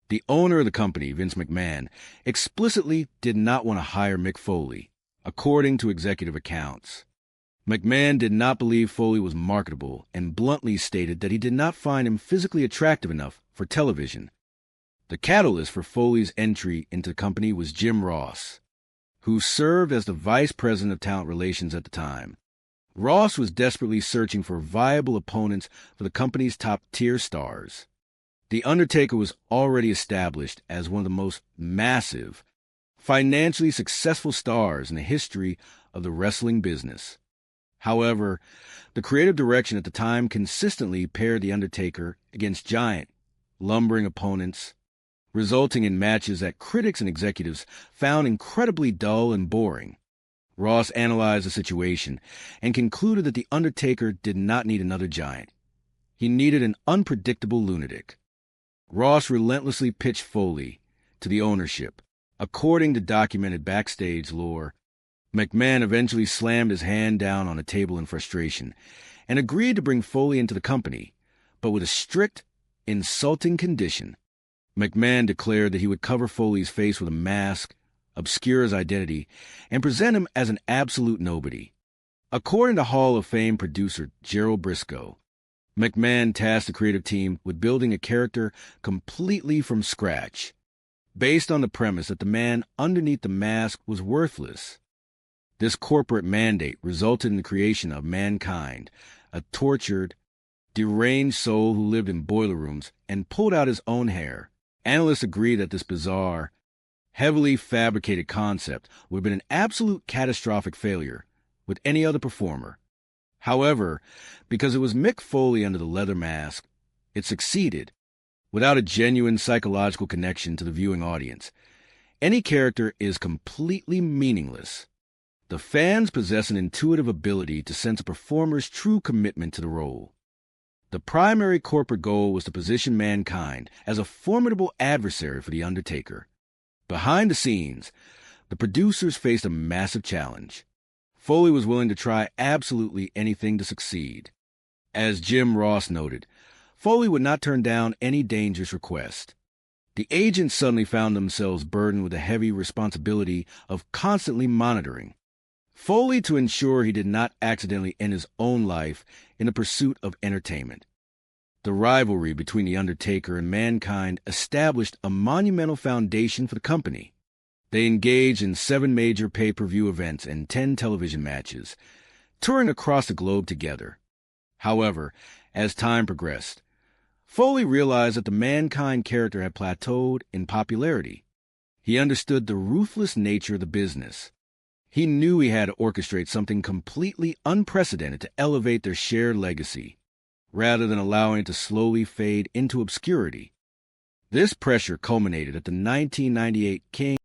The owner of the company, Vince McMahon, explicitly did not want to hire Mick Foley, according to executive accounts. McMahon did not believe Foley was marketable and bluntly stated that he did not find him physically attractive enough for television. The catalyst for Foley's entry into the company was Jim Ross, who served as the vice president of talent relations at the time. Ross was desperately searching for viable opponents for the company's top-tier stars. The Undertaker was already established as one of the most massive, financially successful stars in the history of the wrestling business. However, the creative direction at the time consistently paired The Undertaker against giant, lumbering opponents, resulting in matches that critics and executives found incredibly dull and boring. Ross analyzed the situation and concluded that The Undertaker did not need another giant. He needed an unpredictable lunatic. Ross relentlessly pitched Foley to the ownership. According to documented backstage lore, McMahon eventually slammed his hand down on a table in frustration and agreed to bring Foley into the company, but with a strict, insulting condition. McMahon declared that he would cover Foley's face with a mask, obscure his identity, and present him as an absolute nobody. According to Hall of Fame producer Gerald Briscoe, McMahon tasked the creative team with building a character completely from scratch, based on the premise that the man underneath the mask was worthless. This corporate mandate resulted in the creation of Mankind, a tortured, deranged soul who lived in boiler rooms and pulled out his own hair. Analysts agree that this bizarre, heavily fabricated concept would have been an absolute catastrophic failure with any other performer. However, because it was Mick Foley under the leather mask, it succeeded without a genuine psychological connection to the viewing audience. Any character is completely meaningless. The fans possess an intuitive ability to sense a performer's true commitment to the role. The primary corporate goal was to position Mankind as a formidable adversary for The Undertaker. Behind the scenes, the producers faced a massive challenge. Foley was willing to try absolutely anything to succeed. As Jim Ross noted, Foley would not turn down any dangerous request. The agents suddenly found themselves burdened with the heavy responsibility of constantly monitoring Foley to ensure he did not accidentally end his own life in the pursuit of entertainment. The rivalry between The Undertaker and Mankind established a monumental foundation for the company. They engaged in 7 major pay-per-view events and 10 television matches, touring across the globe together. However, as time progressed, Foley realized that the Mankind character had plateaued in popularity. He understood the ruthless nature of the business. He knew he had to orchestrate something completely unprecedented to elevate their shared legacy, rather than allowing it to slowly fade into obscurity. This pressure culminated at the 1998 King